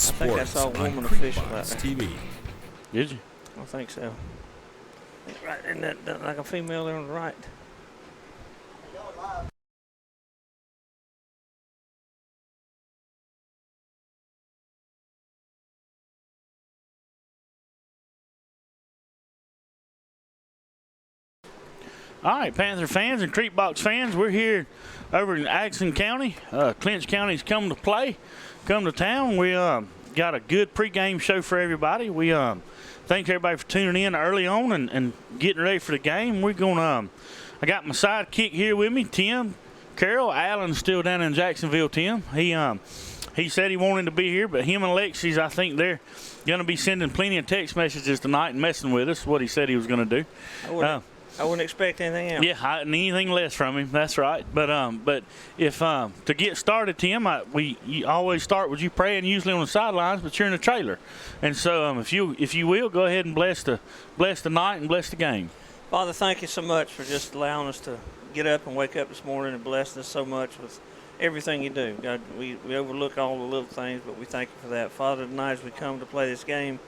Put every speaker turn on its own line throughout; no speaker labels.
Sports
that's all
on
woman official out
Popeyes
there.
TV.
Did you?
I think so. Right, isn't that like a female there on the right?
All right, Panther fans and Creek Box fans, we're here over in Atkinson County. Clinch County's come to play, come to town. We got a good pregame show for everybody. We thank everybody for tuning in early on and getting ready for the game. We're going I got my sidekick here with me, Tim Carroll. Alan's still down in Jacksonville, Tim. He said he wanted to be here, but him and Alexis, I think they're going to be sending plenty of text messages tonight and messing with us, what he said he was going to do.
I wouldn't expect anything else.
Yeah, anything less from him. That's right. But if to get started, Tim, you always start with you praying, usually on the sidelines, but you're in the trailer, and so if you will, go ahead and bless the night and bless the game.
Father, thank you so much for just allowing us to get up and wake up this morning and blessing us so much with everything you do. God, we overlook all the little things, but we thank you for that. Father, tonight as we come to play this game,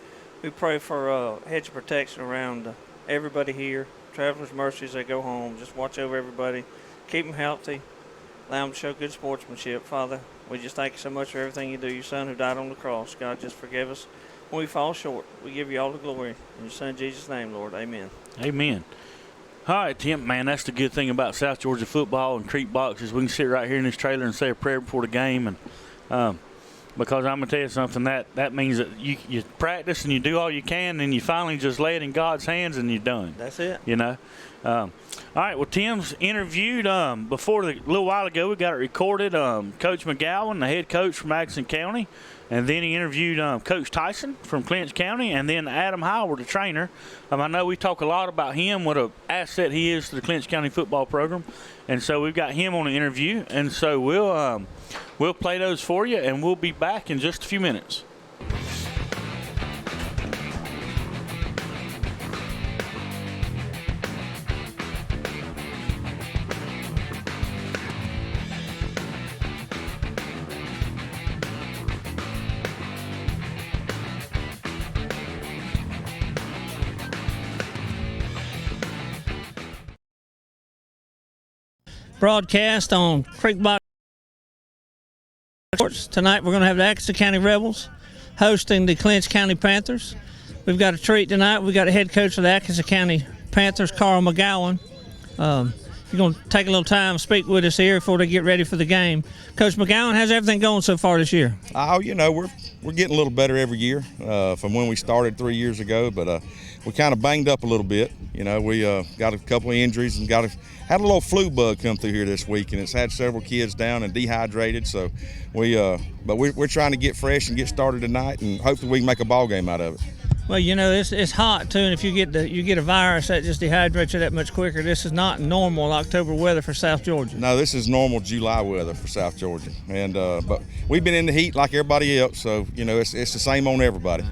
we pray for a hedge of protection around everybody here. Travelers' mercy as they go home. Just watch over everybody. Keep them healthy. Allow them to show good sportsmanship. Father, we just thank you so much for everything you do. Your son who died on the cross. God, just forgive us when we fall short. We give you all the glory. In your son Jesus' name, Lord. Amen.
Amen. All right, Tim, man, that's the good thing about South Georgia football and Creek Box is we can sit right here in this trailer and say a prayer before the game. And because I'm going to tell you something, that means that you practice and you do all you can, and you finally just lay it in God's hands and you're done.
That's it.
You know. All right, well, Tim's interviewed before a little while ago. We got it recorded. Coach McGowan, the head coach from Atkinson County, and then he interviewed Coach Tyson from Clinch County, and then Adam Howard, the trainer. I know we talk a lot about him, what an asset he is to the Clinch County football program, and so we've got him on the interview, and so we'll play those for you, and we'll be back in just a few minutes.
Broadcast on Creek Box Sports. Tonight we're going to have the Atkinson County Rebels hosting the Clinch County Panthers. We've got a treat tonight. We've got the head coach of the Atkinson County Panthers, Carl McGowan. You're going to take a little time to speak with us here before they get ready for the game. Coach McGowan, how's everything going so far this year?
Oh, we're getting a little better every year from when we started 3 years ago, but we kind of banged up a little bit. We got a couple of injuries and had a little flu bug come through here this week, and it's had several kids down and dehydrated. So we're trying to get fresh and get started tonight, and hopefully we can make a ball game out of it.
Well, it's hot too, and if you get a virus that just dehydrates you that much quicker, this is not normal October weather for South Georgia.
No, this is normal July weather for South Georgia, and but we've been in the heat like everybody else, so it's the same on everybody.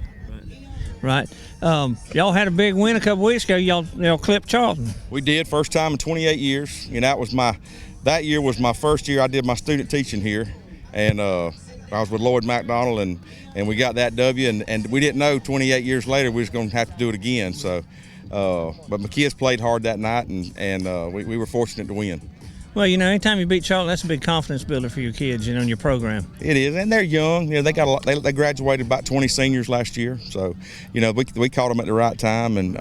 Right. Y'all had a big win a couple weeks ago. Y'all clipped Charlton.
We did, first time in 28 years. That year was my first year I did my student teaching here, and I was with Lloyd McDonald, and we got that W, and we didn't know 28 years later we was going to have to do it again. So, but my kids played hard that night, and we were fortunate to win.
Well, anytime you beat Charlton, that's a big confidence builder for your kids, in your program.
It is, and they're young. They got a lot, they graduated about 20 seniors last year, so we caught them at the right time, and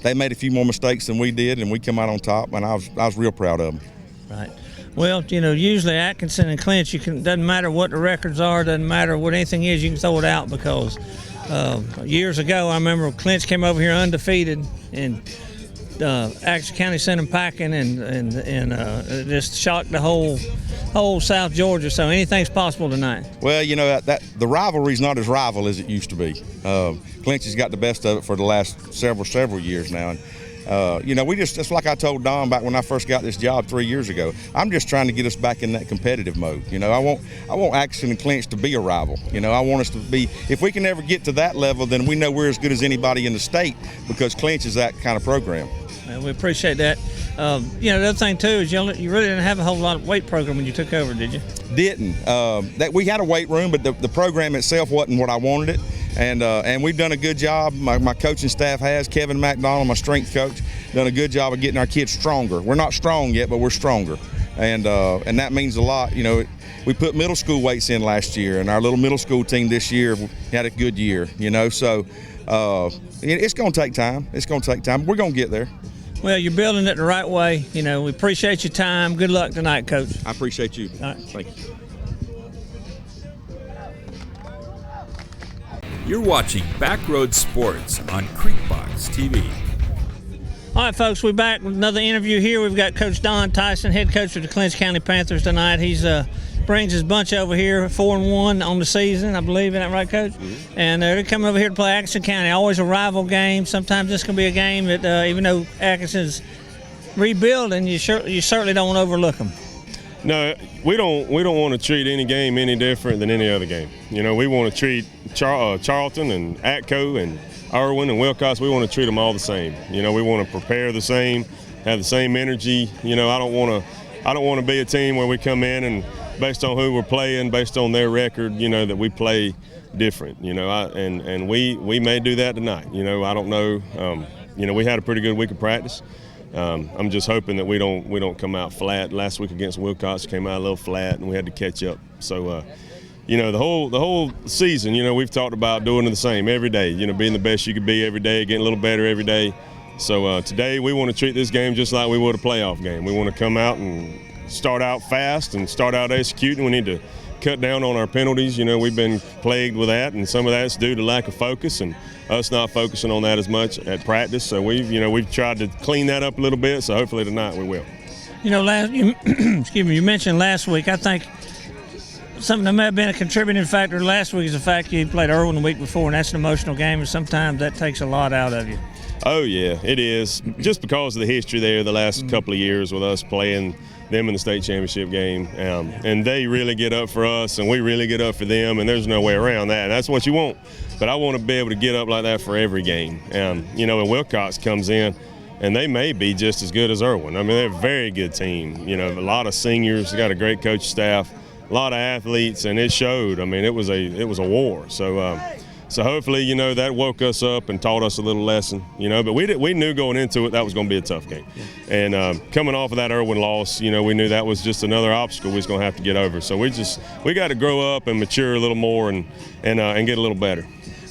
they made a few more mistakes than we did, and we come out on top, and I was real proud of them.
Right. Well, usually Atkinson and Clinch, doesn't matter what the records are, doesn't matter what anything is, you can throw it out because years ago I remember Clinch came over here undefeated, and Atkinson County sent them packing and just shocked the whole South Georgia. So anything's possible tonight. Well,
that the rivalry's not as rival as it used to be. Clinch has got the best of it for the last several years now. And just like I told Don back when I first got this job 3 years ago, I'm just trying to get us back in that competitive mode. I want Atkinson and Clinch to be a rival. I want us to be, if we can ever get to that level, then we know we're as good as anybody in the state because Clinch is that kind of program.
Well, we appreciate that. The other thing too is you really didn't have a whole lot of weight program when you took over, did you?
Didn't. That we had a weight room, but the program itself wasn't what I wanted it. And we've done a good job. My coaching staff has. Kevin McDonald, my strength coach, done a good job of getting our kids stronger. We're not strong yet, but we're stronger, and that means a lot. We put middle school weights in last year, and our little middle school team this year had a good year. So it's going to take time. It's going to take time. We're going to get there.
Well, you're building it the right way. We appreciate your time. Good luck tonight, Coach.
I appreciate you.
All right.
Thank you.
You're watching Backroad Sports on Creekbox TV.
All right, folks, we're back with another interview here. We've got Coach Don Tyson, head coach of the Clinch County Panthers tonight. He's brings his bunch over here, 4-1 on the season, I believe. Isn't that right, Coach? Mm-hmm. And they're coming over here to play Atkinson County. Always a rival game. Sometimes this can be a game that, even though Atkinson's rebuilding, you certainly don't want to overlook them.
No, we don't want to treat any game any different than any other game. We want to treat Charlton and Atco and Irwin and Wilcox. We want to treat them all the same. We want to prepare the same, have the same energy. I don't want to be a team where we come in and based on who we're playing, based on their record, that we play different. And we may do that tonight. I don't know. We had a pretty good week of practice. I'm just hoping that we don't come out flat. Last week against Wilcox came out a little flat, and we had to catch up. So, the whole season, we've talked about doing the same every day. Being the best you could be every day, getting a little better every day. So today we want to treat this game just like we would a playoff game. We want to come out and start out fast and start out executing. We need to cut down on our penalties. We've been plagued with that, and some of that's due to lack of focus and us not focusing on that as much at practice. So we've tried to clean that up a little bit. So hopefully tonight we will.
You mentioned last week. I think something that may have been a contributing factor last week is the fact you played Irwin the week before, and that's an emotional game, and sometimes that takes a lot out of you.
Oh yeah, it is. Just because of the history there the last couple of years with us playing them in the state championship game, and they really get up for us, and we really get up for them, and there's no way around that. That's what you want. But I want to be able to get up like that for every game. And Wilcox comes in, and they may be just as good as Irwin. I mean, they're a very good team. A lot of seniors, they got a great coach staff, a lot of athletes, and it showed. I mean, it was a war. So hopefully, that woke us up and taught us a little lesson, But we knew going into it that was going to be a tough game. And coming off of that Irwin loss, we knew that was just another obstacle we was going to have to get over. So we got to grow up and mature a little more and get a little better.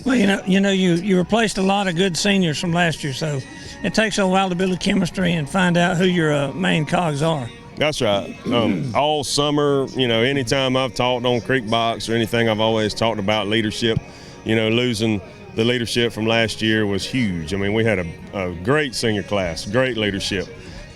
Well, you replaced a lot of good seniors from last year, so it takes a while to build a chemistry and find out who your main cogs are.
That's right. All summer, anytime I've talked on Creekbox or anything, I've always talked about leadership. Losing the leadership from last year was huge. I mean, we had a great senior class, great leadership.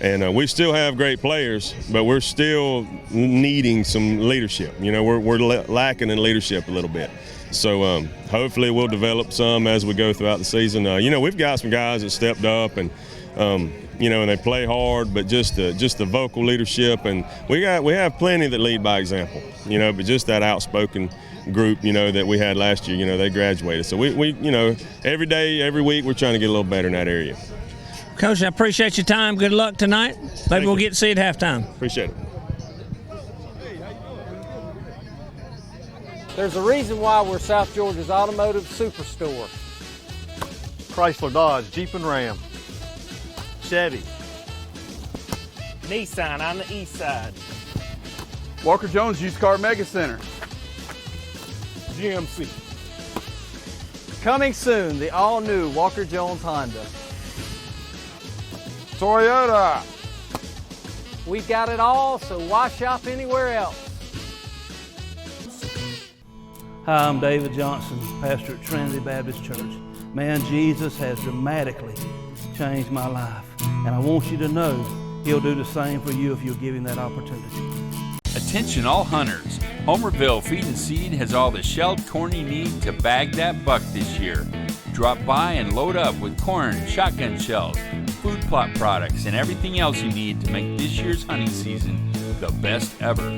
And we still have great players, but we're still needing some leadership. We're lacking in leadership a little bit. So hopefully we'll develop some as we go throughout the season. We've got some guys that stepped up and and they play hard, but just the vocal leadership, and we have plenty that lead by example. But just that outspoken group, that we had last year, they graduated. So we every day, every week, we're trying to get a little better in that area.
Coach, I appreciate your time. Good luck tonight. Maybe we'll get to see you at halftime.
Appreciate it.
There's a reason why we're South Georgia's automotive superstore.
Chrysler, Dodge, Jeep and Ram. Chevy.
Nissan on the east side.
Walker Jones Used Car Mega Center.
GMC.
Coming soon, the all-new Walker Jones Honda.
Toyota.
We've got it all, so why shop anywhere else?
Hi, I'm David Johnson, pastor at Trinity Baptist Church. Man, Jesus has dramatically changed my life, and I want you to know He'll do the same for you if you'll give Him that opportunity.
Attention all hunters. Homerville Feed and Seed has all the shelled corn you need to bag that buck this year. Drop by and load up with corn, shotgun shells, food plot products, and everything else you need to make this year's hunting season the best ever.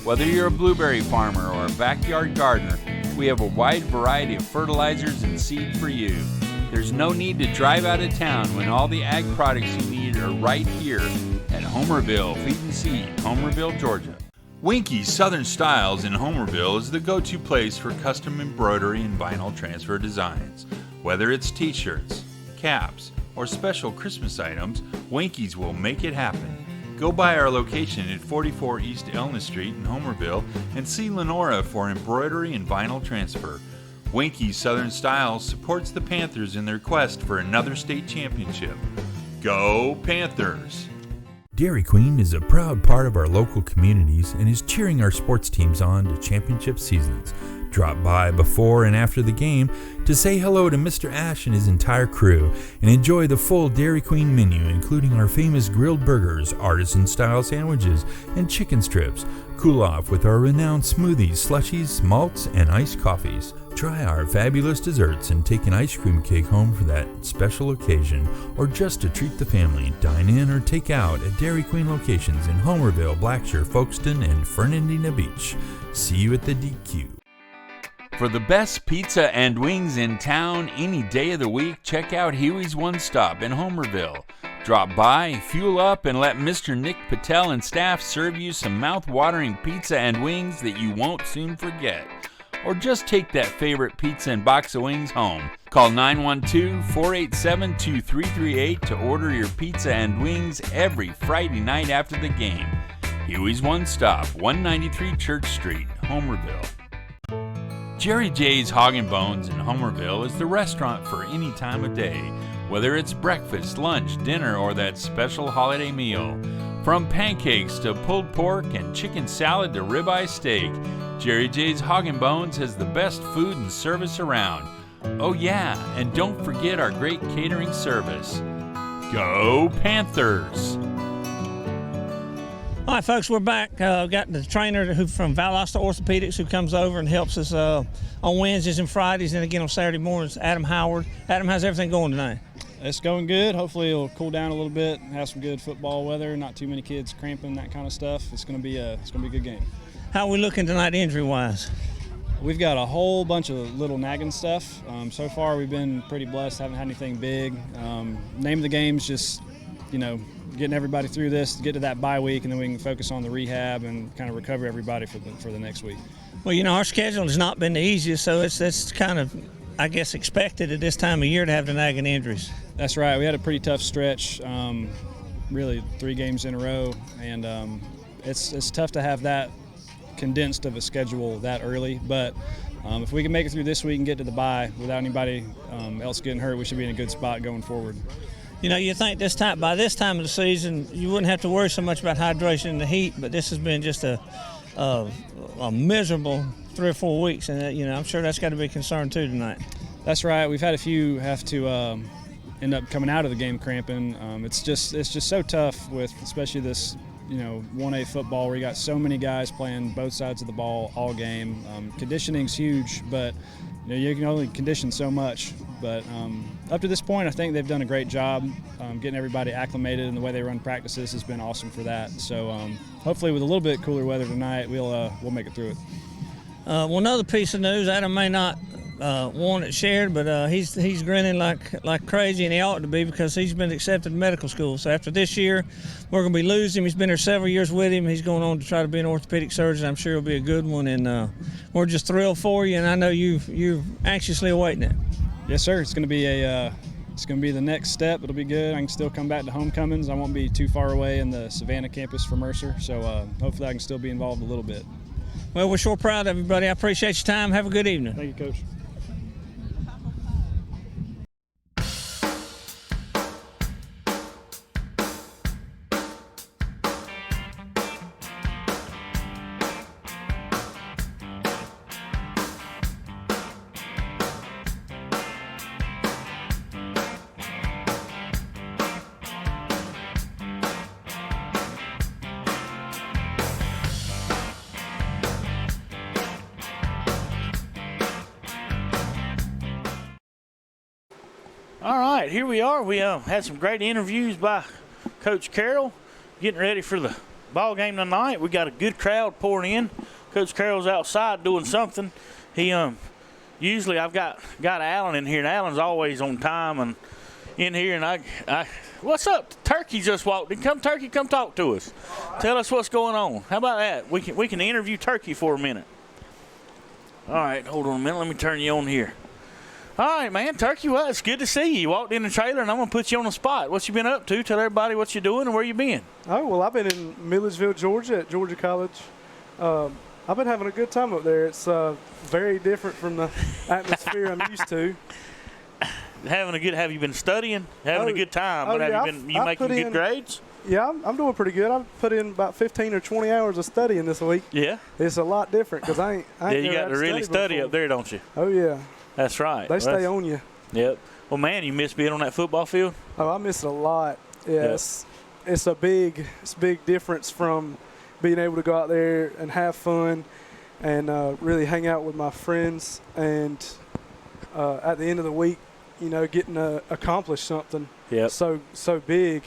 Whether you're a blueberry farmer or a backyard gardener, we have a wide variety of fertilizers and seed for you. There's no need to drive out of town when all the ag products you need atmosphere right here at Homerville Feed and Seed, Homerville, Georgia. Winky's Southern Styles in Homerville is the go-to place for custom embroidery and vinyl transfer designs. Whether it's t-shirts, caps, or special Christmas items, Winky's will make it happen. Go by our location at 44 East Elna Street in Homerville and see Lenora for embroidery and vinyl transfer. Winky's Southern Styles supports the Panthers in their quest for another state championship. Go Panthers!
Dairy Queen is a proud part of our local communities and is cheering our sports teams on to championship seasons. Drop by before and after the game to say hello to Mr. Ash and his entire crew and enjoy the full Dairy Queen menu, including our famous grilled burgers, artisan-style sandwiches, and chicken strips. Cool off with our renowned smoothies, slushies, malts, and iced coffees. Try our fabulous desserts and take an ice cream cake home for that special occasion, or just to treat the family. Dine in or take out at Dairy Queen locations in Homerville, Blackshear, Folkestone, and Fernandina Beach. See you at the DQ.
For the best pizza and wings in town any day of the week, check out Huey's One Stop in Homerville. Drop by, fuel up, and let Mr. Nick Patel and staff serve you some mouth-watering pizza and wings that you won't soon forget. Or just take that favorite pizza and box of wings home. Call 912-487-2338 to order your pizza and wings every Friday night after the game. Huey's One Stop, 193 Church Street, Homerville. Jerry J's Hog and Bones in Homerville is the restaurant for any time of day, whether it's breakfast, lunch, dinner, or that special holiday meal. From pancakes to pulled pork and chicken salad to ribeye steak, Jerry J's Hog and Bones has the best food and service around. Oh yeah, and don't forget our great catering service. Go Panthers!
All right, folks, we're back. Got the trainer from Valdosta Orthopedics who comes over and helps us on Wednesdays and Fridays, and again on Saturday mornings, Adam Howard. Adam, how's everything going tonight?
It's going good. Hopefully it'll cool down a little bit, have some good football weather, not too many kids cramping, that kind of stuff. It's going to be a good game.
How are we looking tonight injury-wise?
We've got a whole bunch of little nagging stuff. So far we've been pretty blessed, haven't had anything big. Name of the game's just, getting everybody through this, get to that bye week, and then we can focus on the rehab and kind of recover everybody for the next week.
Well, our schedule has not been the easiest, so it's kind of, I guess, expected at this time of year to have the nagging injuries.
That's right. We had a pretty tough stretch, really 3 games in a row, and it's tough to have that condensed of a schedule that early, but if we can make it through this week and get to the bye without anybody else getting hurt, we should be in a good spot going forward.
You think by this time of the season, you wouldn't have to worry so much about hydration and the heat, but this has been just a miserable 3 or 4 weeks, and I'm sure that's got to be a concern too tonight.
That's right. We've had a few have to end up coming out of the game cramping. It's just so tough with especially this 1A football where you got so many guys playing both sides of the ball all game. Conditioning's huge, but you can only condition so much. But up to this point, I think they've done a great job getting everybody acclimated, and the way they run practices has been awesome for that. So hopefully with a little bit cooler weather tonight, we'll make it through it.
Well, another piece of news, Adam may not want it shared, but he's grinning like crazy, and he ought to be, because he's been accepted to medical school. So after this year, we're going to be losing him. He's been here several years with him. He's going on to try to be an orthopedic surgeon. I'm sure he'll be a good one, and we're just thrilled for you, and I know you're anxiously awaiting it.
Yes, sir. It's going to be the next step. It'll be good. I can still come back to homecomings. I won't be too far away in the Savannah campus for Mercer, so hopefully I can still be involved a little bit.
Well, we're sure proud of everybody. I appreciate your time. Have a good evening.
Thank you, Coach.
All right, here we are. We had some great interviews by Coach Carroll, getting ready for the ball game tonight. We got a good crowd pouring in. Coach Carroll's outside doing something. He usually I've got Alan in here, and Alan's always on time, and in here, and I what's up? Turkey just walked in. Turkey, come talk to us. Tell us what's going on. How about that? We can interview Turkey for a minute. All right, hold on a minute. Let me turn you on here. All right, man, Turkey, well, it's good to see you. You walked in the trailer, and I'm going to put you on the spot. What you been up to? Tell everybody what you're doing and where you been.
Oh, well, I've been in Milledgeville, Georgia at Georgia College. I've been having a good time up there. It's very different from the atmosphere I'm used to.
Have you been studying? Having a good time, but
yeah,
have you making good grades?
Yeah, I'm doing pretty good. I've put in about 15 or 20 hours of studying this week.
Yeah?
It's a lot different because I ain't
you got to really study up there, don't you?
Oh, yeah.
That's right.
They stay on you.
Yep. Well, man, you miss being on that football field?
Oh, I miss it a lot. Yes. Yep. It's a big difference from being able to go out there and have fun and really hang out with my friends and at the end of the week, you know, getting to accomplish something so big.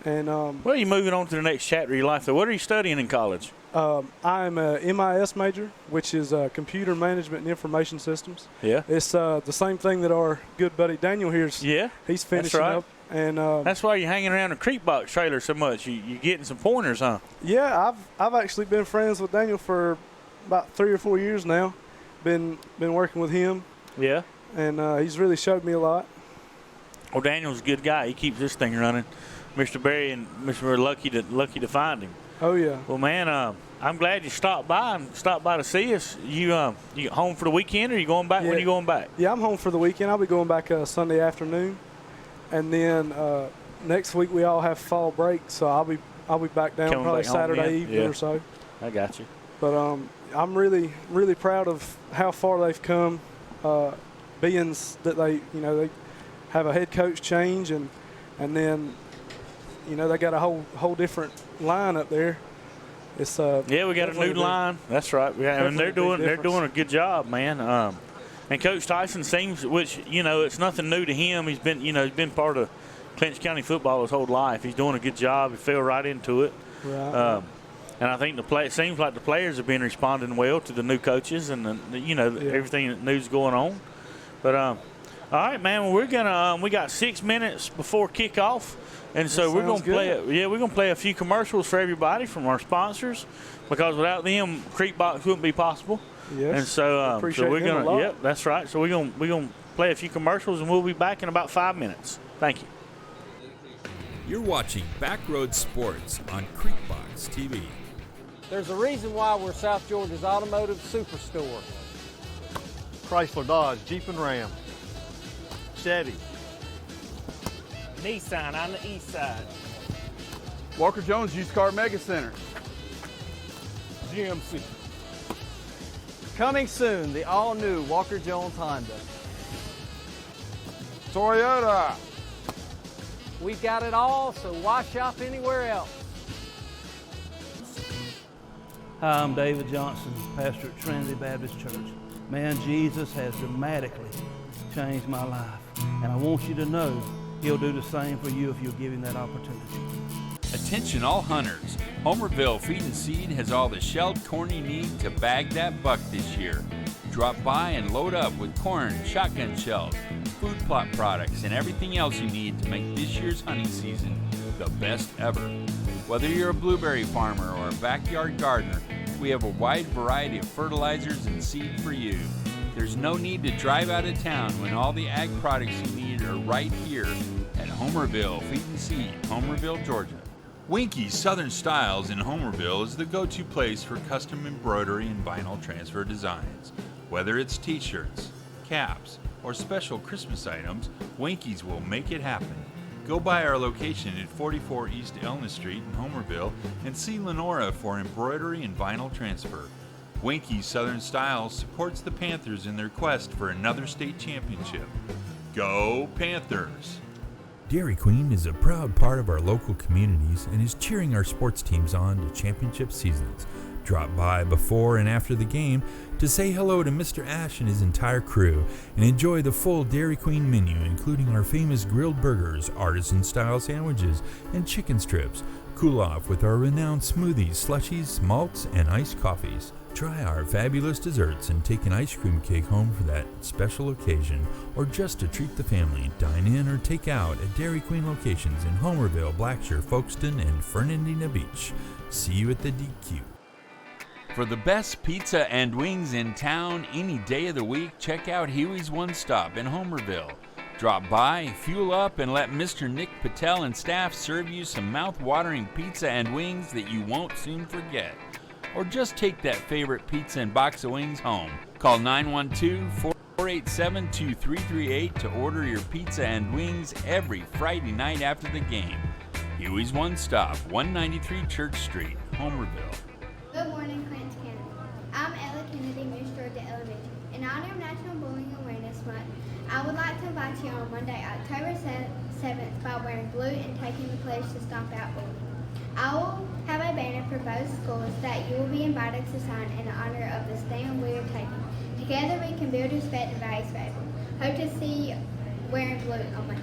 And
well, you're moving on to the next chapter of your life. So what are you studying in college?
I'm a MIS major, which is Computer Management and Information Systems.
Yeah.
It's the same thing that our good buddy Daniel here's.
Yeah.
He's finishing up. And
that's why you're hanging around the creek box trailer so much. You're getting some pointers, huh?
Yeah, I've actually been friends with Daniel for about 3 or 4 years now. Been working with him.
Yeah.
And he's really showed me a lot.
Well, Daniel's a good guy. He keeps this thing running. Mr. Berry and Mr. We're lucky to find him.
Oh yeah.
Well, man, I'm glad you stopped by to see us. You home for the weekend, or you going back?
Yeah.
When are you going back?
Yeah, I'm home for the weekend. I'll be going back Sunday afternoon, and then next week we all have fall break, so I'll be back down probably Saturday evening or so.
I got you.
But I'm really proud of how far they've come, being that they have a head coach change and then they got a whole different line up there. It's
we got a new line. That's right. And they're doing a good job, man. And Coach Tyson seems, which it's nothing new to him. He's been part of Clinch County football his whole life. He's doing a good job. He fell right into it.
Right.
And I think it seems like the players have been responding well to the new coaches and everything that new's going on. But all right, man. Well, we got 6 minutes before kickoff. And so we're gonna play a few commercials for everybody from our sponsors, because without them, Creek Box wouldn't be possible.
Yes.
And so we're gonna that's right. So we're gonna play a few commercials, and we'll be back in about 5 minutes. Thank you.
You're watching Backroad Sports on Creekbox TV.
There's a reason why we're South Georgia's automotive superstore.
Chrysler, Dodge, Jeep and Ram, Chevy,
Nissan on the east side.
Walker Jones Used Car Mega Center,
GMC.
Coming soon, the all-new Walker Jones Honda.
Toyota.
We've got it all, so why shop anywhere else?
Hi, I'm David Johnson, pastor at Trinity Baptist Church. Man, Jesus has dramatically changed my life, and I want you to know He'll do the same for you if you'll give Him that opportunity.
Attention all hunters. Homerville Feed and Seed has all the shelled corn you need to bag that buck this year. Drop by and load up with corn, shotgun shells, food plot products, and everything else you need to make this year's hunting season the best ever. Whether you're a blueberry farmer or a backyard gardener, we have a wide variety of fertilizers and seed for you. There's no need to drive out of town when all the ag products you need are right here at Homerville Feed and Seed, Homerville, Georgia. Winky's Southern Styles in Homerville is the go-to place for custom embroidery and vinyl transfer designs. Whether it's t-shirts, caps, or special Christmas items, Winky's will make it happen. Go by our location at 44 East Elna Street in Homerville and see Lenora for embroidery and vinyl transfer. Winky's Southern Styles supports the Panthers in their quest for another state championship. Go Panthers!
Dairy Queen is a proud part of our local communities and is cheering our sports teams on to championship seasons. Drop by before and after the game to say hello to Mr. Ash and his entire crew and enjoy the full Dairy Queen menu, including our famous grilled burgers, artisan-style sandwiches, and chicken strips. Cool off with our renowned smoothies, slushies, malts, and iced coffees. Try our fabulous desserts and take an ice cream cake home for that special occasion, or just to treat the family. Dine in or take out at Dairy Queen locations in Homerville, Blackshear, Folkestone, and Fernandina Beach. See you at the DQ.
For the best pizza and wings in town any day of the week, check out Huey's One Stop in Homerville. Drop by, fuel up, and let Mr. Nick Patel and staff serve you some mouth-watering pizza and wings that you won't soon forget. Or just take that favorite pizza and box of wings home. Call 912-487-2338 to order your pizza and wings every Friday night after the game. Huey's One Stop, 193 Church Street, Homerville.
Good morning, Clinch County. I'm Ella Kennedy, Miss Georgia Elementary. In honor of National Bullying Awareness Month, I would like to invite you on Monday, October 7th by wearing blue and taking the pledge to stomp out bullying. I will have a banner for both schools that you will be invited to sign in honor of the stand we are taking. Together we can build respect and values forever. Hope to see you wearing blue on Monday.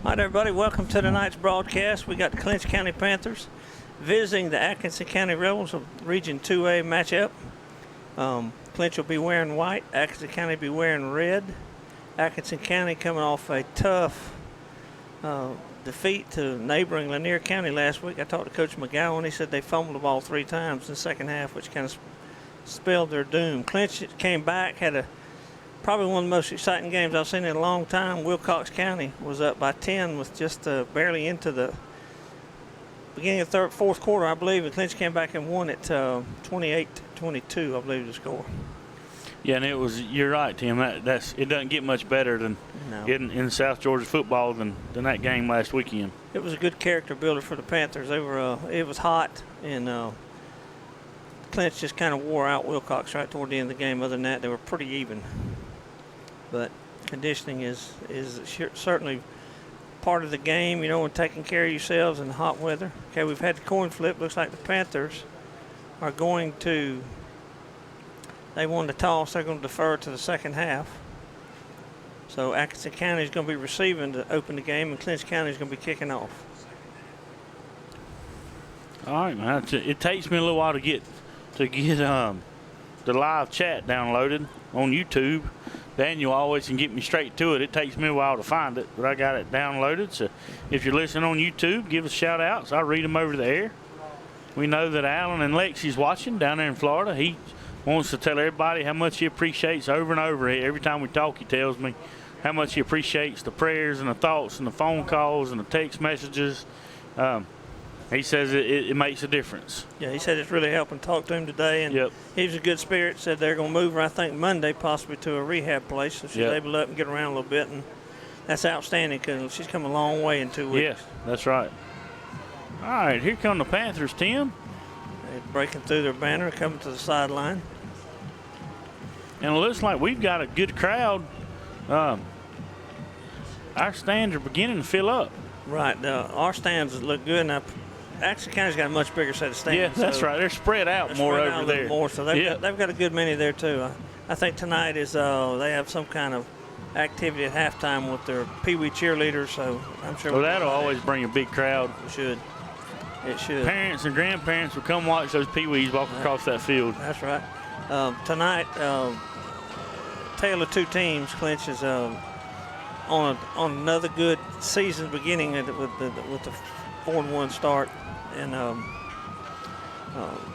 All right, everybody, welcome to tonight's broadcast. We got the Clinch County Panthers visiting the Atkinson County Rebels of Region 2A matchup. Clinch will be wearing white. Atkinson County will be wearing red. Atkinson County coming off a tough defeat to neighboring Lanier County last week. I talked to Coach McGowan. He said they fumbled the ball 3 times in the second half, which kind of spelled their doom. Clinch came back, had probably one of the most exciting games I've seen in a long time. Wilcox County was up by 10 with just barely into the beginning of fourth quarter, I believe, and Clinch came back and won it 28-22, I believe, the score.
Yeah, and you're right, Tim. It doesn't get much better than in South Georgia football than that game last weekend.
It was a good character builder for the Panthers. It was hot, and Clinch just kind of wore out Wilcox right toward the end of the game. Other than that, they were pretty even. But conditioning is certainly part of the game, and taking care of yourselves in the hot weather. Okay, we've had the coin flip. Looks like the Panthers are going to, they won the toss. They're going to defer to the second half. So Atkinson County is going to be receiving to open the game, and Clinch County is going to be kicking off.
All right, man. It takes me a little while to get the live chat downloaded on YouTube. Daniel always can get me straight to it. It takes me a while to find it, but I got it downloaded. So if you're listening on YouTube, give us shout-outs. I'll read them over the air. We know that Alan and Lexi's watching down there in Florida. He wants to tell everybody how much he appreciates over and over. Every time we talk, he tells me how much he appreciates the prayers and the thoughts and the phone calls and the text messages. He says it makes a difference.
Yeah, he said it's really helping. Talk to him today, and he was a good spirit. Said they're going to move her, I think, Monday possibly to a rehab place, so she's able to up and get around a little bit, and that's outstanding because she's come a long way in 2 weeks.
Yes, that's right. All right, here come the Panthers, Tim.
They're breaking through their banner, coming to the sideline.
And it looks like we've got a good crowd. Our stands are beginning to fill up.
Right, our stands look good. Now, Atkinson County's got a much bigger set of stands.
Yeah, that's right. They're spread out more over there.
More, so they've got a good many there too. I think tonight is they have some kind of activity at halftime with their Pee Wee cheerleaders. So I'm sure.
Well, that'll always bring a big crowd.
It should. It should.
Parents and grandparents will come watch those Pee Wees walk across that field.
That's right. Tonight, tale of two teams. Clinch is on another good season beginning with the 4-1 start, and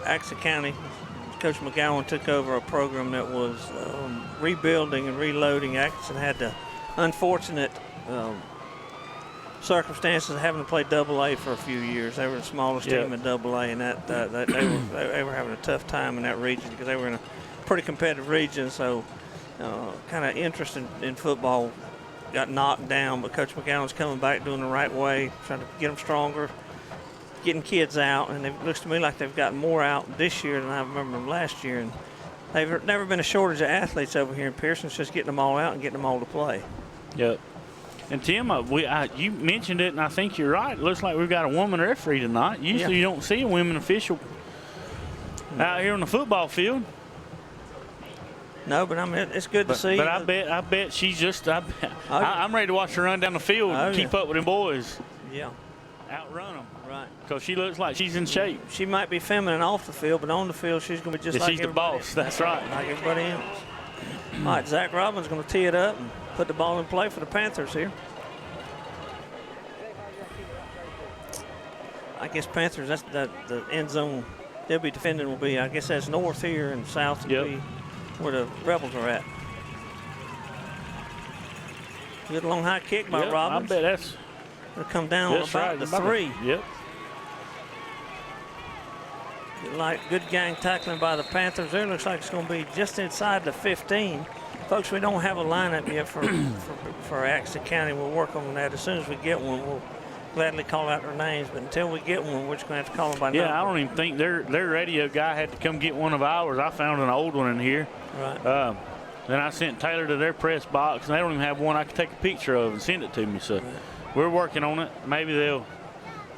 Atkinson County, Coach McGowan took over a program that was rebuilding and reloading. Atkinson had the unfortunate circumstances of having to play Double-A for a few years. They were the smallest team in Double-A, and they were having a tough time in that region because they were in a pretty competitive region. So, kind of interest in football got knocked down, but Coach McGowan's coming back doing the right way, trying to get them stronger, getting kids out, and it looks to me like they've gotten more out this year than I remember them last year. And they've never been a shortage of athletes over here in Pearson. It's just getting them all out and getting them all to play.
Yep. And Tim, you mentioned it, and I think you're right. It looks like we've got a woman referee tonight. Usually you don't see a women official out here on the football field.
No, but I mean it's good to see.
But I bet she's just. I'm ready to watch her run down the field and keep up with them boys.
Yeah.
Outrun them.
Right.
Because she looks like she's in shape.
She might be feminine off the field, but on the field she's going to be just like
she's the boss. That's right.
Like everybody else. All right, Zach Robbins going to tee it up and put the ball in play for the Panthers here. I guess Panthers, that's the end zone they'll be defending will be, I guess that's north here and south will be where the Rebels are at. Good long high kick by Robbins.
I bet that's.
It'll come down about the 3.
Yep.
Good gang tackling by the Panthers there. Looks like it's going to be just inside the 15. Folks, we don't have a lineup yet for Atkinson County. We'll work on that. As soon as we get one, we'll gladly call out their names. But until we get one, we're just going to have to call them by number.
Yeah, I don't even think their radio guy had to come get one of ours. I found an old one in here.
Right.
Then I sent Taylor to their press box, and they don't even have one I could take a picture of and send it to me. So we're working on it. Maybe they'll,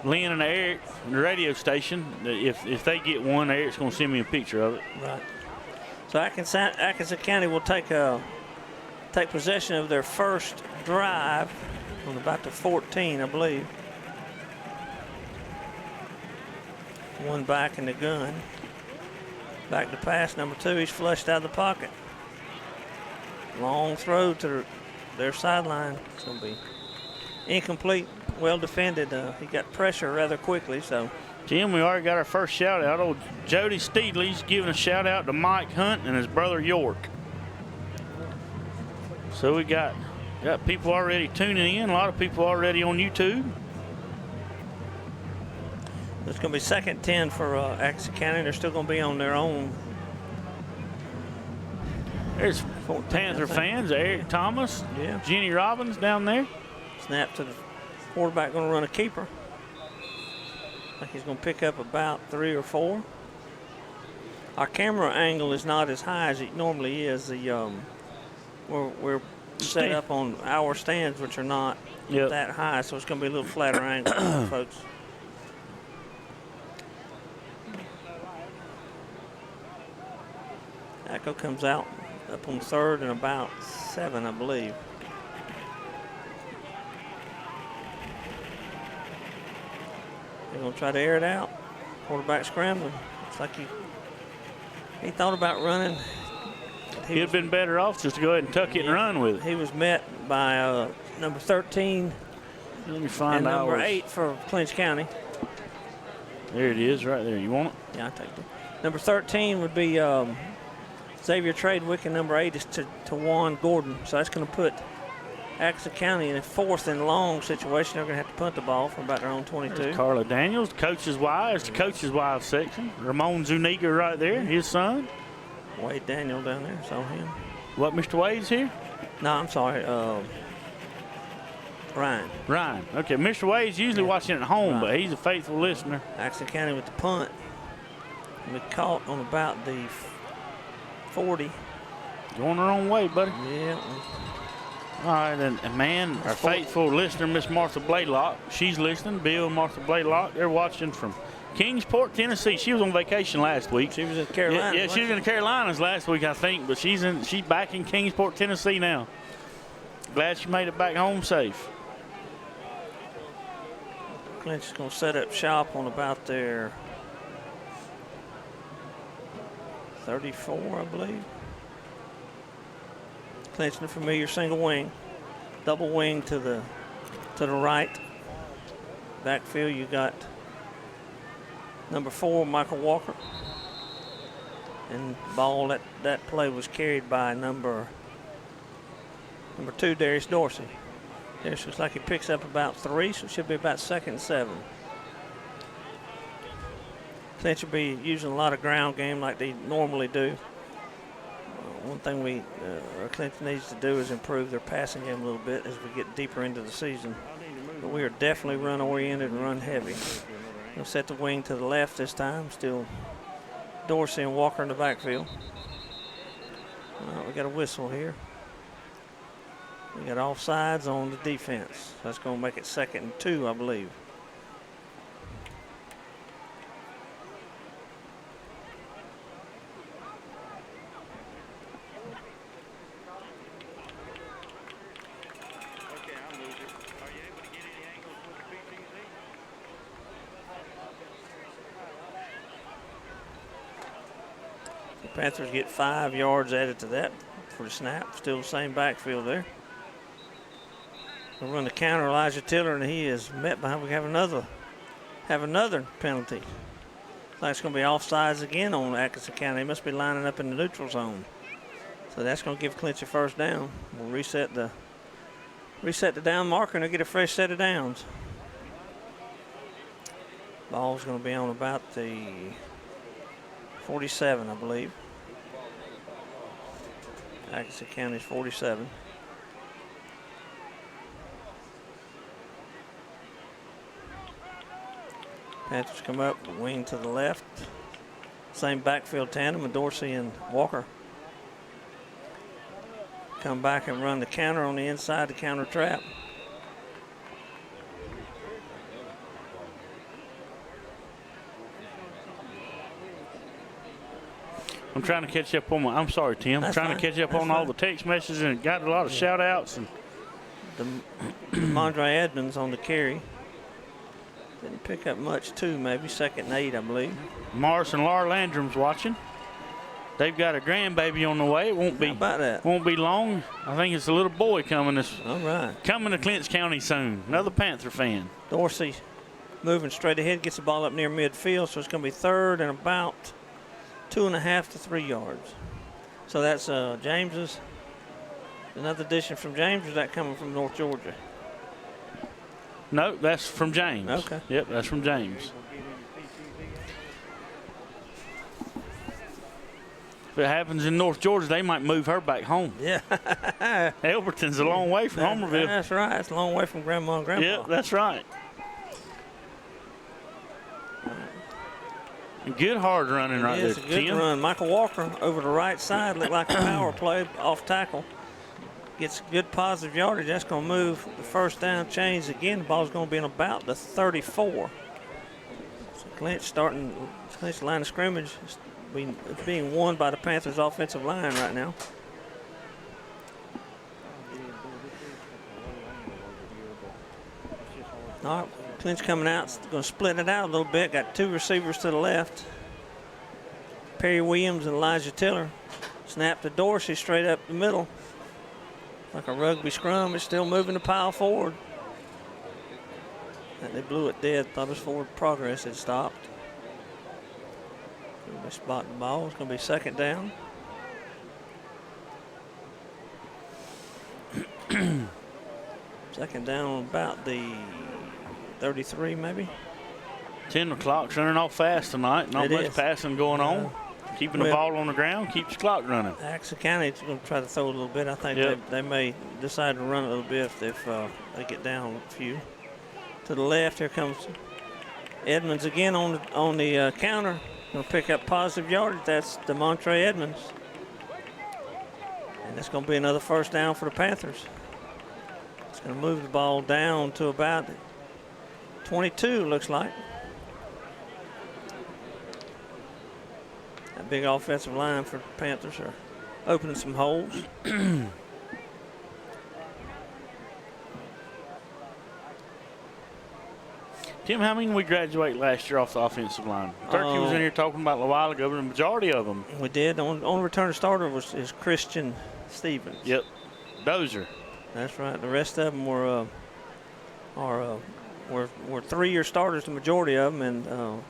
Lynn and Eric, the radio station, if they get one, Eric's going to send me a picture of it.
Right. So Atkinson County will take possession of their first drive on about the 14, I believe. One back in the gun. Back to pass, number 2. He's flushed out of the pocket. Long throw to their sideline. It's going to be incomplete. Well defended. He got pressure rather quickly. So,
Jim, we already got our first shout out. Old Jody Steedley's giving a shout out to Mike Hunt and his brother York. So we got people already tuning in. A lot of people already on YouTube.
It's going to be 2nd and 10 for Atkinson County. They're still going to be on their own.
There's Panther fans. Eric Thomas, Jenny Robbins down there.
Snap to the quarterback, going to run a keeper. I think he's going to pick up about 3 or 4. Our camera angle is not as high as it normally is. We're set up on our stands, which are not that high, so it's going to be a little flatter angle, folks. Echo comes out up on 3rd and about 7, I believe. They're going to try to air it out. Quarterback scrambling. Looks like he thought about running.
He'd have been better off just to go ahead and tuck it and run with it.
He was met by number 13
Let me find
and number
ours.
8 for Clinch County.
There it is right there. You want it?
Yeah, I'll take it. Number 13 would be Xavier Tradwick, and number 8 is Tawan Gordon. So that's going to put Atkinson County in a 4th and long situation. They're going to have to punt the ball from about their own 22.
There's Carla Daniels, coach's wife. It's the coach's wife section. Ramon Zuniga right there, his son.
Wade Daniel down there, saw him.
What, Mr. Wade's here?
No, I'm sorry. Ryan.
Okay, Mr. Wade's usually watching at home, but he's a faithful listener.
Atkinson County with the punt. We caught on about the 40.
Going their own way, buddy.
Yeah.
All right, and man, our faithful listener, Miss Martha Blaylock, she's listening. Bill and Martha Blaylock, they're watching from Kingsport, Tennessee. She was on vacation last week.
She was in Carolina.
Yeah, she was in the Carolinas last week, I think, but she's back in Kingsport, Tennessee now. Glad she made it back home safe.
Clinch is going to set up shop on about their 34, I believe. Clinch in a familiar single wing. Double wing to the right. Backfield, you got number 4, Michael Walker. And ball, that play was carried by number 2, Darius Dorsey. Darius looks like he picks up about 3, so it should be about 2nd and 7. Clinch will be using a lot of ground game like they normally do. One thing Clinch needs to do is improve their passing game a little bit as we get deeper into the season. But we are definitely run-oriented and run-heavy. We'll set the wing to the left this time. Still Dorsey and Walker in the backfield. All right, we got a whistle here. We got offsides on the defense. That's going to make it 2nd and 2, I believe. Panthers get 5 yards added to that for the snap. Still the same backfield there. We'll run the counter, Elijah Tiller, and he is met behind. We have another penalty. It's going to be offsides again on Atkinson County. They must be lining up in the neutral zone. So that's going to give Clinch a first down. We'll reset the down marker, and they'll get a fresh set of downs. Ball's going to be on about the 47, I believe. Atkinson County's 47. Panthers come up, wing to the left. Same backfield tandem with Dorsey and Walker. Come back and run the counter on the inside, the counter trap.
I'm trying to catch up on I'm sorry, Tim. I'm trying to catch up on all the text messages, and got a lot of shout outs. And
Mondre Edmonds on the carry. Didn't pick up much too, maybe 2nd and 8, I believe.
Morris and Laura Landrum's watching. They've got a grandbaby on the way. It won't be
about that.
Won't be long. I think it's a little boy coming
all right.
Coming to Clinch County soon. Another Panther fan.
Dorsey moving straight ahead, gets the ball up near midfield, so it's going to be 3rd and about 2.5 to 3 yards. So that's James's. Another addition from James, or is that coming from North Georgia?
No, that's from James.
Okay.
Yep, that's from James. If it happens in North Georgia, they might move her back home.
Yeah.
Elberton's a long way from Homerville.
That's right. It's a long way from Grandma and Grandpa.
Yep, that's right. Good hard running right there,
It's a good run. Michael Walker over the right side, looked like a power play off tackle. Gets good positive yardage. That's going to move the first down chains again. The ball's going to be in about the 34. So Clinch line of scrimmage. It's being won by the Panthers' offensive line right now. All right, Clinch coming out. Going to split it out a little bit. Got 2 receivers to the left. Perry Williams and Elijah Tiller. Snap to Dorsey straight up the middle. Like a rugby scrum, it's still moving the pile forward. And they blew it dead. Thought it was forward progress. It stopped. They spot the ball. It's going to be 2nd down. Second down on about the 33, maybe.
10 o'clock's running off fast tonight. Not much passing going on. Keeping the ball on the ground keeps the clock running.
Atkinson County is going to try to throw a little bit. I think they may decide to run a little bit if they get down a few. To the left, here comes Edmonds again on the counter. Going to pick up positive yardage. That's DeMontre Edmonds. And that's going to be another first down for the Panthers. It's going to move the ball down to about 22, looks like. That big offensive line for the Panthers are opening some holes.
Tim, how many did we graduate last year off the offensive line? Turkey was in here talking about a while ago, but the majority of them.
We did. On return starter is Christian Stevens.
Yep. Dozier.
That's right. The rest of them were 3-year starters, the majority of them, and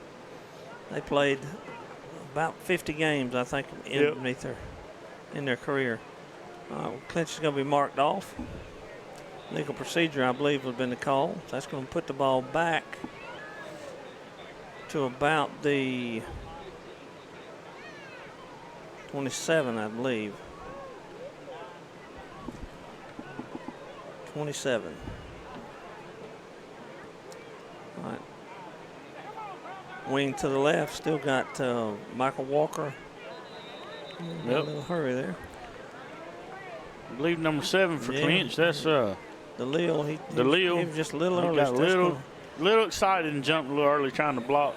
they played about 50 games, I think, in their career. Clinch is going to be marked off. Legal procedure, I believe, would have been the call. So that's going to put the ball back to about the 27, I believe. 27. All right. Wing to the left, still got Michael Walker. A little hurry there.
I believe number 7 for Clinch. That's
DeLille. He was just a little early.
Got a little excited and jumped a little early trying to block.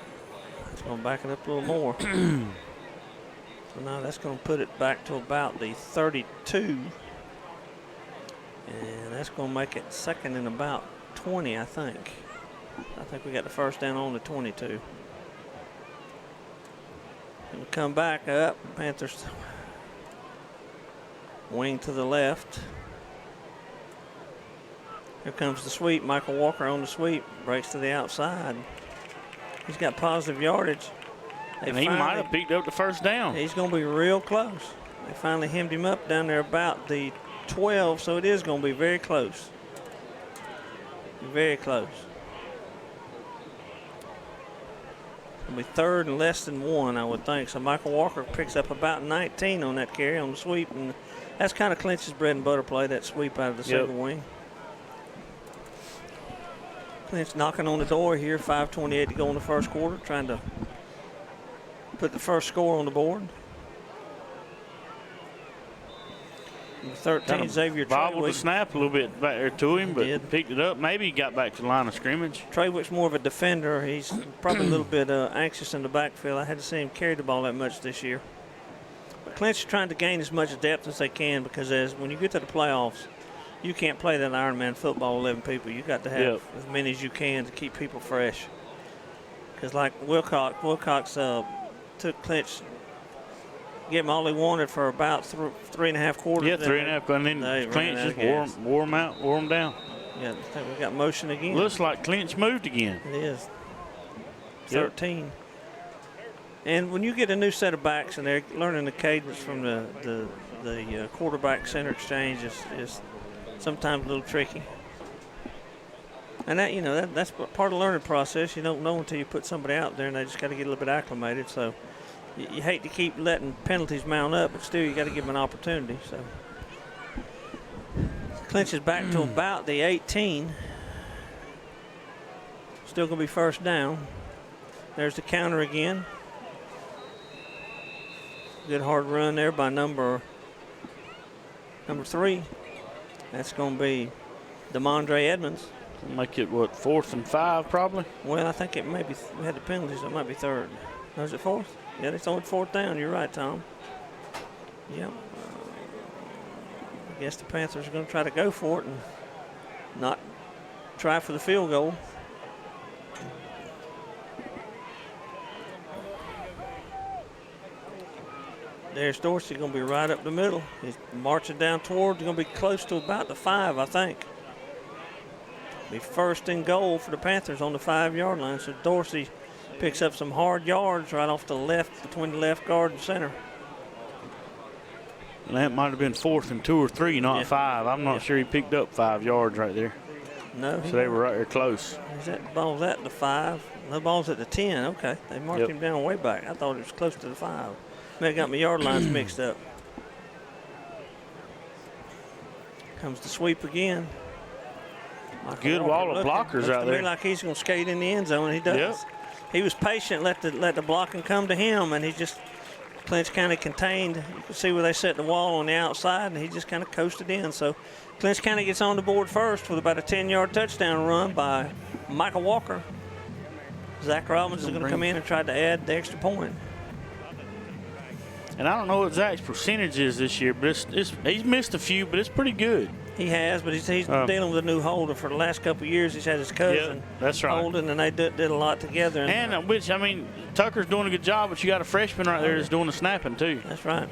It's going to back it up a little more. So now that's going to put it back to about the 32. And that's going to make it 2nd and about 20, I think. I think we got the first down on the 22. And come back up. Panthers wing to the left. Here comes the sweep. Michael Walker on the sweep. Breaks to the outside. He's got positive yardage.
And he might have picked up the first down.
He's going to be real close. They finally hemmed him up down there about the 12, so it is going to be very close. Very close. It'll be third and less than 1, I would think. So Michael Walker picks up about 19 on that carry on the sweep, and that's kind of Clinch's bread and butter play, that sweep out of the second wing. Clinch knocking on the door here, 5:28 to go in the first quarter, trying to put the first score on the board. Number 13, Xavier
bobbled the
Treywick.
snap a little bit back there to him, but picked it up. Maybe he got back to the line of scrimmage.
Treywick's more of a defender. He's probably a little bit anxious in the backfield. I hadn't seen him carry the ball that much this year. But Clinch is trying to gain as much depth as they can, because when you get to the playoffs, you can't play that Ironman football 11 people. You got to have as many as you can to keep people fresh. Because like Wilcox took Clinch, gave him all he wanted for about 3.5 quarters.
Yeah, 3.5, and then Clinch just wore him down.
Yeah, I think we got motion again.
Looks like Clinch moved again.
It is. 13. And when you get a new set of backs and they're learning the cadence from the quarterback center exchange is sometimes a little tricky. And that's part of the learning process. You don't know until you put somebody out there, and they just got to get a little bit acclimated. So you hate to keep letting penalties mount up, but still you got to give them an opportunity. So Clinch is back to about the 18. Still going to be first down. There's the counter again. Good hard run there by number 3. That's going to be DeMondre Edmonds.
Make it, 4th and 5 probably?
Well, I think it may be, we had the penalties, it might be 3rd. No, is it 4th? Yeah, it's only 4th down. You're right, Tom. Yep. I guess the Panthers are going to try to go for it and not try for the field goal. There's Dorsey going to be right up the middle. He's marching down toward, going to be close to about the 5, I think. Be first and goal for the Panthers on the 5-yard line. So Dorsey picks up some hard yards right off the left, between the left guard and center.
And that might have been 4th and 2 or 3, not 5. I'm not sure he picked up 5 yards right there.
No.
So they were right there close.
Is that ball's at the 5? No, ball's at the 10. Okay. They marked him down way back. I thought it was close to the 5. May have got my yard lines mixed up. Comes the sweep again.
Good wall of blockers out there.
Looks to me like he's going to skate in the end zone. He does. He was patient, let the blocking come to him, and he just, Clinch kind of contained. You can see where they set the wall on the outside, and he just kind of coasted in. So Clinch kind of gets on the board first with about a 10-yard touchdown run by Michael Walker. Zach Robbins is going to come in and try to add the extra point.
And I don't know what Zach's percentage is this year, but he's missed a few, but it's pretty good.
He has, but he's dealing with a new holder for the last couple of years. He's had his cousin holding, and they did a lot together.
And which, I mean, Tucker's doing a good job, but you got a freshman right there that's doing the snapping too.
That's right.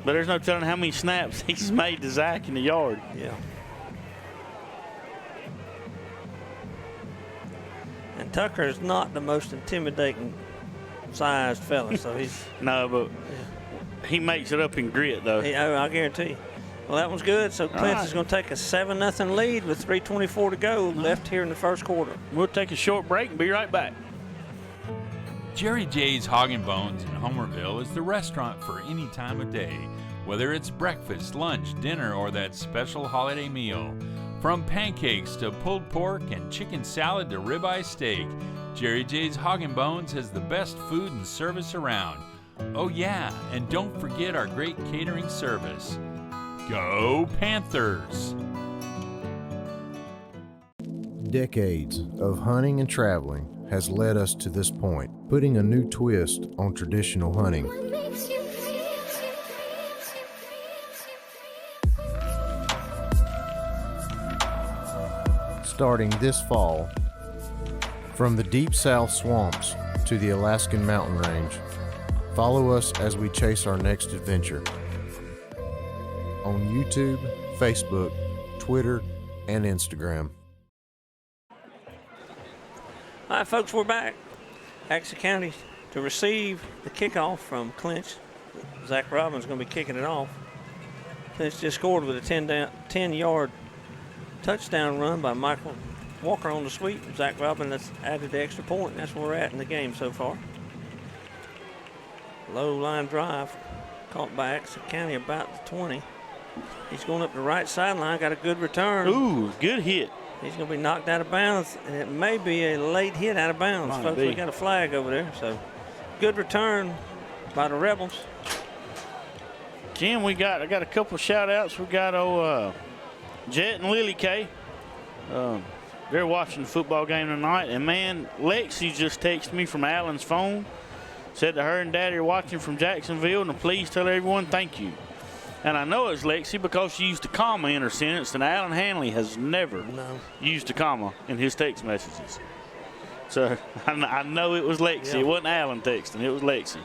But there's no telling how many snaps he's made to Zach in the yard.
Yeah. And Tucker is not the most intimidating sized fella, so he's
no, but he makes it up in grit though.
I guarantee you. Well, that one's good. So Clinch is going to take a 7-0 lead with 3:24 to go left here in the first quarter.
We'll take a short break and be right back.
Jerry J's Hog and Bones in Homerville is the restaurant for any time of day, whether it's breakfast, lunch, dinner, or that special holiday meal. From pancakes to pulled pork and chicken salad to ribeye steak, Jerry J's Hog and Bones has the best food and service around. Oh yeah, and don't forget our great catering service. Go Panthers!
Decades of hunting and traveling has led us to this point, putting a new twist on traditional hunting. Starting this fall, from the deep south swamps to the Alaskan mountain range, Follow us as we chase our next adventure on YouTube, Facebook, Twitter, and Instagram.
All right, folks, we're back. Atkinson County to receive the kickoff from Clinch. Zach Robbins is going to be kicking it off. Clinch just scored with a 10-yard touchdown run by Michael Walker on the sweep. Zach Robbins has added the extra point, and that's where we're at in the game so far. Low line drive caught by Atkinson County about the 20. He's going up the right sideline, got a good return.
Ooh, good hit.
He's going to be knocked out of bounds, and it may be a late hit out of bounds. Folks, we got a flag over there, so good return by the Rebels.
Jim, I got a couple of shout-outs. We got Jet and Lily K. They're watching the football game tonight, and man, Lexi just texted me from Alan's phone, said that her and Daddy are watching from Jacksonville, and to please tell everyone thank you. And I know it's Lexi because she used a comma in her sentence, and Alan Hanley has never used a comma in his text messages. So I know it was Lexi. It wasn't Alan texting. It was Lexi.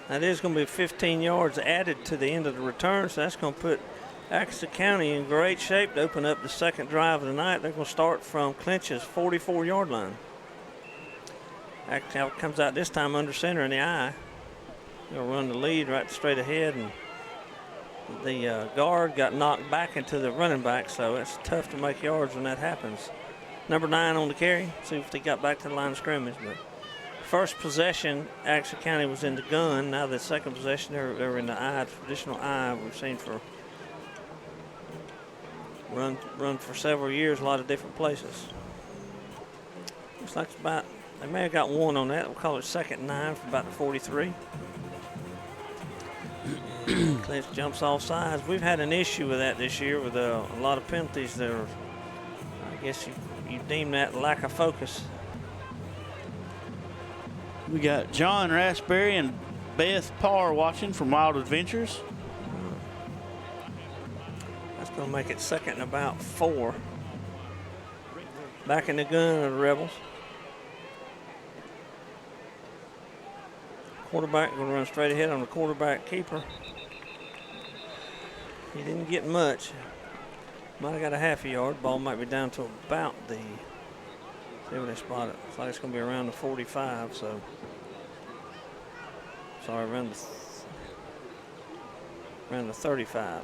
That is going to be 15 yards added to the end of the return, so that's going to put Atkinson County in great shape to open up the second drive of the night. They're going to start from Clinch's 44-yard line. Atkinson comes out this time under center in the eye. They'll run the lead right straight ahead, and the guard got knocked back into the running back, so it's tough to make yards when that happens. Number 9 on the carry. See if they got back to the line of scrimmage. But first possession, Atkinson County was in the gun. Now the second possession, they're in the eye, traditional eye we've seen for run for several years, a lot of different places. Looks like it's about, they may have got one on that. We'll call it 2nd and 9 for about the 43. Clinch jumps off sides. We've had an issue with that this year with a lot of penalties that are, I guess you deem that lack of focus.
We got John Raspberry and Beth Parr watching from Wild Adventures.
That's going to make it 2nd and about 4. Back in the gun of the Rebels. Quarterback going to run straight ahead on the quarterback keeper. He didn't get much. Might have got a half a yard. Ball might be down to about the, see where they spot it. Looks like it's going to be around the 45, so. Sorry, around the 35.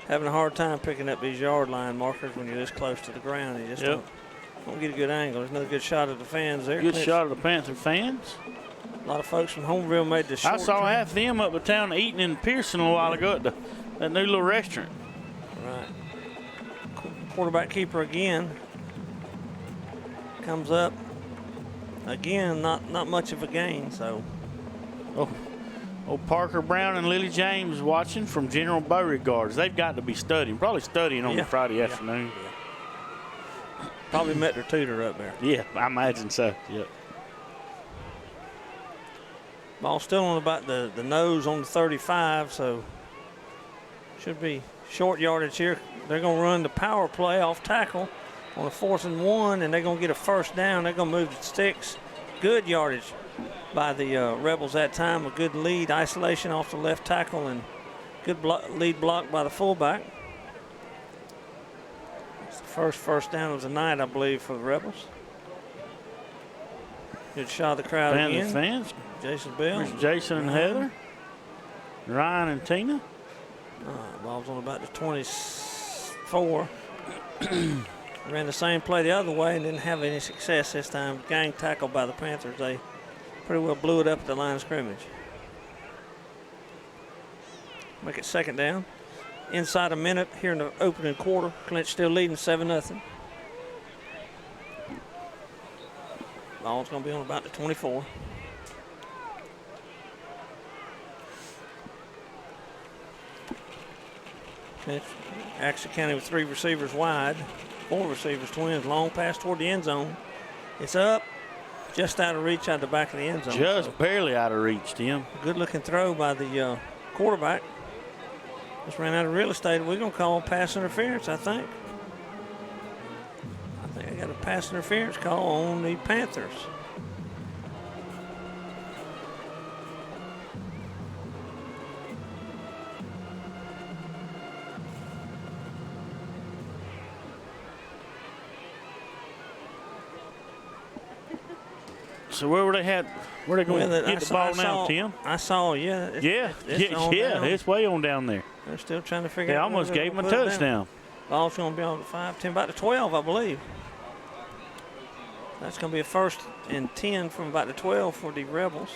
Having a hard time picking up these yard line markers when you're this close to the ground. You just don't get a good angle. There's another good shot of the fans there.
Good shot of the Panther fans.
A lot of folks from Homerville made the short
I saw
trip.
half of them up at town eating in Pearson a while ago at that new little restaurant.
Right. Quarterback keeper again. Comes up. Again, not much of a gain, so.
Parker Brown and Lily James watching from General Beauregard's. They've got to be studying, probably studying on the Friday afternoon.
Yeah. Probably met their tutor up there.
Yeah, I imagine so, yep.
Ball still on about the nose on the 35, so should be short yardage here. They're going to run the power play off tackle on a 4th and 1, and they're going to get a first down. They're going to move the sticks. Good yardage by the Rebels that time. A good lead, isolation off the left tackle, and good lead block by the fullback. It's the first down of the night, I believe, for the Rebels. Good shot of the crowd again.
Fans.
Jason Bell.
There's Jason and Heather. Ryan and Tina.
Ball's on about the 24. Ran the same play the other way and didn't have any success this time. Gang tackled by the Panthers. They pretty well blew it up at the line of scrimmage. Make it 2nd down. Inside a minute here in the opening quarter. Clinch still leading 7-0. Ball's going to be on about the 24. Atkinson County with 3 receivers wide, 4 receivers twins, long pass toward the end zone. It's up, just out of reach out the back of the end zone.
Just barely out of reach, Tim.
Good looking throw by the quarterback. Just ran out of real estate. We're going to call pass interference, I think. I got a pass interference call on the Panthers.
So where they going to get the ball now, Tim?
I saw,
It's way on down there.
They're still trying to figure out.
They almost gave him a touchdown.
Ball's going to be on the 5, 10, about the 12, I believe. That's going to be a 1st and 10 from about the 12 for the Rebels.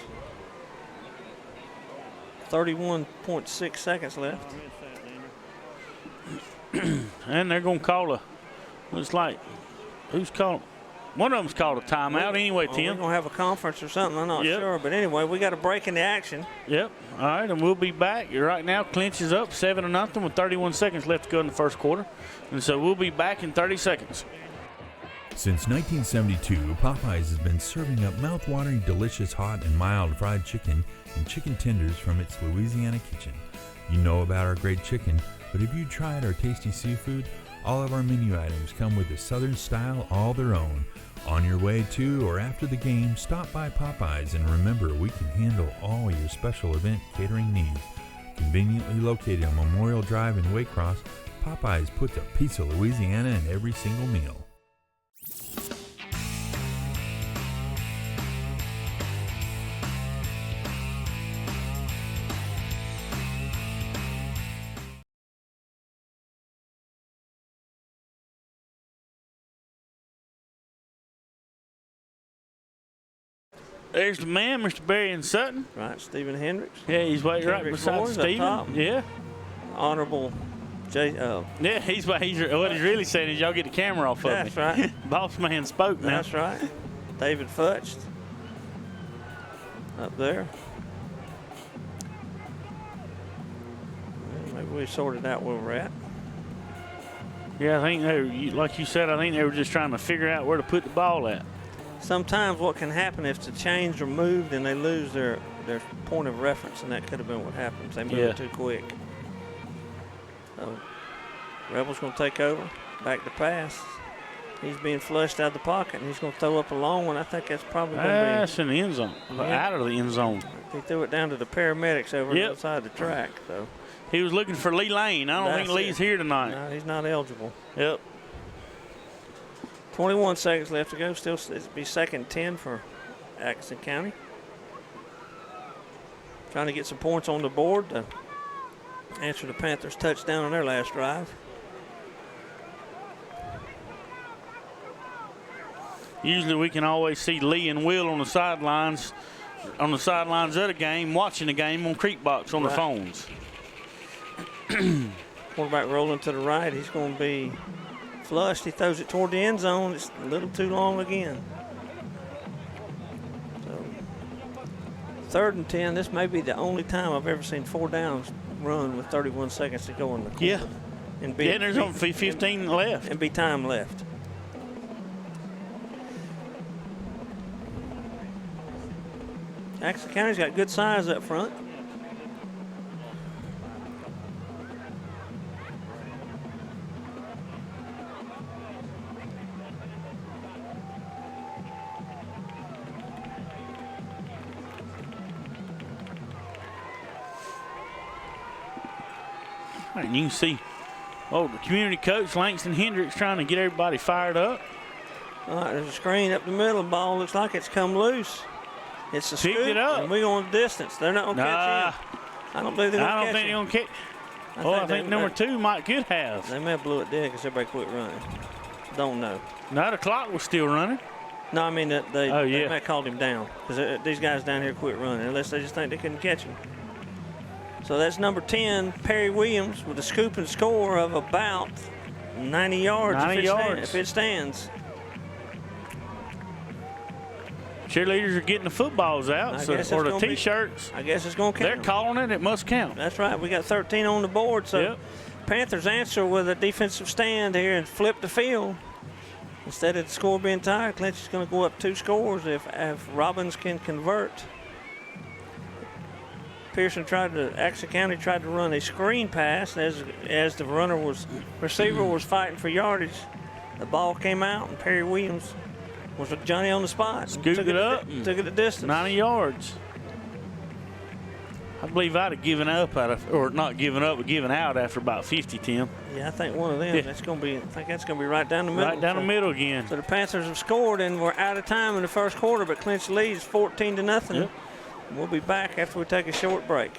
31.6 seconds left.
And they're going to call looks like, who's calling? One of them's called a timeout anyway, Tim.
We're going to have a conference or something, I'm not sure. But anyway, we got a break in the action.
Yep. All right, and we'll be back. Right now, Clinch is up 7-0 with 31 seconds left to go in the first quarter. And so we'll be back in 30 seconds.
Since 1972, Popeyes has been serving up mouth-watering, delicious, hot, and mild fried chicken and chicken tenders from its Louisiana kitchen. You know about our great chicken, but have you tried our tasty seafood? All of our menu items come with a Southern style all their own. On your way to or after the game, stop by Popeyes and remember we can handle all your special event catering needs. Conveniently located on Memorial Drive in Waycross, Popeyes puts a piece of Louisiana in every single meal.
There's the man, Mr. Barry and Sutton.
Right, Stephen Hendricks.
Yeah, he's right beside Stephen. Yeah.
Honorable Jay.
Yeah, what he's really saying is y'all get the camera off of me.
That's right.
Boss man spoke now.
That's right. David Futch up there. Well, maybe we sorted out where we're at.
Yeah, I think like you said, I think they were just trying to figure out where to put the ball at.
Sometimes what can happen if the chains are moved and they lose their point of reference, and that could have been what happened. They moved it too quick. So Rebels going to take over. Back to pass. He's being flushed out of the pocket, and he's going to throw up a long one. I think that's probably going to be.
That's in the end zone. Out of the end zone.
He threw it down to the paramedics over on the other side of the track. So
he was looking for Lee Lane. I don't think Lee's here tonight.
No, he's not eligible.
Yep.
21 seconds left to go. Still, it'll be 2nd and 10 for Atkinson County. Trying to get some points on the board to answer the Panthers' touchdown on their last drive.
Usually we can always see Lee and Will on the sidelines of the game, watching the game on Creekbox on the phones.
Quarterback rolling to the right. He's going to be flushed. He throws it toward the end zone. It's a little too long again. So 3rd and 10. This may be the only time I've ever seen 4 downs run with 31 seconds to go in the quarter.
Yeah. And there's only 15 left.
And be time left. Atkinson County's got good size up front.
And you can see, the community coach, Langston Hendricks, trying to get everybody fired up.
All right, there's a screen up the middle. The ball looks like it's come loose. It's a scoop,
it up.
and we're going distance. They're not going to catch him. I don't believe they're going to catch him.
I don't think they're going to catch. I think number 2 could have.
They may have blew it dead because everybody quit running. Don't know.
No, the clock was still running.
No, I mean, they might have called him down because these guys down here quit running unless they just think they couldn't catch him. So that's number 10, Perry Williams, with a scoop and score of about 90 yards. If it stands.
Cheerleaders are getting the footballs out, or the T-shirts.
I guess it's going to count.
They're calling it. It must count.
That's right. We got 13 on the board. So Panthers answer with a defensive stand here and flip the field. Instead of the score being tied, Clinch is going to go up 2 scores if Robbins can convert. Pearson Atkinson County tried to run a screen pass as the receiver was fighting for yardage. The ball came out, and Perry Williams was with Johnny on the spot.
Scooped it up.
Took it the distance.
90 yards. I believe I'd have given up or not given up, but given out after about 50, Tim.
Yeah, I think one of them.
Yeah.
That's going to be. I think that's going to be right down the middle.
Right down the middle again.
So the Panthers have scored, and we're out of time in the first quarter, but Clinch leads 14-0.
Yep.
We'll be back after we take a short break.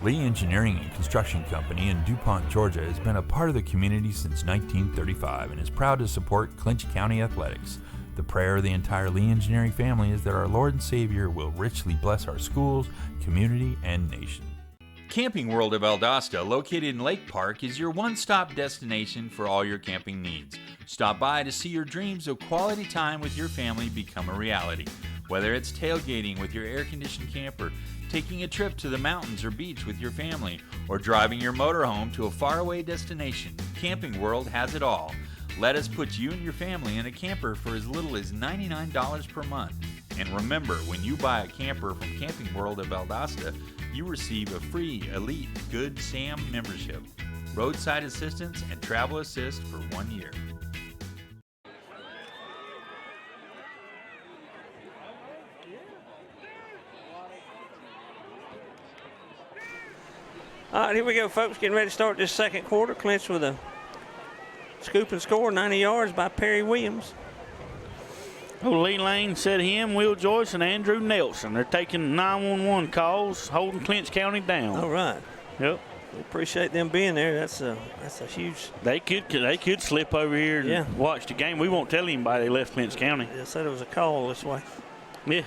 Lee Engineering and Construction Company in DuPont, Georgia has been a part of the community since 1935 and is proud to support Clinch County athletics. The prayer of the entire Lee Engineering family is that our Lord and Savior will richly bless our schools, community, and nation.
Camping World of Valdosta, located in Lake Park, is your one-stop destination for all your camping needs. Stop by to see your dreams of quality time with your family become a reality. Whether it's tailgating with your air-conditioned camper, taking a trip to the mountains or beach with your family, or driving your motorhome to a faraway destination, Camping World has it all. Let us put you and your family in a camper for as little as $99 per month. And remember, when you buy a camper from Camping World of Valdosta, you receive a free Elite Good Sam membership, roadside assistance, and travel assist for 1 year.
All right, here we go, folks. Getting ready to start this second quarter. Clinch with a scoop and score, 90 yards by Perry Williams.
Oh, Lee Lane said him, Will Joyce, and Andrew Nelson. They're taking 911 calls, holding Clinch County down.
All right.
Yep.
We appreciate them being there. That's a huge.
They could slip over here and watch the game. We won't tell anybody they left Clinch County.
They said it was a call this way.
Yeah,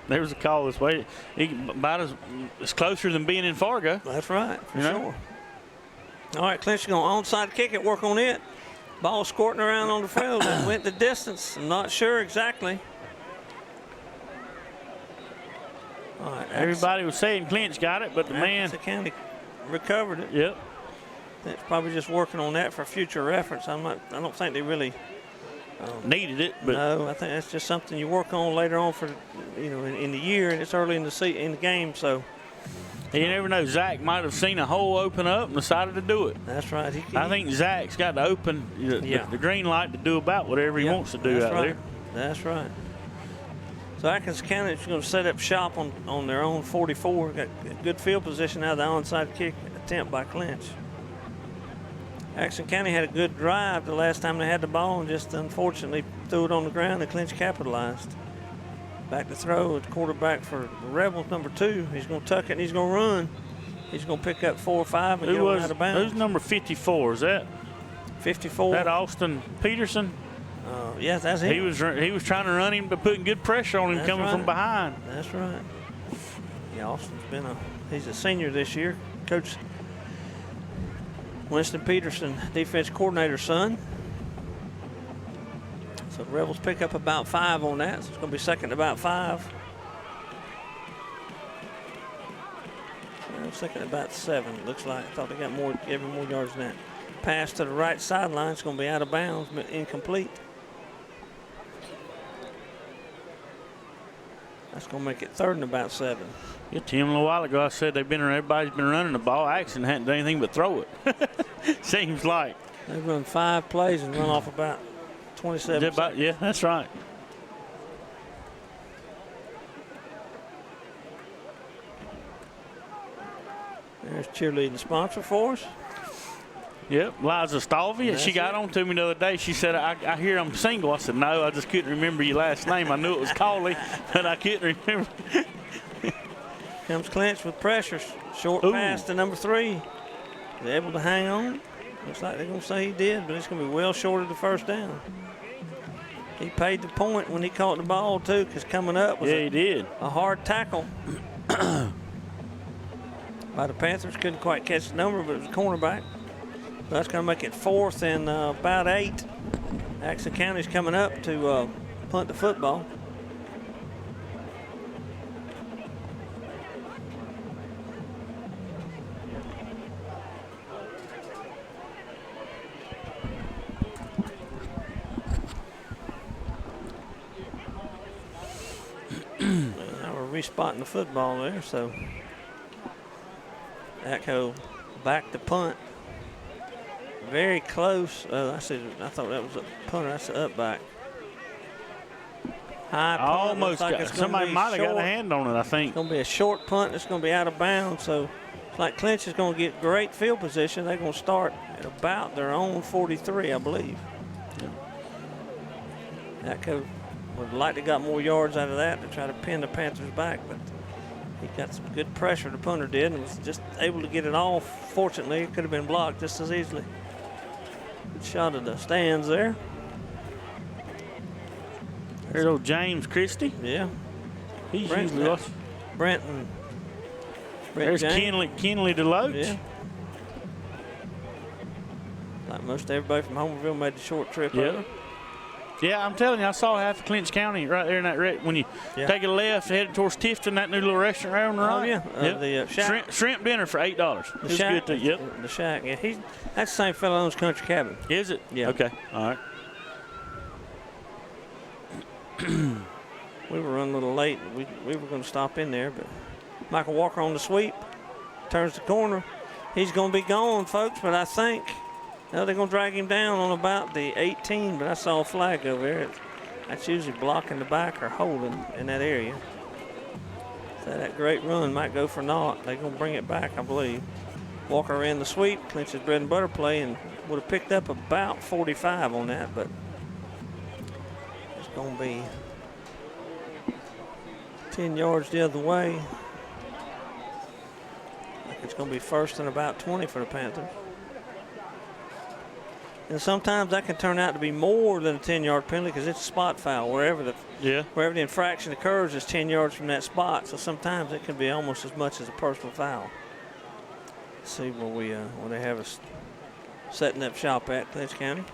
there was a call this way. About as closer than being in Fargo.
That's right, for sure. All right, Clinch going onside kick it, work on it. Ball squirting around on the field. It went the distance. I'm not sure exactly. All right,
everybody was saying Clinch got it, but the
Atkinson County recovered it.
Yep.
It's probably just working on that for future reference. I don't think they really
needed it, but
no, I think that's just something you work on later on for in the year, and it's early in the game, so.
You never know. Zach might have seen a hole open up and decided to do it.
That's right.
I think Zach's got to open the green light to do about whatever he wants to do out there.
That's right. So Atkinson County is going to set up shop on their own 44. Got good field position out of the onside kick attempt by Clinch. Atkinson County had a good drive the last time they had the ball and just unfortunately threw it on the ground and Clinch capitalized. Back to throw at the quarterback for the Rebels, number 2. He's going to tuck it and he's going to run. He's going to pick up 4 or 5 and go out of bounds.
Who's number 54? Is that
54?
That Austin Peterson?
Yes, that's him.
He was trying to run him, but putting good pressure on him coming from behind.
That's right. Yeah, Austin's he's a senior this year. Coach Winston Peterson, defense coordinator's son. So the Rebels pick up about 5 on that. So it's going to be second about 5. Second about 7, it looks like. I thought they got more yards than that. Pass to the right sideline. It's going to be out of bounds, but incomplete. That's going to make it third and about 7.
Yeah, Tim, a little while ago I said everybody's been running the ball. Atkinson hadn't done anything but throw it. Seems like.
They've run 5 plays and run off about 27 seconds.
Yeah, that's right.
There's cheerleading sponsor for us.
Yep, Liza Stalvey. She got on to me the other day. She said, I hear I'm single. I said, no, I just couldn't remember your last name. I knew it was Cawley, but I couldn't remember.
Comes Clinch with pressure. Short pass to number 3. Is able to hang on. Looks like they're going to say he did, but it's going to be well short of the first down. He paid the point when he caught the ball, too, because coming up was a hard tackle. By the Panthers. Couldn't quite catch the number, but it was a cornerback. So that's going to make it 4th and about 8. Atkinson County's coming up to punt the football. Now we're respotting the football there, so Atco back to punt. Very close. I thought that was a punter. That's an up back. High punt.
Almost
like
got, somebody might have got a hand on it, I think.
It's going to be a short punt, and it's going to be out of bounds. So it's like Clinch is going to get great field position. They're going to start at about their own 43, I believe. That could would like to got more yards out of that to try to pin the Panthers back, but he got some good pressure, the punter did, and was just able to get it off. Fortunately, it could have been blocked just as easily. Good shot of the stands there.
There's old James Christie.
Yeah.
He's usually watching.
Brent
There's
James.
Kenley DeLoach.
Yeah. Like most everybody from Homerville made the short trip over.
Yeah, I'm telling you, I saw half of Clinch County right there in that when you take a left, headed towards Tifton, that new little restaurant right on the right.
Oh, yeah. The Shack.
Shrimp dinner for $8.
The Shack.
Good
The Shack. Yeah, that's the same fellow who owns Country Cabin.
Is it?
Yeah.
Okay. All right.
We were running a little late. We were going to stop in there, but Michael Walker on the sweep. Turns the corner. He's going to be gone, folks, but I think they're going to drag him down on about the 18, but I saw a flag over there. That's usually blocking the back or holding in that area. So that great run might go for naught. They're going to bring it back, I believe. Walker ran the sweep, Clinch's bread and butter play, and would have picked up about 45 on that, but it's going to be 10 yards the other way. It's going to be first and about 20 for the Panthers. And sometimes that can turn out to be more than a 10-yard penalty because it's a spot foul. Wherever the infraction occurs is 10 yards from that spot. So sometimes it can be almost as much as a personal foul. Let's see where they have us setting up shop at Clinch County.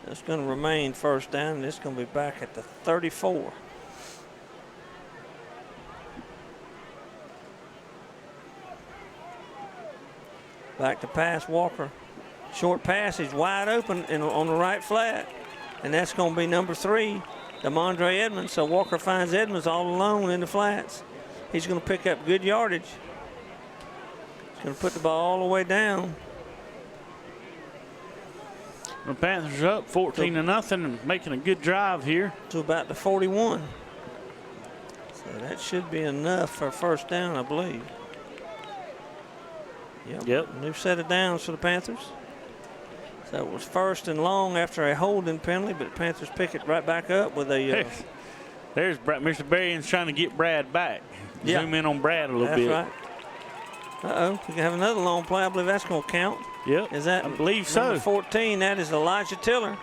It's going to remain first down, and it's going to be back at the 34. Back to pass, Walker. Short passage, wide open on the right flat. And that's going to be number 3, Damondre Edmonds. So Walker finds Edmonds all alone in the flats. He's going to pick up good yardage. He's going to put the ball all the way down.
The Panthers are up 14-0 and making a good drive here.
To about the 41. So that should be enough for a first down, I believe. Yep. New set of downs for the Panthers. So it was first and long after a holding penalty, but the Panthers pick it right back up with a.
There's Mr. Berrien's trying to get Brad back. Zoom in on Brad a little bit.
That's right. Uh-oh, we can have another long play. I believe that's going to count.
Yep.
Is that?
I believe so.
Number 14, that is Elijah Tiller.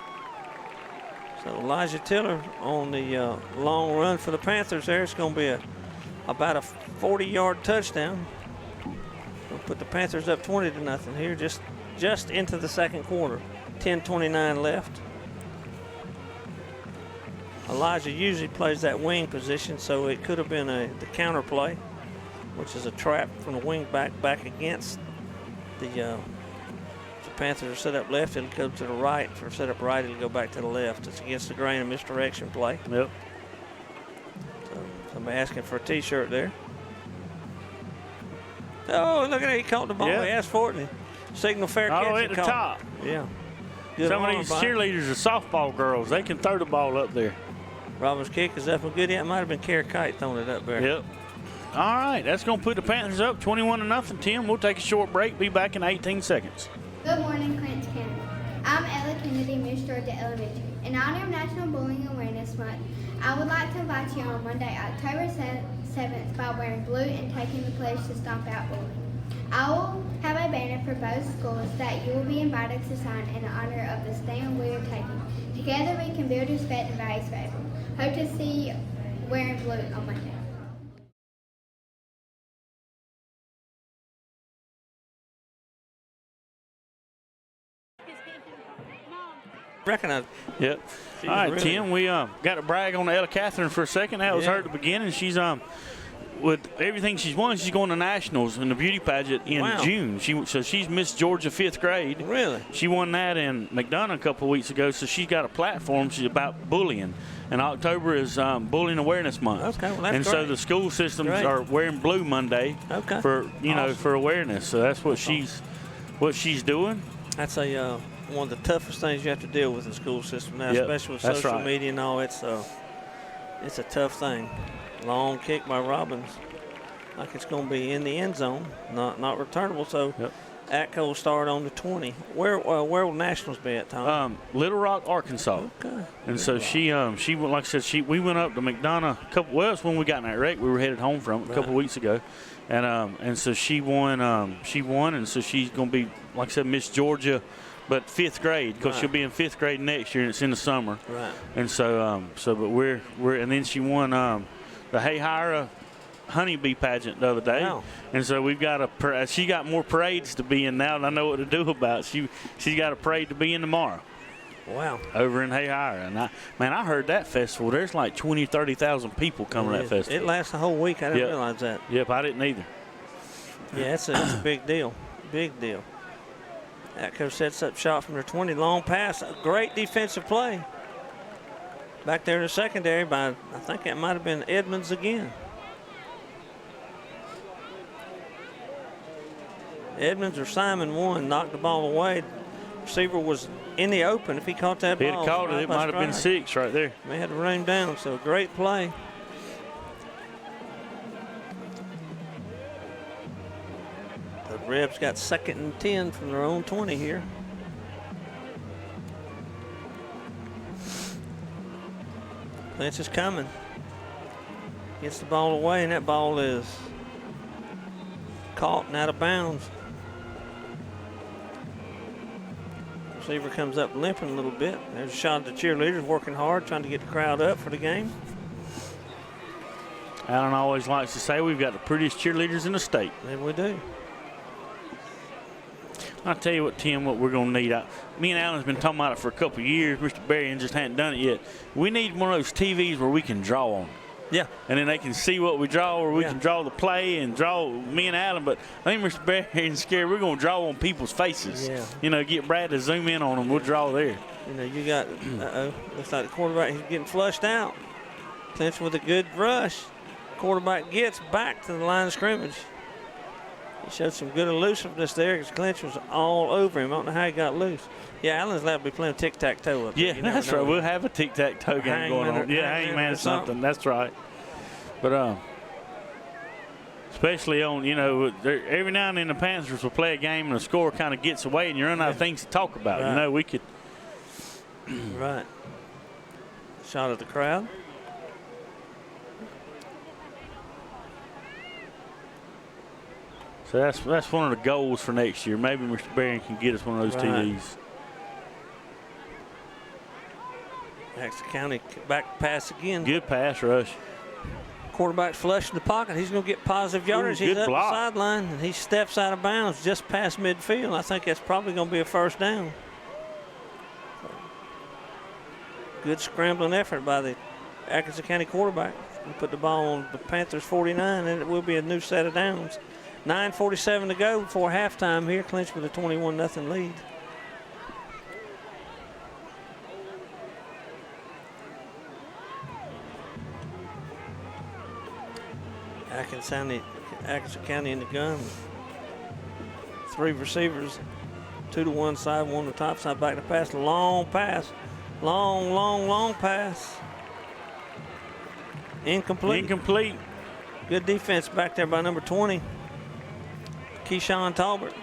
So Elijah Tiller on the long run for the Panthers there. It's going to be about a 40-yard touchdown. We'll put the Panthers up 20-0 here, just into the second quarter. 10:29 left. Elijah usually plays that wing position, so it could have been the counter play, which is a trap from the wing back against the Panthers are set up left. It'll go to the right. If they're set up right, it'll go back to the left. It's against the grain of misdirection play.
Yep.
So somebody asking for a T-shirt there. Oh, look at that. He caught the ball.
Yeah.
He asked for it. And signal fair catch.
All the way at the top.
Yeah. Good
Some of these cheerleaders are softball girls. They can throw the ball up there.
Robbins' kick is up and good. It might have been Kerry Kite throwing it up there.
Yep. All right, that's going to put the Panthers up 21-0. Tim, we'll take a short break. Be back in 18 seconds.
Good morning, Clinch County. I'm Ella Kennedy, Miss Georgia Elementary. In honor of National Bullying Awareness Month, I would like to invite you on Monday, October 7th by wearing blue and taking the pledge to stomp out bullying. I will have a banner for both schools that you will be invited to sign in honor of the stand we are taking. Together we can build respect and values for everyone. Hope to see you wearing blue on Monday.
Recognize.
Yep. All right, really. Tim, we got to brag on Ella Catherine for a second. That was her at the beginning. She's with everything she's won, she's going to nationals in the beauty pageant in June. So she's Miss Georgia 5th grade.
Really?
She won that in McDonough a couple of weeks ago. So she's got a platform. She's about bullying. And October is Bullying Awareness Month.
Okay, well, that's
and
great.
So the school systems are wearing blue Monday for for awareness. So that's what she's doing.
That's a one of the toughest things you have to deal with in the school system now,
Yep,
especially with
that's
social
right.
media and all. It's a tough thing. Long kick by Robbins. Like it's going to be in the end zone, not returnable. So Atco will start on the 20. Where will Nationals be at, Tom?
Little Rock, Arkansas.
Okay.
And so she went, like I said, we went up to McDonough it's when we got in that wreck. We were headed home from it a couple weeks ago. And so she won, and so she's going to be, like I said, Miss Georgia, but 5th grade, because she'll be in 5th grade next year, and it's in the summer.
Right.
And so, but we're, and then she won the Hayhira honeybee pageant the other day.
Wow.
And so we've got she got more parades to be in now than I know what to do about. She's got a parade to be in tomorrow.
Wow.
Over in Hayhira. And I heard that festival. There's like 20, 30,000 people coming to that festival.
It lasts a whole week. I didn't realize that.
Yep, I didn't either.
Yeah, it's a big deal. Big deal. Atco sets up shot from their 20. Long pass. A great defensive play. Back there in the secondary by, I think it might have been Edmonds again. Edmonds or Simon won, knocked the ball away. Receiver was in the open. If he caught that ball,
if he'd caught it, it might have been 6 right there.
They had to run him down, so great play. The Rebs got 2nd and 10 from their own 20 here. Clinch is coming. Gets the ball away, and that ball is caught and out of bounds. Receiver comes up limping a little bit. There's a shot at the cheerleaders working hard, trying to get the crowd up for the game.
Alan always likes to say we've got the prettiest cheerleaders in the state.
And we do.
I'll tell you what, Tim, what we're going to need. Me and Alan's been talking about it for a couple of years. Mr. Berrien just hadn't done it yet. We need one of those TVs where we can draw on.
Yeah.
And then they can see what we draw, or we can draw the play and draw me and Alan. But I think Mr. Berrien's scared we're going to draw on people's faces.
Yeah.
You know, get Brad to zoom in on them. We'll draw there.
You know, you got, looks like the quarterback, he's getting flushed out. Clinch with a good rush. Quarterback gets back to the line of scrimmage. He showed some good elusiveness there because Clinch was all over him. I don't know how he got loose. Yeah, Allen's allowed to be playing tic-tac-toe up there.
Yeah, that's right. We'll have a tic-tac-toe game going on. Yeah, hangman or something. That's right. But especially on, you know, every now and then the Panthers will play a game and the score kind of gets away and you run out of things to talk about.
Right.
You know, we could.
Right. Shot at the crowd.
So that's one of the goals for next year. Maybe Mr. Berrien can get us one of those TVs.
Atkinson County back pass again.
Good pass rush.
Quarterback flush in the pocket. He's going to get positive yardage. He's up the sideline, and he steps out of bounds just past midfield. I think that's probably going to be a first down. Good scrambling effort by the Atkinson County quarterback. He put the ball on the Panthers 49, and it will be a new set of downs. 9:47 to go before halftime here. Clinch with a 21-0 lead. Atkinson County in the gun. 3 receivers, 2 to one side, 1 to the top side. Back to pass. Long pass. Long pass. Incomplete. Good defense back there by number 20. Keyshawn Talbert.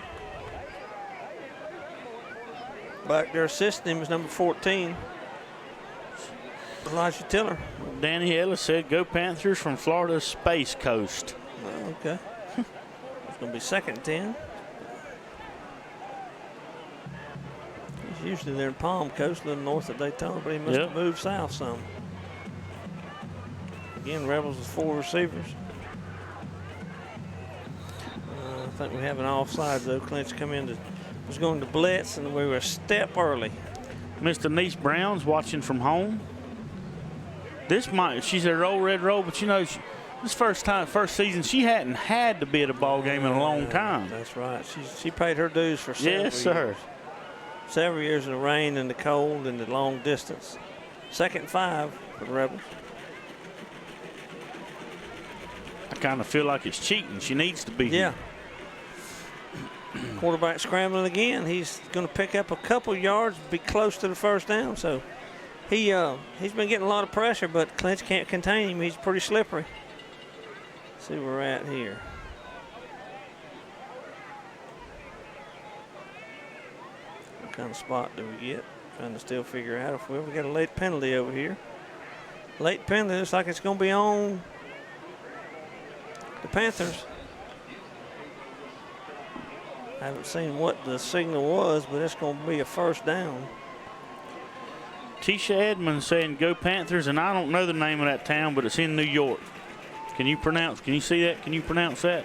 Back there assisting him is number 14. Elijah Tiller.
Danny Ellis said, "Go Panthers from Florida's Space Coast."
Oh, okay. It's going to be 2nd and 10. He's usually there in Palm Coast, a little north of Daytona, but he must have moved south some. Again, Rebels with 4 receivers. I think we have an offside, though. Clinch was going to blitz, and we were a step early.
Miss Denise Brown's watching from home. She's a roll, red roll, but you know, this first season, she hadn't had to be at a ball game in a long time.
That's right. She paid her dues for several years.
Yes, sir.
Several years in the rain and the cold and the long distance. 2nd and 5 for the Rebels.
I kind of feel like it's cheating. She needs to be here.
Quarterback scrambling again. He's going to pick up a couple yards, be close to the first down. So he's been getting a lot of pressure, but Clinch can't contain him. He's pretty slippery. Let's see where we're at here. What kind of spot do we get? Trying to still figure out if we ever got a late penalty over here. Late penalty, looks like it's going to be on the Panthers. I haven't seen what the signal was, but it's going to be a first down.
Tisha Edmonds saying go Panthers, and I don't know the name of that town, but it's in New York. Can you see that? Can you pronounce that?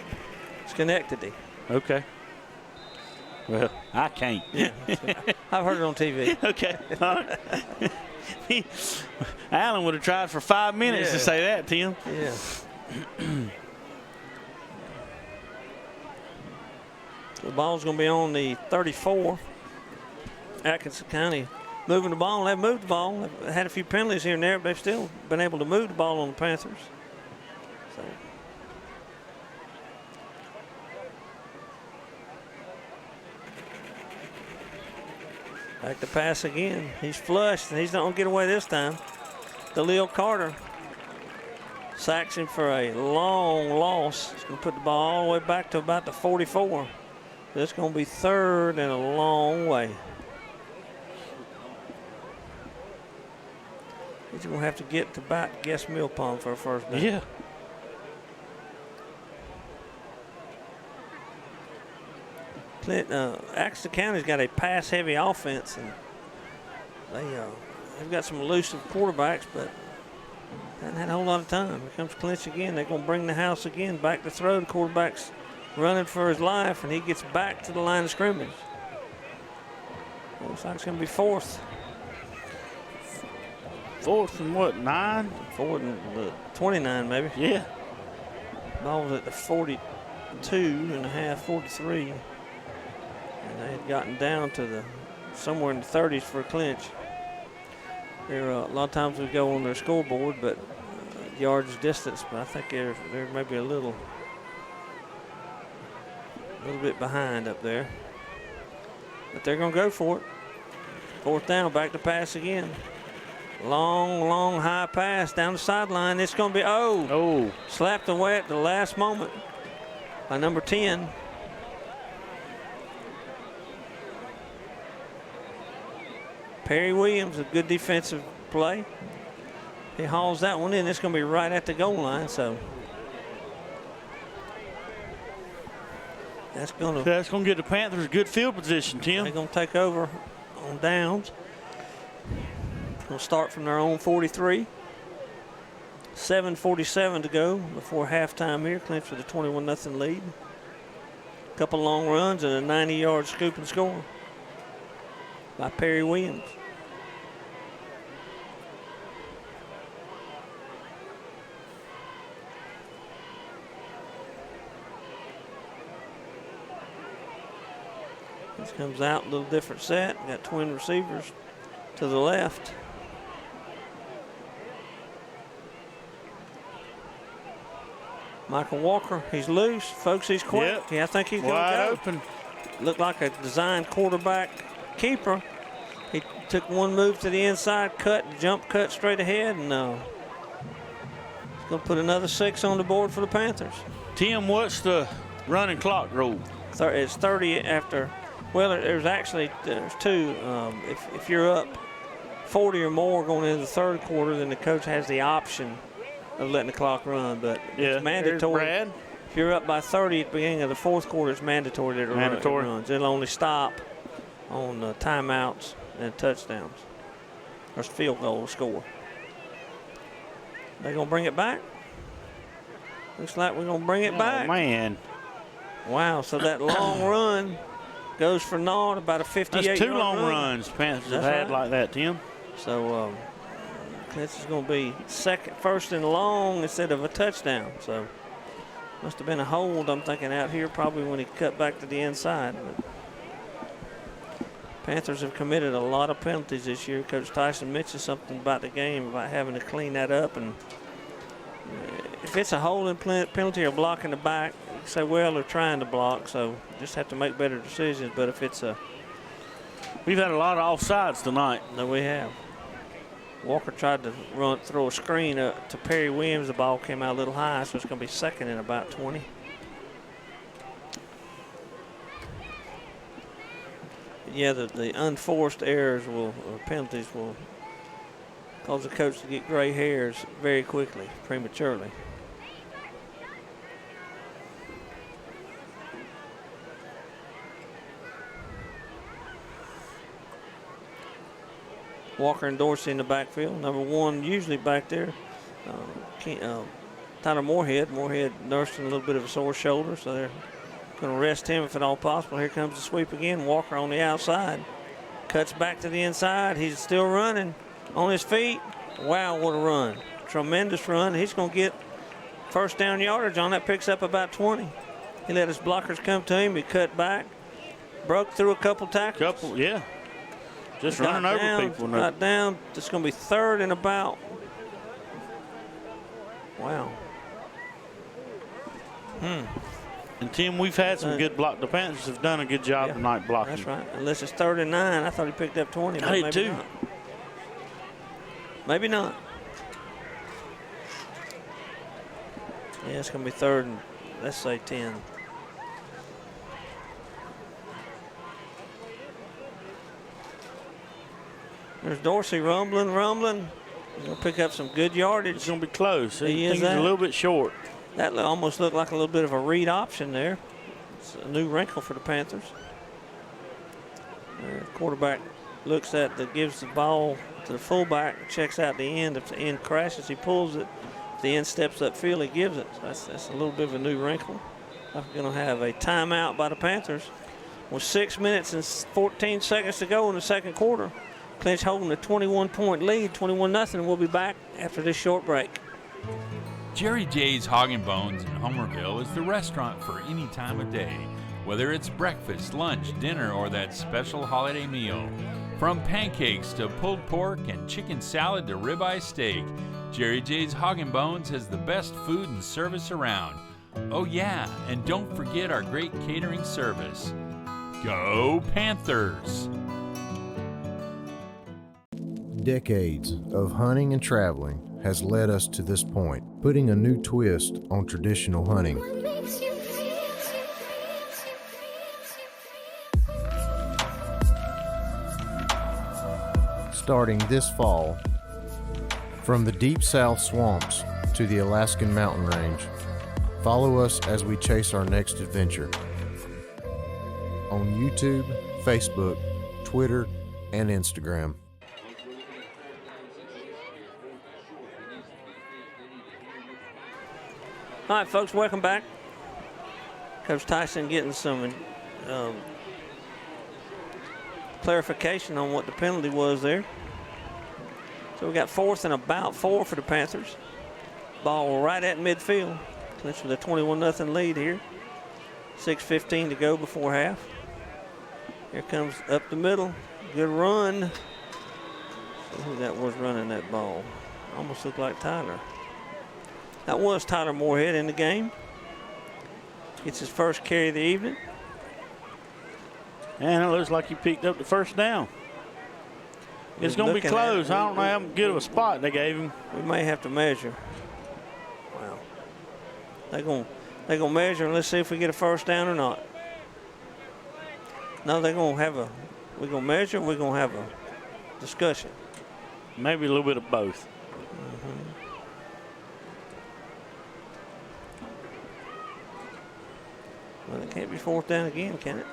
Schenectady.
Okay. Well, I can't.
Yeah, I've heard it on TV.
Okay. All right. Alan would have tried for 5 minutes to say that, Tim.
Yeah. The ball's going to be on the 34. Atkinson County moving the ball. They've moved the ball. They've had a few penalties here and there, but they've still been able to move the ball on the Panthers. So. Back to pass again. He's flushed, and he's not going to get away this time. Dalil Carter sacks him for a long loss. He's going to put the ball all the way back to about the 44. So it's going to be third and a long way. He's going to have to get to about Guess Mill Pond for a first down.
Yeah.
Atkinson County's got a pass-heavy offense, and they've got some elusive quarterbacks, but haven't had a whole lot of time. Here comes Clinch again. They're going to bring the house again, back to throw. The quarterback's running for his life, and he gets back to the line of scrimmage. Looks like it's going to be fourth.
Fourth and what, 9?
Fourth and 29, maybe.
Yeah.
Ball was at the 42.5, 43. And they had gotten down to somewhere in the 30s for Clinch. There a lot of times we go on their scoreboard, but yards distance. But I think they're maybe a little bit behind up there. But they're going to go for it. Fourth down, back to pass again. Long high pass down the sideline. It's going to be slapped away at the last moment by number 10. Perry Williams, a good defensive play. He hauls that one in. It's going to be right at the goal line. So that's going
to get the Panthers good field position, Tim.
They're going to take over on downs. They'll start from their own 43. 7:47 to go before halftime here. Clinch with a 21-0 lead. A couple long runs and a 90-yard scoop and score by Perry Williams. This comes out a little different set. We got twin receivers to the left. Michael Walker, he's loose. Folks, he's quick.
Yep.
Yeah, I think he's going to
wide
go.
Open.
Looked like a designed quarterback keeper. He took one move to the inside, jump cut straight ahead, and he's going to put another 6 on the board for the Panthers.
Tim, what's the running clock rule?
It's 30 after. Well, there's two. If you're up 40 or more going into the third quarter, then the coach has the option of letting the clock run, but it's mandatory.
Brad.
If you're up by 30 at the beginning of the fourth quarter, it's mandatory that it runs. It'll only stop on timeouts and touchdowns. There's field goal score. They're going to bring it back. Looks like we're going to bring it back.
Oh, man.
Wow, so that long run goes for naught, about a 58-yard
That's two long
run.
runs Panthers have had like that, Tim.
So this is going to be first and long instead of a touchdown. So must have been a hold, I'm thinking, out here probably when he cut back to the inside. But Panthers have committed a lot of penalties this year. Coach Tyson mentioned something about the game, about having to clean that up. And if it's a holding penalty or blocking the back, say, well, they're trying to block, so just have to make better decisions. But if it's a...
We've had a lot of offsides tonight.
No, we have. Walker tried to throw a screen to Perry Williams. The ball came out a little high, so it's going to be second and about 20. Yeah, the unforced errors or penalties will cause the coach to get gray hairs very quickly, prematurely. Walker and Dorsey in the backfield. Number 1 usually back there. Tyler Moorhead. Moorhead nursing a little bit of a sore shoulder, so they're going to rest him if at all possible. Here comes the sweep again. Walker on the outside. Cuts back to the inside. He's still running on his feet. Wow, what a run. Tremendous run. He's going to get first down yardage on that. Picks up about 20. He let his blockers come to him. He cut back. Broke through a couple tackles.
Yeah. Just running over people.
Got down. It's going to be third and about. Wow.
And Tim, we've had some good block. The Panthers have done a good job tonight blocking.
That's right. Unless it's 3rd and 9. I thought he picked up 20.
I did too.
Not. Maybe not. Yeah, it's going to be 3rd and, let's say, 10. There's Dorsey rumbling. He's going to pick up some good yardage.
It's going to be close.
He's
a little bit short.
That almost looked like a little bit of a read option there. It's a new wrinkle for the Panthers. Quarterback looks gives the ball to the fullback, checks out the end. If the end crashes, he pulls it. If the end steps upfield, he gives it. So that's a little bit of a new wrinkle. We're going to have a timeout by the Panthers with 6 minutes and 14 seconds to go in the second quarter. Clinch holding a 21-point lead, 21-0. We'll be back after this short break.
Jerry J's Hog and Bones in Homerville is the restaurant for any time of day, whether it's breakfast, lunch, dinner, or that special holiday meal. From pancakes to pulled pork and chicken salad to ribeye steak, Jerry J's Hog and Bones has the best food and service around. Oh yeah, and don't forget our great catering service. Go Panthers!
Decades of hunting and traveling has led us to this point, putting a new twist on traditional hunting. Starting this fall, from the deep south swamps to the Alaskan mountain range, follow us as we chase our next adventure. On YouTube, Facebook, Twitter, and Instagram.
All right, folks, welcome back. Coach Tyson getting some clarification on what the penalty was there. So we got 4th and about 4 for the Panthers. Ball right at midfield. Clinch with a 21-0 lead here. 6:15 to go before half. Here comes up the middle. Good run. See who that was running that ball. Almost looked like Tyler. That was Tyler Moorhead in the game. Gets his first carry of the evening.
And it looks like he picked up the first down. It's going to be close. I don't know how good of a spot they gave him.
We may have to measure. Wow. They're going to measure, and let's see if we get a first down or not. No, they're going to have a, we're going to measure, we're going to have a discussion.
Maybe a little bit of both.
Well, it can't be 4th down again, can it?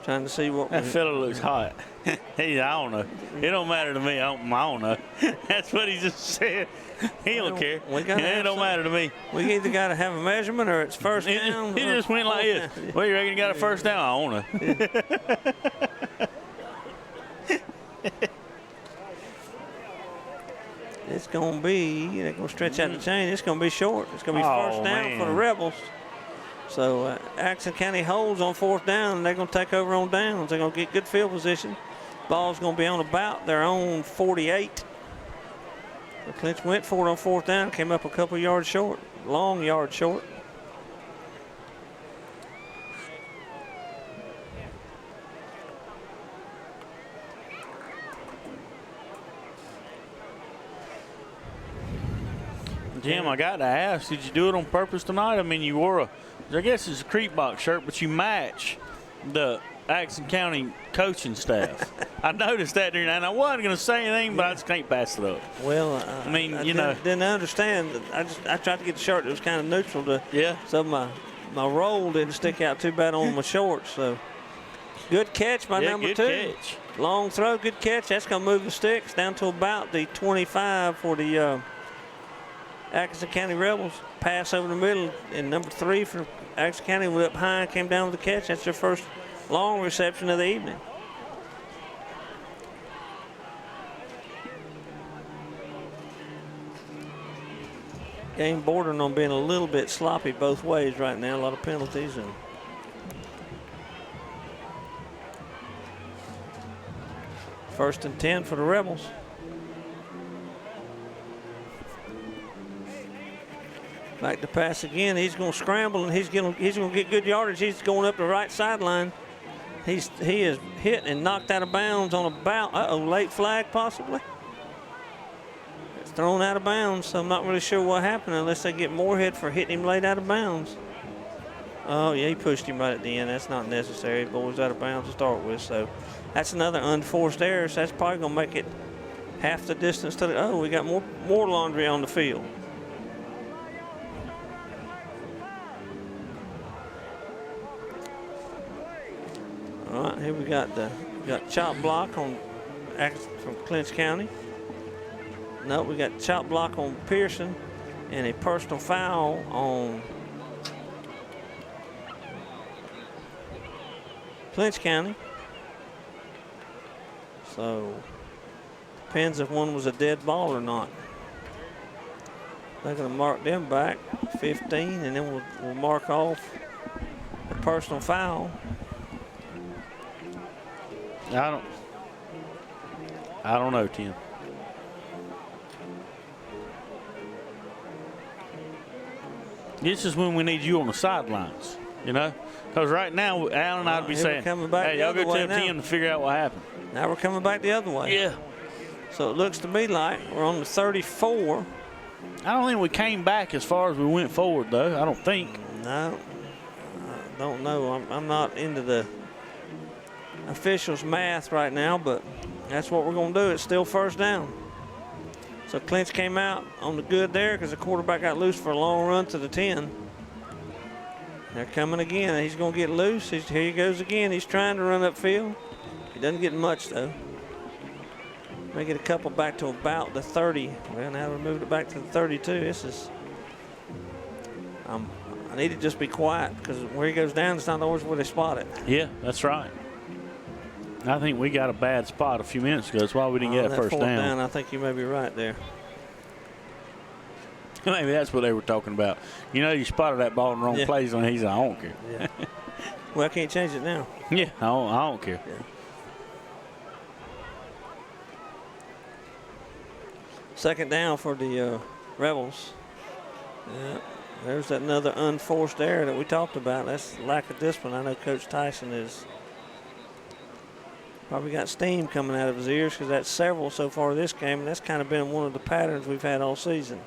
Trying to see what
that fella looks hot. I don't know. It don't matter to me. I don't know. That's what he just said. He don't care. It don't matter to me.
We either got to have a measurement or it's first down.
He just went like this. Well, you reckon you got a first down? I don't know.
It's going to be, they're going to stretch out the chain. It's going to be short. It's going to be first down for the Rebels. So Atkinson County holds on 4th down, and they're going to take over on downs. They're going to get good field position. Ball's going to be on about their own 48. So Clinch went for it on 4th down, came up a couple yards short, long yard short.
Jim, I got to ask, did you do it on purpose tonight? I mean, you wore I guess it's a Creek Box shirt, but you match the Atkinson County coaching staff. I noticed that during that, and I wasn't going to say anything, but I just can't pass it up.
Well,
I mean,
I
you know.
didn't understand. I tried to get the shirt that was kind of neutral to.
Yeah.
So my roll didn't stick out too bad on my shorts. So good catch by number 2.
Catch.
Long throw, good catch. That's going to move the sticks down to about the 25 for the Atkinson County Rebels. Pass over the middle, and number 3 for Atkinson County went up high and came down with the catch. That's their first long reception of the evening. Game bordering on being a little bit sloppy both ways right now. A lot of penalties. And first and 10 for the Rebels. Back to pass again. He's going to scramble, and he's going to get good yardage. He's going up the right sideline. He is hit and knocked out of bounds on about, late flag possibly. It's thrown out of bounds, so I'm not really sure what happened unless they get more hit for hitting him late out of bounds. Oh, yeah, he pushed him right at the end. That's not necessary. The ball was out of bounds to start with, so that's another unforced error, so that's probably going to make it half the distance to the, we got more laundry on the field. All right, here we got chop block on from Clinch County. No, we got chop block on Pearson and a personal foul on Clinch County. So depends if one was a dead ball or not. They're going to mark them back 15, and then we'll mark off the personal foul.
I don't know, Tim. This is when we need you on the sidelines, you know? Because right now, Alan and I'd be saying, hey, y'all go tell Tim to figure out what happened.
Now we're coming back the other way.
Yeah.
So it looks to me like we're on the 34.
I don't think we came back as far as we went forward, though. I don't think.
No. I don't know. I'm not into the officials' math right now, but that's what we're going to do. It's still first down. So Clinch came out on the good there because the quarterback got loose for a long run to the 10. They're coming again. He's going to get loose. Here he goes again. He's trying to run upfield. He doesn't get much, though. May get a couple back to about the 30. Well, now we moved it back to the 32. This is, I need to just be quiet because where he goes down, it's not always where they spot it.
Yeah, that's right. I think we got a bad spot a few minutes ago. That's why we didn't get that first down.
I think you may be right there.
Maybe that's what they were talking about. You know, you spotted that ball in the wrong place, and he's like, I don't care.
Yeah. Well, I can't change it now.
Yeah, I don't care.
Yeah. Second down for the Rebels. Yeah, there's another unforced error that we talked about. That's lack of discipline. I know Coach Tyson is probably got steam coming out of his ears because that's several so far this game, and that's kind of been one of the patterns we've had all season.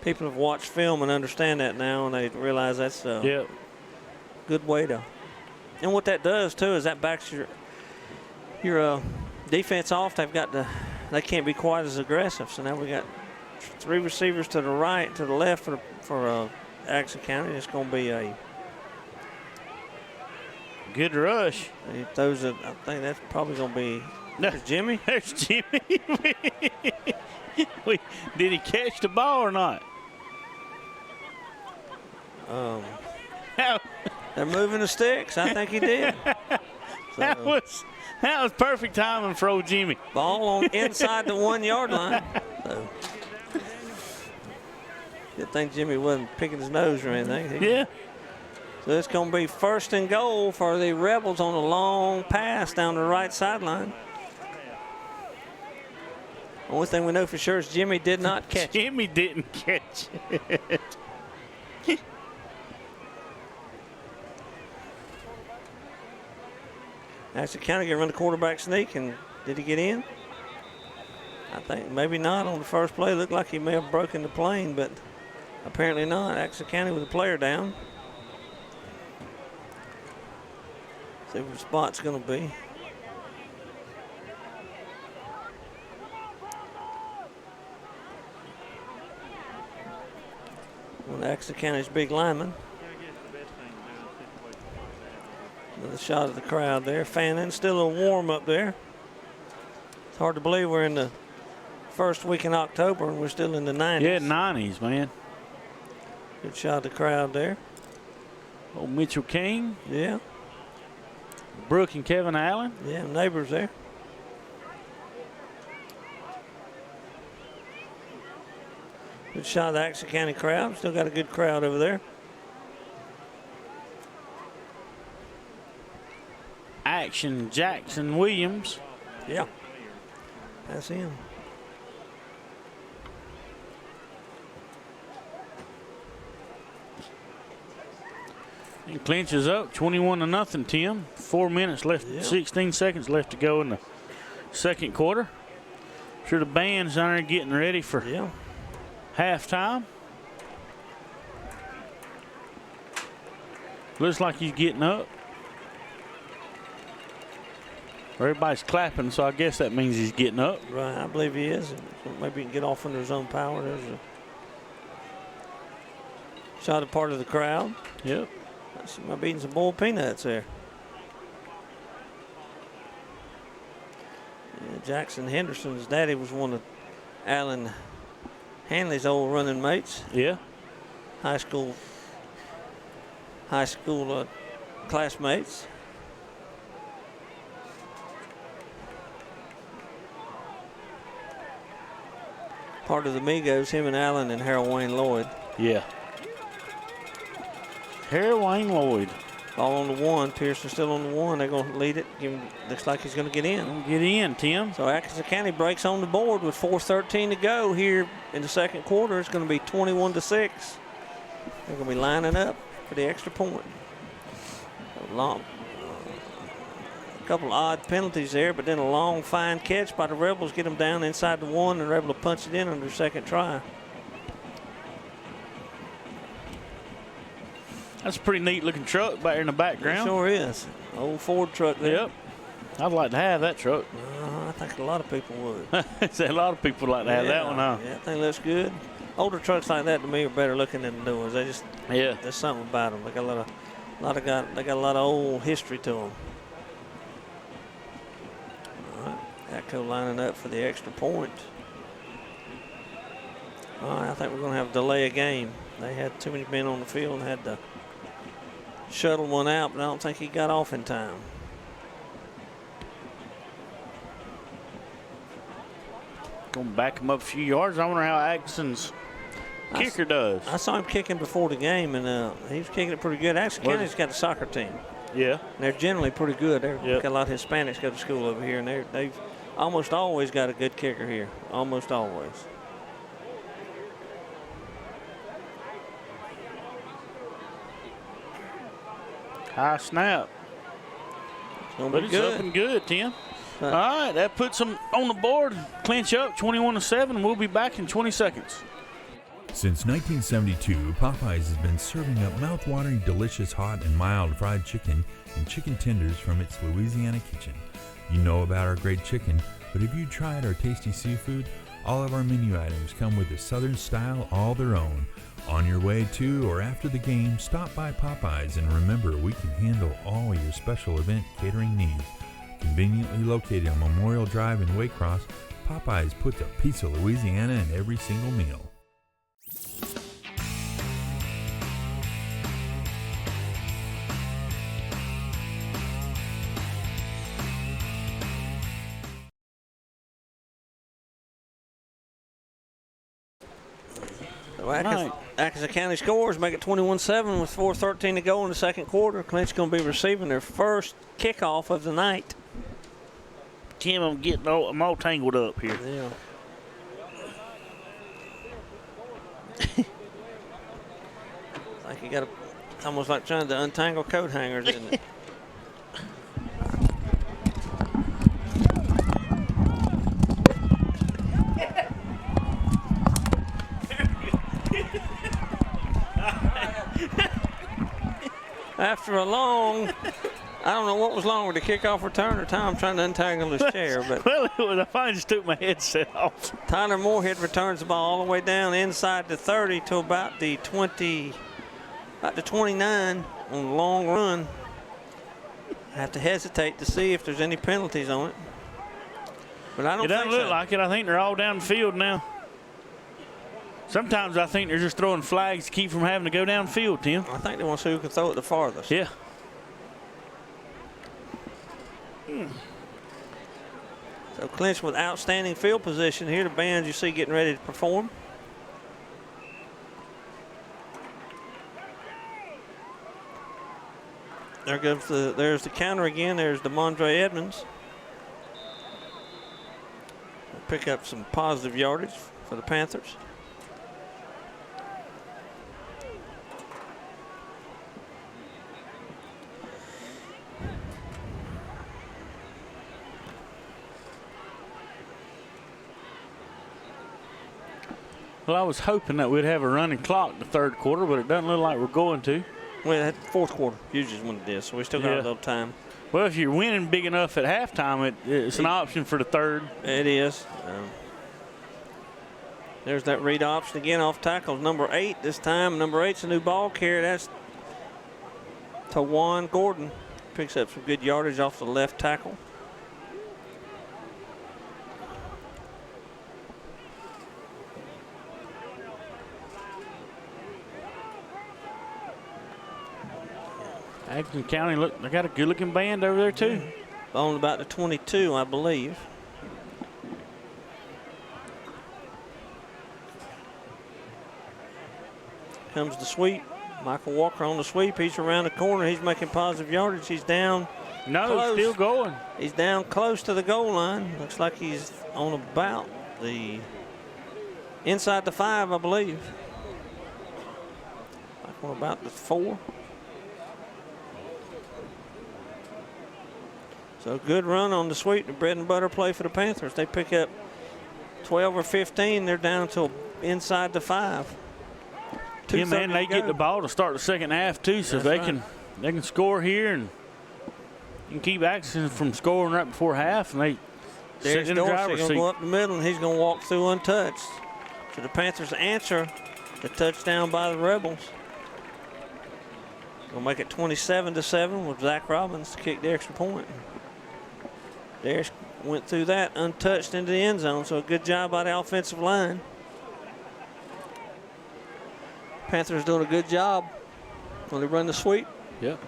People have watched film and understand that now, and they realize that's a good way to. And what that does too is that backs your defense off. They can't be quite as aggressive. So now we got 3 receivers to the right, to the left for Atkinson County. It's going to be a
good rush.
He throws it. I think that's probably going to be. There's Jimmy.
There's Jimmy. Did he catch the ball or not?
They're moving the sticks. I think he did. So,
that was perfect timing for old Jimmy.
Ball on inside the 1 yard line. So. Good thing Jimmy wasn't picking his nose or anything.
Yeah.
So it's going to be 1st and goal for the Rebels on a long pass down the right sideline. Only thing we know for sure is Jimmy did not catch it.
Jimmy didn't catch it.
Atkinson County going to run the quarterback sneak, and did he get in? I think maybe not on the first play. Looked like he may have broken the plane, but apparently not. Atkinson County with a player down. See what the spot's going to be. One of Atkinson County's big linemen. Another shot of the crowd there. Fanning still a warm up there. It's hard to believe we're in the first week in October and we're still in the 90s.
Yeah, 90s, man.
Good shot of the crowd there.
Old Mitchell King.
Yeah.
Brooke and Kevin Allen.
Yeah, neighbors there. Good shot of the Atkinson County crowd. Still got a good crowd over there.
Action Jackson Williams.
Yeah. That's him.
And Clinch is up 21-0, Tim. 4 minutes left, 16 seconds left to go in the second quarter. Sure, the band's down there getting ready for halftime. Looks like he's getting up. Everybody's clapping, so I guess that means he's getting up.
Right, I believe he is. Maybe he can get off under his own power. There's a shot of part of the crowd.
Yep.
I see my beating some boiled peanuts there. Yeah, Jackson Henderson's daddy was one of Alan Hanley's old running mates.
Yeah.
High school classmates. Part of the Migos, him and Allen and Harold Wayne Lloyd.
Yeah. Harold Wayne Lloyd.
All on the one. Pearson still on the one. They're going to lead it. Looks like he's going to get in.
Get in, Tim.
So Atkinson County breaks on the board with 4:13 to go here in the second quarter. It's going to be 21-6. They're going to be lining up for the extra point. A couple of odd penalties there, but then a long, fine catch by the Rebels get them down inside the one, and they're able to punch it in on their second try.
That's a pretty neat looking truck back there in the background.
It sure is. Old Ford truck there.
Yep. I'd like to have that truck.
I think a lot of people would.
A lot of people like to have that one, huh?
Yeah, I think it looks good. Older trucks like that to me are better looking than the new ones. They just, there's something about them. They got a lot of old history to them. All right, Atco lining up for the extra point. All right, I think we're going to have a delay of game. They had too many men on the field and had to shuttle one out, but I don't think he got off in time.
Going to back him up a few yards. I wonder how Atkinson's kicker does.
I saw him kicking before the game, and he was kicking it pretty good. Atkinson County's got a soccer team.
Yeah.
And they're generally pretty good. They've got a lot of Hispanics go to school over here, and they've almost always got a good kicker here. Almost always.
High snap. But it's up and good, Tim. All right, that puts them on the board. Clinch up 21-7. We'll be back in 20 seconds.
Since 1972, Popeyes has been serving up mouth-watering, delicious, hot, and mild fried chicken and chicken tenders from its Louisiana kitchen. You know about our great chicken, but have you tried our tasty seafood? All of our menu items come with a Southern style all their own. On your way to or after the game, stop by Popeyes and remember we can handle all your special event catering needs. Conveniently located on Memorial Drive in Waycross, Popeyes puts a piece of Louisiana in every single meal.
So Atkinson County scores, make it 21-7 with 4:13 to go in the second quarter. Clinch going to be receiving their first kickoff of the night.
Tim, I'm all tangled up here.
Yeah. Like you got to, it's almost like trying to untangle coat hangers, isn't it? After a long, I don't know what was long with the kickoff return or Tom trying to untangle his chair, but
well, I finally just took my headset off.
Tyler Moorhead returns the ball all the way down inside the 30 to about the 20, about the 29 on the long run. I have to hesitate to see if there's any penalties on it, but I don't.
It doesn't look like it. I think they're all down the field now. Sometimes I think they're just throwing flags to keep from having to go downfield, Tim.
I think they want to see who can throw it the farthest.
Yeah.
So Clinch with outstanding field position here. The bands you see getting ready to perform. There's the counter again. There's DeMondre Edmonds. We'll pick up some positive yardage for the Panthers.
Well, I was hoping that we'd have a running clock in the third quarter, but it doesn't look like we're going to.
Well, that fourth quarter usually is when it is, so we still got a little time.
Well, if you're winning big enough at halftime, it's an option for the third.
It is. There's that read option again off tackles. Number 8 this time. Number 8's a new ball carrier. That's Tawan Gordon. Picks up some good yardage off the left tackle.
Atkinson County, look, they got a good-looking band over there, too.
On about the 22, I believe. Comes the sweep. Michael Walker on the sweep. He's around the corner. He's making positive yardage. He's down.
No,
close.
Still going.
He's down close to the goal line. Looks like he's on about the inside the 5, I believe. Like on about the 4. So good run on the sweep, the bread and butter play for the Panthers. They pick up 12 or 15. They're down to inside the 5.
Yeah, man, they get the ball to start the second half too, so they can score here and keep Atkinson from scoring right before half, and they sit in the driver's seat.
He's going to go up the middle, and he's going to walk through untouched. So the Panthers answer the touchdown by the Rebels. Going to make it 27-7 with Zach Robbins to kick the extra point. Darius went through that untouched into the end zone, so a good job by the offensive line. Panthers doing a good job when they run the sweep.
Yep.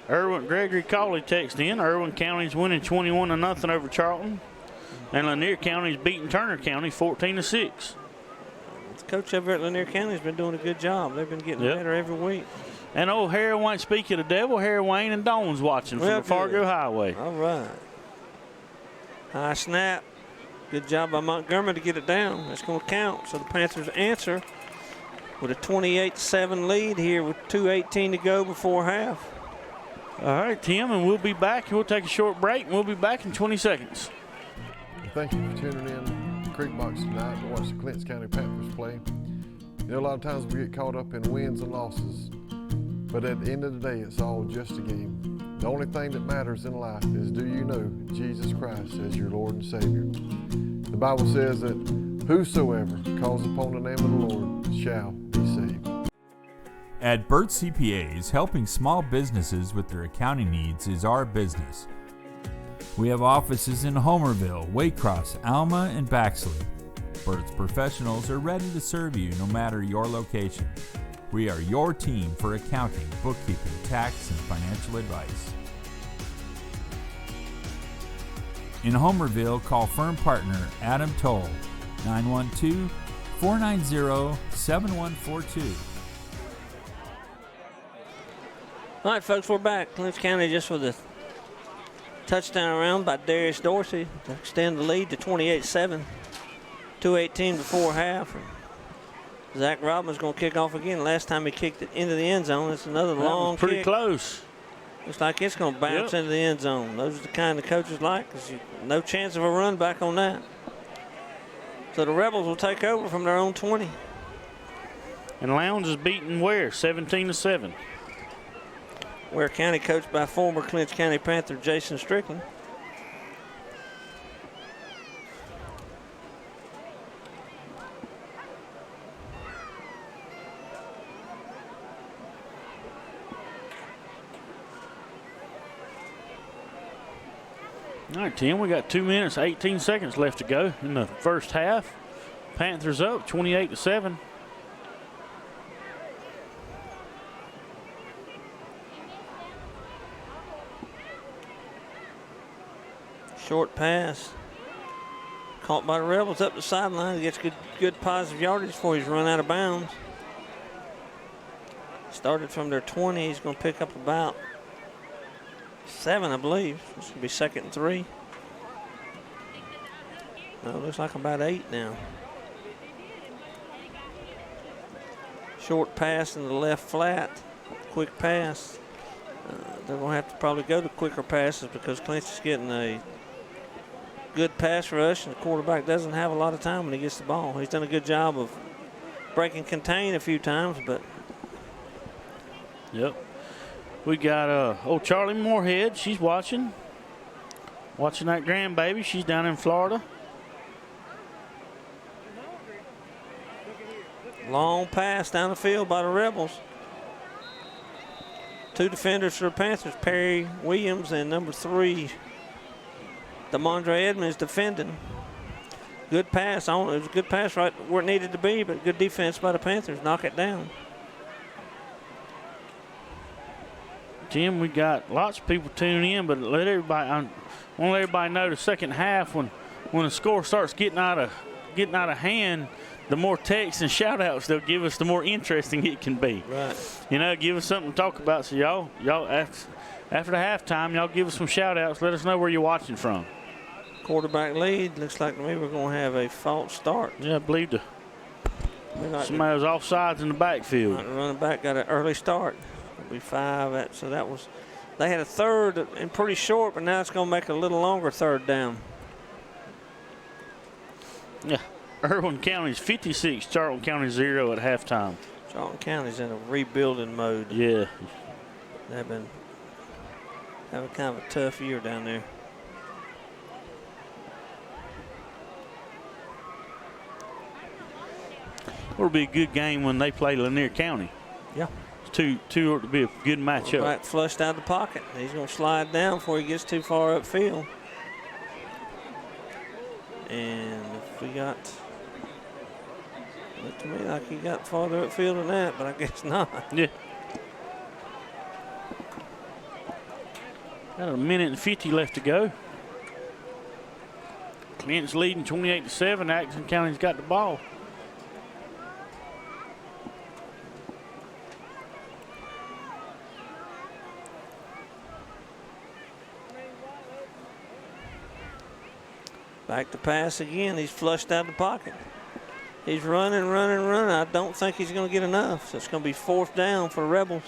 Gregory Cawley texted in. Irwin County's winning 21-0 over Charlton, and Lanier County's beating Turner County 14-6.
Coach over at Lanier County has been doing a good job. They've been getting better every week.
And old Harry Wayne, speaking of the devil, Harry Wayne and Dawn's watching from the Fargo Highway.
All right. High snap. Good job by Montgomery to get it down. That's going to count. So the Panthers answer with a 28-7 lead here with 2:18 to go before half.
All right, Tim, and we'll be back. We'll take a short break, and we'll be back in 20 seconds.
Thank you for tuning in to Creek Box tonight to watch the Clinch County Panthers play. You know, a lot of times we get caught up in wins and losses, but at the end of the day, it's all just a game. The only thing that matters in life is, do you know Jesus Christ as your Lord and Savior? The Bible says that whosoever calls upon the name of the Lord shall be saved.
At Burt CPAs, helping small businesses with their accounting needs is our business. We have offices in Homerville, Waycross, Alma, and Baxley. Burt's professionals are ready to serve you no matter your location. We are your team for accounting, bookkeeping, tax, and financial advice. In Homerville, call firm partner Adam Toll, 490-7142.
All right, folks, we're back. Clinch County just with a touchdown round by Darius Dorsey to extend the lead to 28-7. 2:18 before half. Zach Robin's going to kick off again. Last time he kicked it into the end zone. It's another long
pretty
kick.
Close.
Looks like it's going to bounce into the end zone. Those are the kind the coaches like, because no chance of a run back on that. So the Rebels will take over from their own 20.
And Lowndes is beating Ware 17-7.
Ware County coached by former Clinch County Panther Jason Strickland.
All right, Tim, we got 2 minutes, 18 seconds left to go in the first half. Panthers up 28-7.
Short pass. Caught by the Rebels up the sideline. Gets good positive yardage before he's run out of bounds. Started from their 20. He's going to pick up about 7, I believe. This will be 2nd and 3. No, it looks like about 8 now. Short pass in the left flat. Quick pass. They're going to have to probably go to quicker passes because Clinch is getting a good pass rush, and the quarterback doesn't have a lot of time when he gets the ball. He's done a good job of breaking contain a few times, but.
Yep. We got old Charlie Moorhead. She's watching that grandbaby. She's down in Florida.
Long pass down the field by the Rebels. 2 defenders for the Panthers, Perry Williams and number 3, Demondre Edmonds defending. Good pass. It was a good pass right where it needed to be, but good defense by the Panthers. Knock it down.
Jim, we got lots of people tuning in, but I want to let everybody know the second half when the score starts getting out of hand, the more texts and shout outs they'll give us, the more interesting it can be.
Right.
You know, give us something to talk about. So y'all after the halftime, y'all give us some shout outs. Let us know where you're watching from.
Quarterback lead. Looks like to me we're going to have a false start.
Yeah, I believe somebody was offsides in the backfield.
The running back got an early start. It'll be 5. So that was, they had a third and pretty short, but now it's going to make a little longer third down.
Yeah. Irwin County's 56, Charlton County 0 at halftime.
Charlton County's in a rebuilding mode.
Yeah.
They've been having kind of a tough year down there.
It'll be a good game when they play Lanier County.
Yeah.
Two to be a good matchup.
Right, flushed out of the pocket. He's going to slide down before he gets too far upfield. And if we got, looked to me like he got farther upfield than that, but I guess not.
Yeah. Got a minute and 50 left to go. Clinch leading 28-7. Atkinson County's got the ball.
Back to pass again. He's flushed out of the pocket. He's running. I don't think he's going to get enough. So it's going to be 4th down for the Rebels.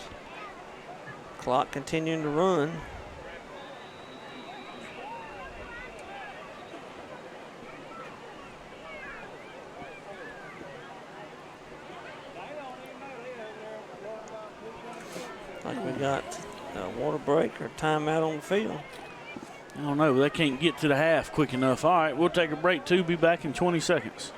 Clock continuing to run. Like we got a water break or timeout on the field.
I don't know, but they can't get to the half quick enough. All right, we'll take a break too. Be back in 20 seconds.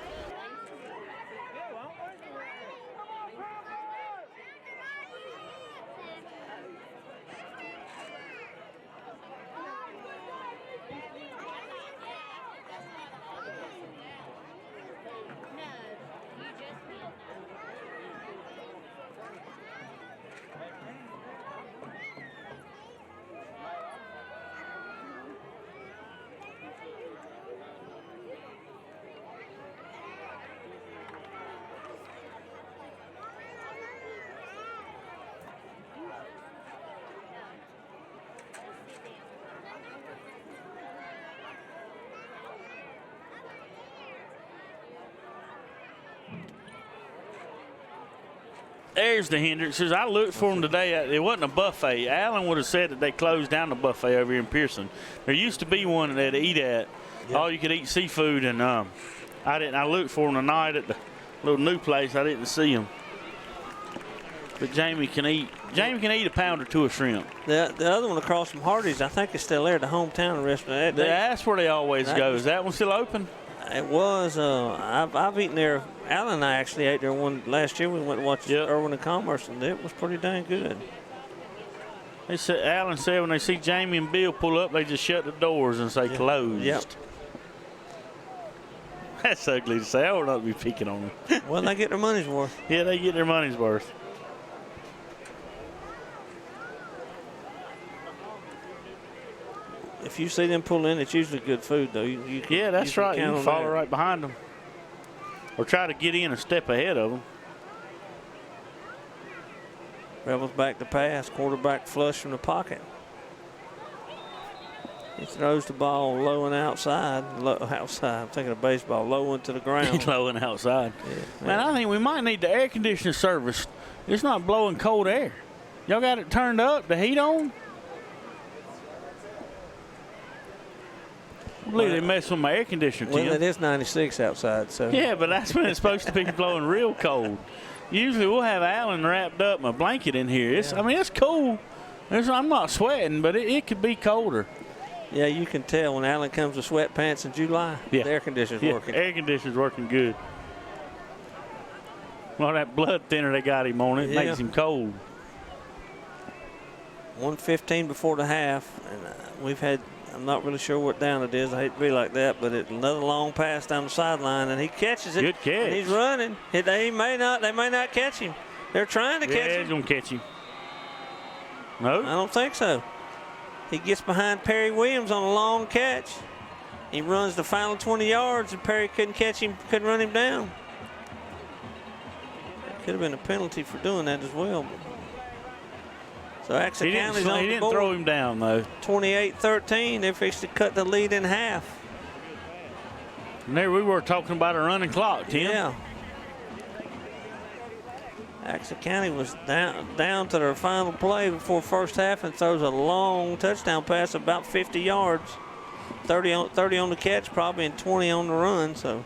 There's the Hendrickses. I looked for them today. It wasn't a buffet. Alan would have said that they closed down the buffet over here in Pearson. There used to be one that they'd eat at. Yep. All you could eat seafood, and I didn't. I looked for them tonight at the little new place. I didn't see them. But Jamie can eat. Jamie can eat a pound or two of shrimp.
The other one across from Hardy's, I think, is still there. The hometown restaurant.
That's where they always go. Is that one still open?
It was. I've eaten there. Alan and I actually ate there one last year. We went and watched Irwin and Commerce, and it was pretty dang good.
They said Alan said when they see Jamie and Bill pull up, they just shut the doors and say closed.
Yep.
That's ugly to say. I would not be picking on them.
Well, they get their money's worth.
Yeah, they get their money's worth.
If you see them pull in, it's usually good food, though.
Yeah, that's right. You can follow right behind them. Or try to get in a step ahead of them.
Rebels back to pass. Quarterback flush from the pocket. He throws the ball low and outside. Outside. I'm thinking of baseball. Low into the ground.
Low and outside.
Yeah,
man, I think we might need the air conditioning service. It's not blowing cold air. Y'all got it turned up, the heat on? I believe they mess with my air conditioner, Tim.
Well, it is 96 outside, so.
Yeah, but that's when it's supposed to be blowing real cold. Usually we'll have Alan wrapped up in a blanket in here. I mean, it's cool. I'm not sweating, but it could be colder.
Yeah, you can tell when Alan comes with sweatpants in July, the air conditioner's working.
Air conditioner's working good. Well, that blood thinner they got him on, it makes him cold.
1:15 before the half, and we've had, I'm not really sure what down it is. I hate to be like that, but it's another long pass down the sideline, and he catches it.
Good catch.
And he's running. They may not catch him. They're trying to catch him.
Yeah, he's going to catch him. No?
I don't think so. He gets behind Perry Williams on a long catch. He runs the final 20 yards, and Perry couldn't catch him, couldn't run him down. Could have been a penalty for doing that as well. So Atkinson County's on the board.
He didn't throw him down, though.
28-13. They're fixed to cut the lead in half.
And there we were talking about a running clock, Tim.
Yeah. Atkinson County was down to their final play before first half and throws a long touchdown pass about 50 yards. 30 on the catch, probably, and 20 on the run. So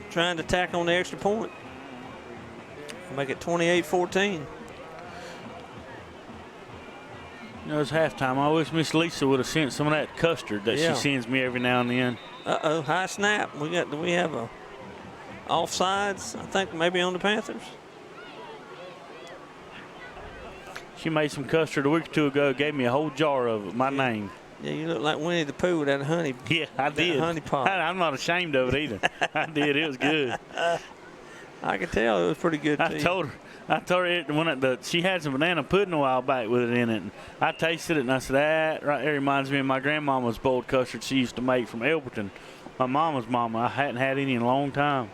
trying to tack on the extra point. Make it 28-14.
You know, it's halftime. I wish Miss Lisa would have sent some of that custard that she sends me every now and then.
Uh-oh, high snap. We have a offsides, I think, maybe on the Panthers.
She made some custard a week or two ago, gave me a whole jar of it, my name.
Yeah, you look like Winnie the Pooh with that honey.
Yeah, I did.
Honey pot.
I'm not ashamed of it either. I did. It was good.
I could tell it was pretty good.
I told her she had some banana pudding a while back with it in it. And I tasted it and I said, that right there reminds me of my grandmama's boiled custard she used to make from Elberton. My mama's mama. I hadn't had any in a long time.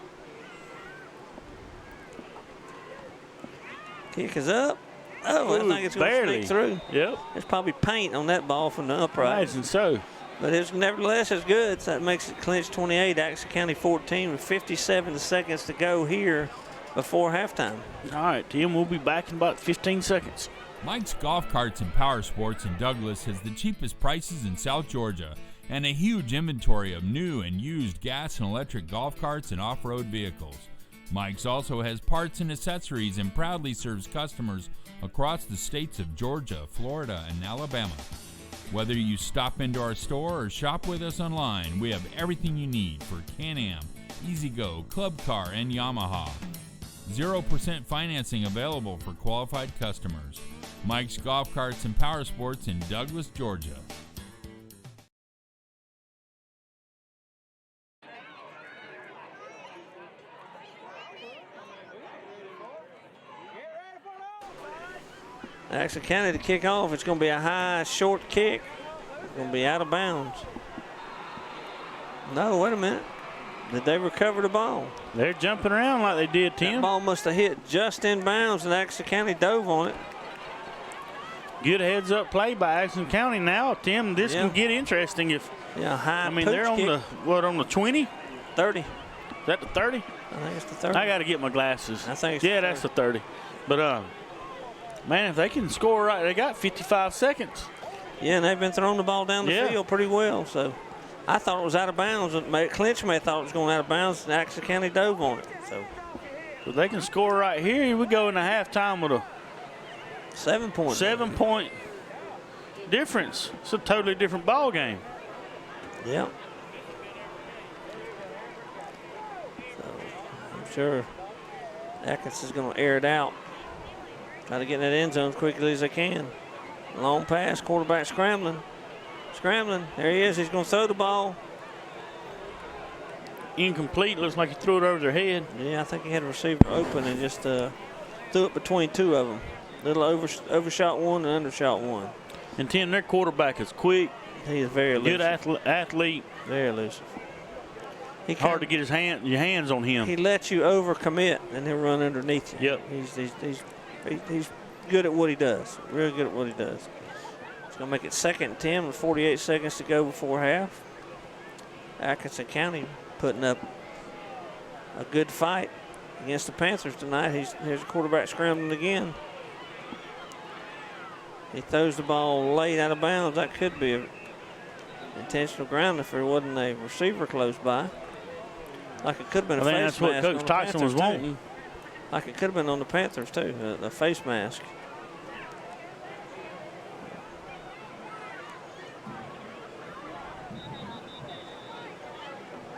Kick is up. Oh, I think it's going to sneak through.
Yep.
There's probably paint on that ball from the upright.
I imagine so.
But it's nevertheless it's good. So that makes it Clinch 28, Atkinson County 14 with 57 seconds to go here before halftime.
All right, Tim, we'll be back in about 15 seconds.
Mike's Golf Carts and Power Sports in Douglas has the cheapest prices in South Georgia and a huge inventory of new and used gas and electric golf carts and off-road vehicles. Mike's also has parts and accessories and proudly serves customers across the states of Georgia, Florida, and Alabama. Whether you stop into our store or shop with us online, we have everything you need for Can-Am, E-Z-Go, Club Car, and Yamaha. 0% financing available for qualified customers. Mike's Golf Carts and Power Sports in Douglas, Georgia.
Atkinson County to kick off. It's going to be a high, short kick. It's going to be out of bounds. No, wait a minute. Did they recover the ball?
They're jumping around like they did, Tim.
That ball must have hit just in bounds, and Atkinson County dove on it.
Good heads-up play by Atkinson County now, Tim. This can get interesting if.
Yeah, high.
I mean, they're on
kick.
on the 20?
30.
that the 30?
I think it's the 30.
I got to get my glasses.
I think it's
yeah, that's the 30. But, man, if they can score right, they got 55 seconds.
Yeah, and they've been throwing the ball down the field pretty well. So I thought it was out of bounds. Clinch may have thought it was going out of bounds, and Atkinson County dove on it. So
if they can score right here, here we go into halftime with a
7-point.
7-point difference. It's a totally different ball game.
Yeah. So I'm sure Atkinson's going to air it out. Try to get in that end zone as quickly as they can. Long pass, quarterback scrambling. Scrambling. There he is. He's going to throw the ball.
Incomplete. Looks like he threw it over their head.
Yeah, I think he had a receiver open and just threw it between two of them. Little overshot one and undershot one.
And Tim, their quarterback is quick.
He is very elusive.
Good athlete.
Very elusive.
Hard to get your hands on him.
He lets you overcommit and he'll run underneath you.
Yep.
He's good at what he does. Really good at what he does. It's going to make it 2nd and 10 with 48 seconds to go before half. Atkinson County putting up a good fight against the Panthers tonight. Here's the quarterback scrambling again. He throws the ball late out of bounds. That could be an intentional ground if there wasn't a receiver close by. Like it could have been a face mask.
That's what Coach Tyson was wanting.
Like it could have been on the Panthers too, a face mask.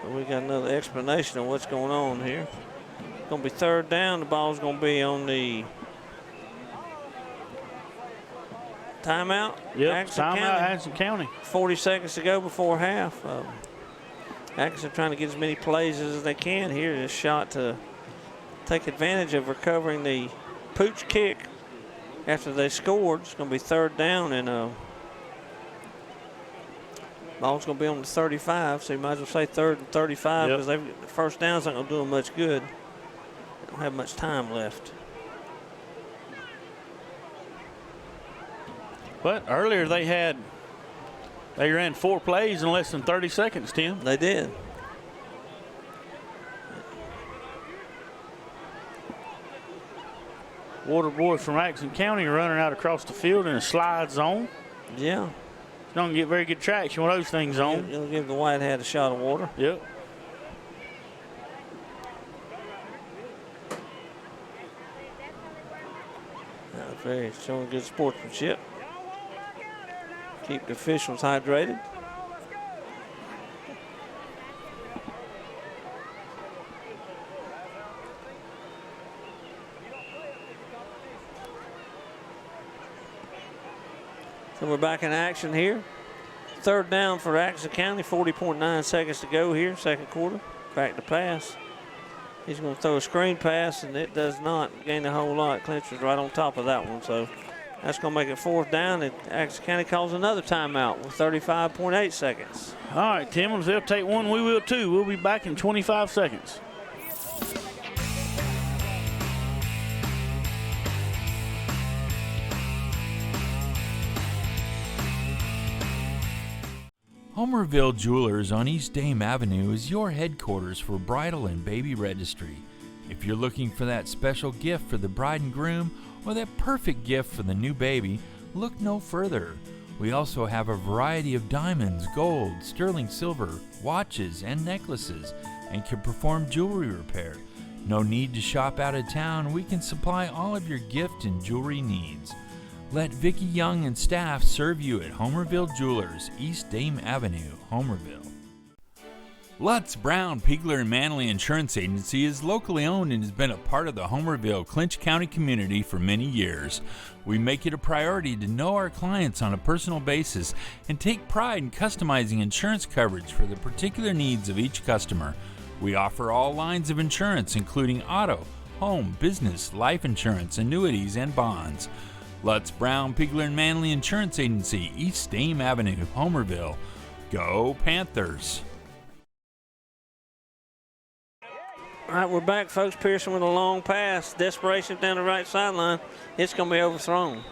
But we got another explanation of what's going on here. It's going to be 3rd down. The ball's going to be on the timeout.
Yep, timeout, Atkinson County.
40 seconds to go before half. Atkinson trying to get as many plays as they can here. This shot to take advantage of recovering the pooch kick after they scored. It's going to be 3rd down, and ball's going to be on the 35, so you might as well say 3rd and 35 because the first down's not going to do them much good. They don't have much time left.
But earlier they ran 4 plays in less than 30 seconds, Tim.
They did.
Water boys from Atkinson County are running out across the field in a slide zone.
Yeah.
Don't get very good traction with those things on.
You'll give the white hat a shot of water.
Yep.
Very showing good sportsmanship. Keep the officials hydrated. So we're back in action here. 3rd down for Atkinson County, 40.9 seconds to go here, 2nd quarter. Back to pass. He's going to throw a screen pass, and it does not gain a whole lot. Clinch was right on top of that one, so that's going to make it 4th down, and Atkinson County calls another timeout with 35.8 seconds.
All right, Tim, if they'll take one, we will too. We'll be back in 25 seconds.
Homerville Jewelers on East Dame Avenue is your headquarters for bridal and baby registry. If you're looking for that special gift for the bride and groom or that perfect gift for the new baby, look no further. We also have a variety of diamonds, gold, sterling silver, watches, and necklaces, and can perform jewelry repair. No need to shop out of town. We can supply all of your gift and jewelry needs. Let Vicki Young and staff serve you at Homerville Jewelers, East Dame Avenue, Homerville. Lutz, Brown, Pigler, and Manley Insurance Agency is locally owned and has been a part of the Homerville, Clinch County community for many years. We make it a priority to know our clients on a personal basis and take pride in customizing insurance coverage for the particular needs of each customer. We offer all lines of insurance, including auto, home, business, life insurance, annuities, and bonds. Lutz, Brown, Pigler, and Manley Insurance Agency, East Dame Avenue, Homerville. Go Panthers!
All right, we're back, folks. Pearson with a long pass. Desperation down the right sideline. It's going to be overthrown.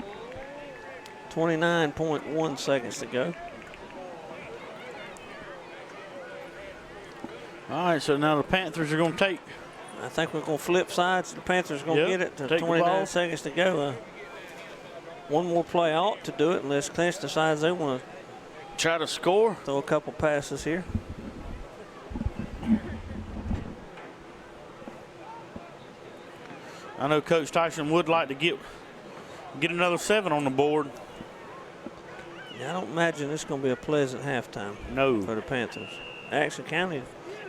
29.1 seconds to go.
All right, so now the Panthers are going to take.
I think we're going to flip sides. The Panthers are going to get it.
Take
29 seconds to go. One more play ought to do it unless Clinch decides they want to
try to score.
Throw a couple passes here.
I know Coach Tyson would like to get another 7 on the board.
Yeah, I don't imagine it's going to be a pleasant halftime.
No,
for the Panthers. Atkinson County,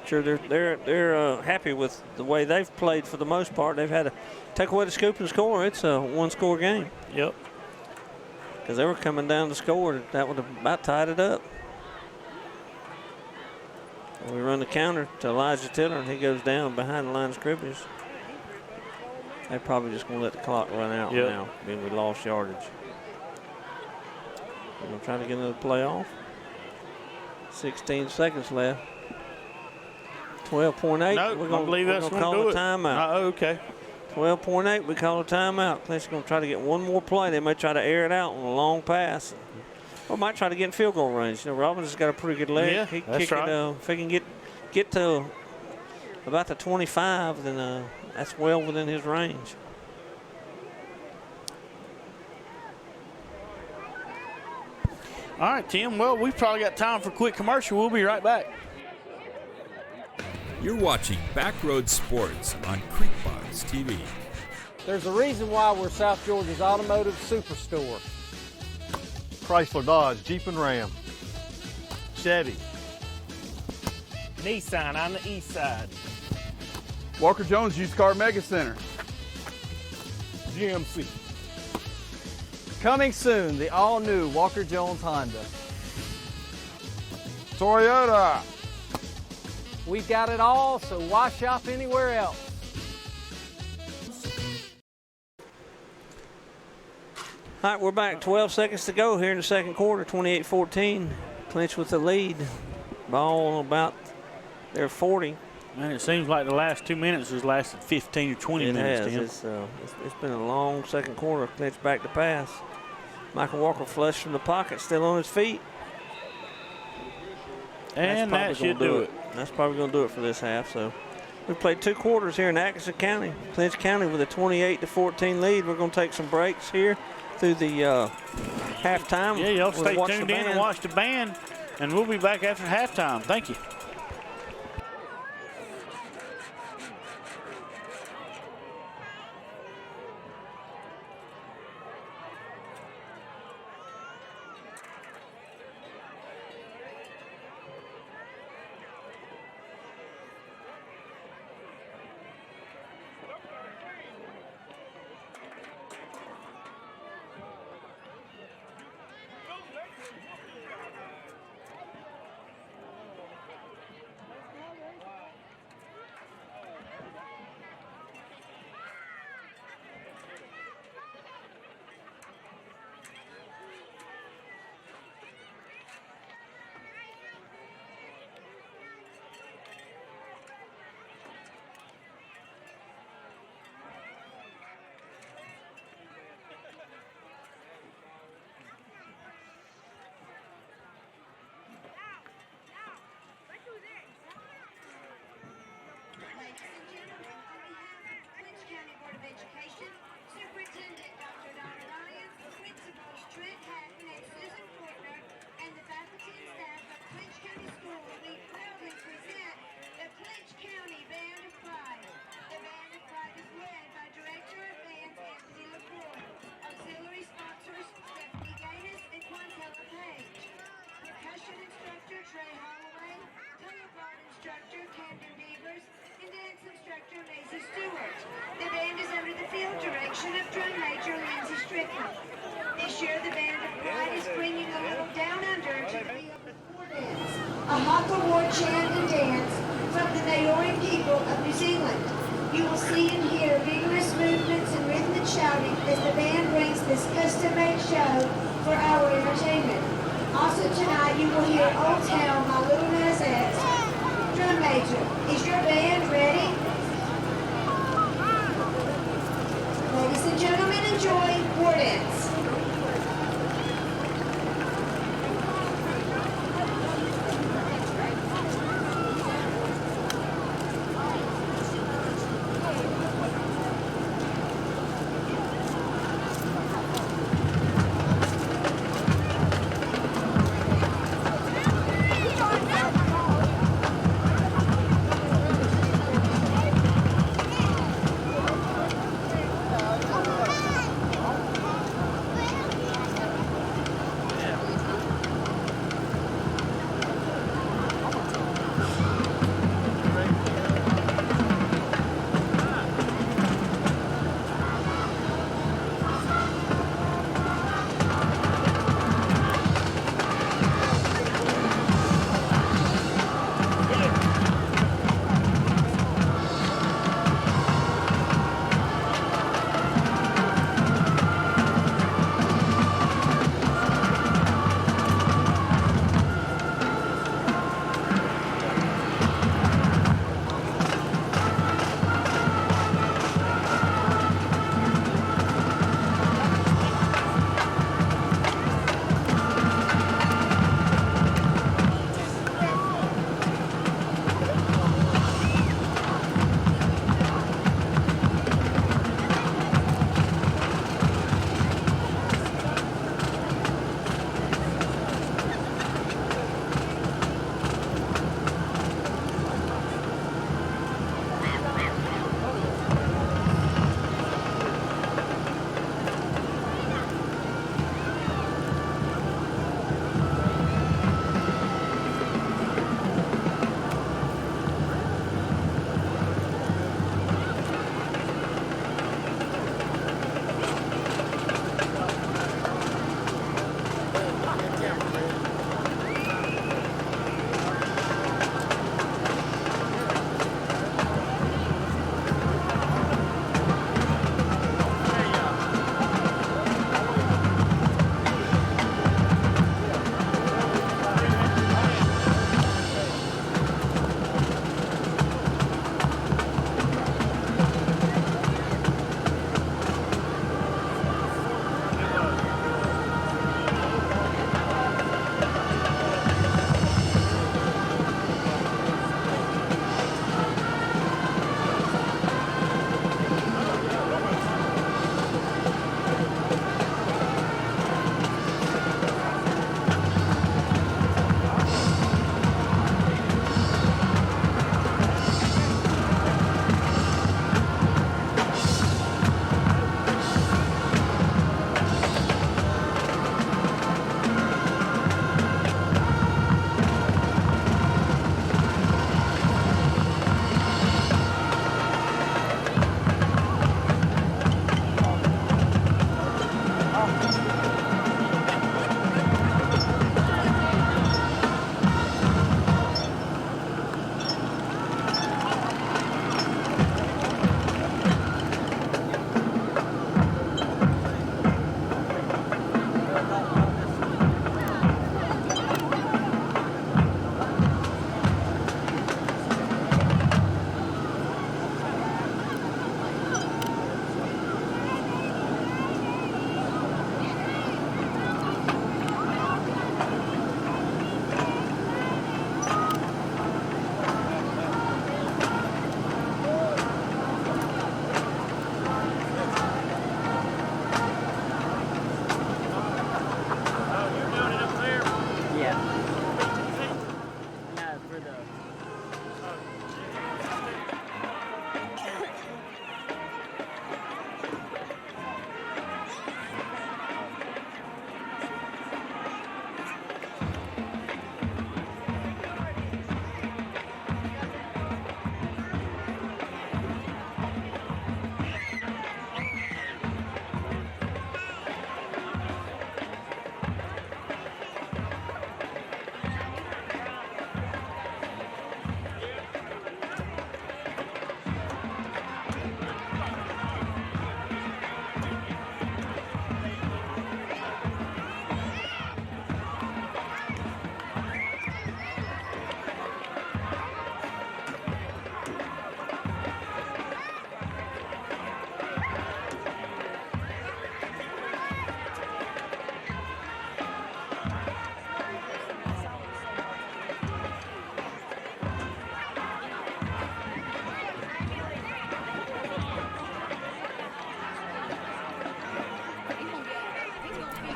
sure they're happy with the way they've played for the most part. They've had to take away the scoop and score. It's a one-score game.
Yep.
Because they were coming down to score, that would have about tied it up. And we run the counter to Elijah Tiller, and he goes down behind the line of scrimmage. They're probably just going to let the clock run out now, being we lost yardage. We're going to try to get another play off. 16 seconds left. 12.8.
No,
we're
I
going
believe that's
to
going to
call
do
a
it.
timeout.
Okay.
12.8, we call a timeout. Clinch is going to try to get one more play. They may try to air it out on a long pass. Or might try to get in field goal range. You know, Robbins has got a pretty good leg.
Yeah,
he can
that's
kick
right.
it, if he can get to about the 25, then that's well within his range.
All right, Tim. Well, we've probably got time for a quick commercial. We'll be right back.
You're watching Backroad Sports on Creekbox TV.
There's a reason why we're South Georgia's automotive superstore.
Chrysler, Dodge, Jeep and Ram. Chevy.
Nissan on the east side.
Walker Jones Used Car Mega Center.
GMC.
Coming soon, the all-new Walker Jones Honda.
Toyota.
We've got it all, so why shop anywhere else?
All right, we're back. 12 seconds to go here in the second quarter. 28-14. Clinch with the lead. Ball about their 40.
Man, it seems like the last 2 minutes has lasted 15 or 20 minutes, Tim.
It's been a long second quarter. Clinch back to pass. Michael Walker flush from the pocket, still on his feet.
And that should do it.
That's probably going to do it for this half. So we played 2 quarters here in Atkinson County. Clinch County with a 28-14 lead. We're going to take some breaks here through the halftime.
Yeah, y'all stay
We'll
tuned in and watch the band, and we'll be back after halftime. Thank you.
This year, the Band of Pride is bringing a little down under to the performance, a Haka War chant and dance from the Maori people of New Zealand. You will see and hear vigorous movements and rhythmic shouting as the band brings this custom-made show for our entertainment. Also tonight, you will hear Old Town by Little Nas X. Drum major, is your band ready? Ladies and gentlemen, enjoy War Dance.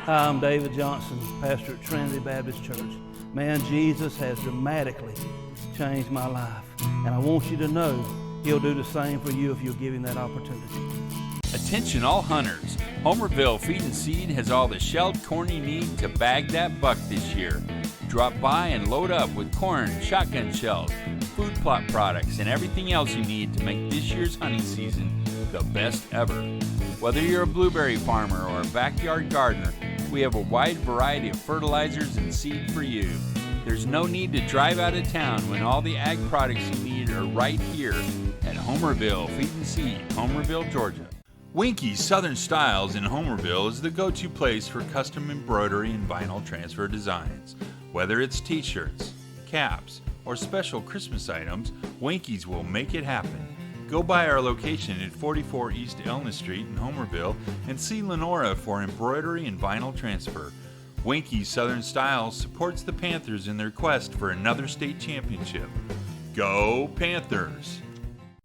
Hi, I'm David Johnson, pastor at Trinity Baptist Church. Man, Jesus has dramatically changed my life. And I want you to know He'll do the same for you if you'll give Him that opportunity.
Attention all hunters. Homerville Feed and Seed has all the shelled corn you need to bag that buck this year. Drop by and load up with corn, shotgun shells, food plot products, and everything else you need to make this year's hunting season the best ever. Whether you're a blueberry farmer or a backyard gardener, we have a wide variety of fertilizers and seed for you. There's no need to drive out of town when all the ag products you need are right here at Homerville Feed and Seed, Homerville, Georgia. Winky's Southern Styles in Homerville is the go-to place for custom embroidery and vinyl transfer designs. Whether it's t-shirts, caps, or special Christmas items, Winky's will make it happen. Go by our location at 44 East Elna Street in Homerville and see Lenora for embroidery and vinyl transfer. Winky's Southern Styles supports the Panthers in their quest for another state championship. Go Panthers!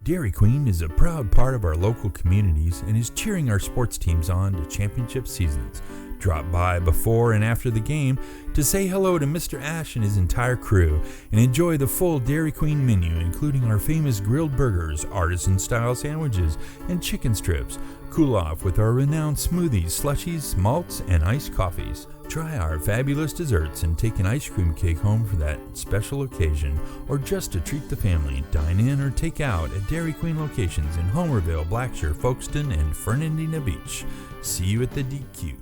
Dairy Queen is a proud part of our local communities and is cheering our sports teams on to championship seasons. Drop by before and after the game to say hello to Mr. Ash and his entire crew and enjoy the full Dairy Queen menu, including our famous grilled burgers, artisan-style sandwiches, and chicken strips. Cool off with our renowned smoothies, slushies, malts, and iced coffees. Try our fabulous desserts and take an ice cream cake home for that special occasion, or just to treat the family. Dine in or take out at Dairy Queen locations in Homerville, Blackshear, Folkestone, and Fernandina Beach. See you at the DQ.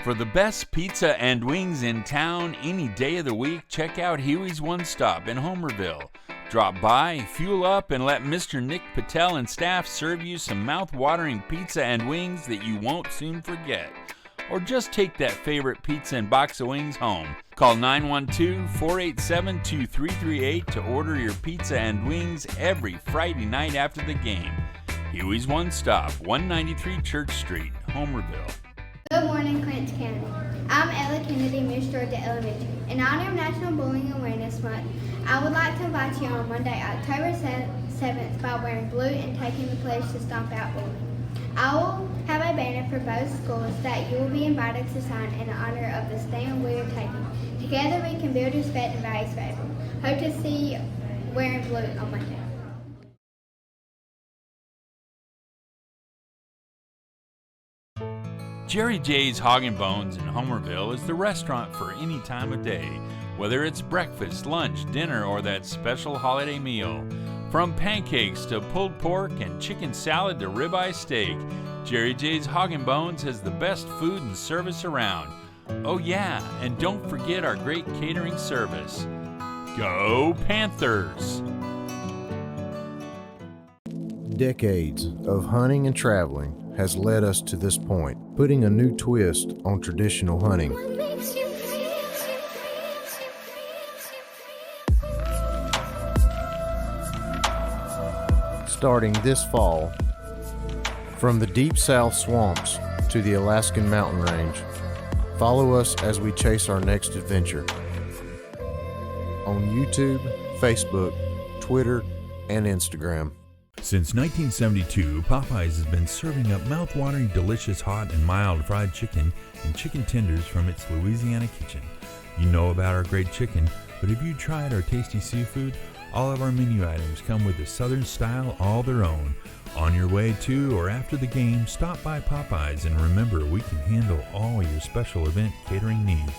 For the best pizza and wings in town any day of the week, check out Huey's One Stop in Homerville. Drop by, fuel up, and let Mr. Nick Patel and staff serve you some mouth-watering pizza and wings that you won't soon forget. Or just take that favorite pizza and box of wings home. Call 912-487-2338 to order your pizza and wings every Friday night after the game. Huey's One Stop, 193 Church Street, Homerville.
Good morning, Clinch County. I'm Ella Kennedy, Miss Georgia Elementary. In honor of National Bullying Awareness Month, I would like to invite you on Monday, October 7th by wearing blue and taking the pledge to stomp out bullying. I will have a banner for both schools that you will be invited to sign in honor of the stand we are taking. Together we can build respect and values forever. Hope to see you wearing blue on Monday.
Jerry J's Hog and Bones in Homerville is the restaurant for any time of day, whether it's breakfast, lunch, dinner, or that special holiday meal. From pancakes to pulled pork and chicken salad to ribeye steak, Jerry J's Hog and Bones has the best food and service around. Oh yeah, and don't forget our great catering service. Go Panthers!
Decades of hunting and traveling has led us to this point, putting a new twist on traditional hunting. Starting this fall, from the deep south swamps to the Alaskan mountain range, follow us as we chase our next adventure. On YouTube, Facebook, Twitter, and Instagram.
Since 1972, Popeyes has been serving up mouth-watering, delicious, hot and mild fried chicken and chicken tenders from its Louisiana kitchen. You know about our great chicken, but have you tried our tasty seafood? All of our menu items come with a Southern style all their own. On your way to or after the game, stop by Popeyes and remember we can handle all your special event catering needs.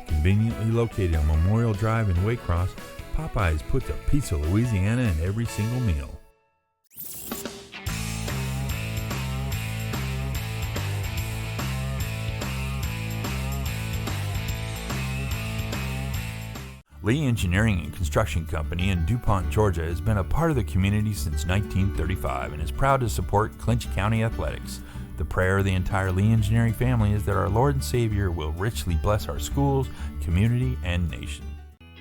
Conveniently located on Memorial Drive in Waycross, Popeyes puts a piece of Louisiana in every single meal. Lee Engineering and Construction Company in DuPont, Georgia has been a part of the community since 1935 and is proud to support Clinch County athletics. The prayer of the entire Lee Engineering family is that our Lord and Savior will richly bless our schools, community, and nation.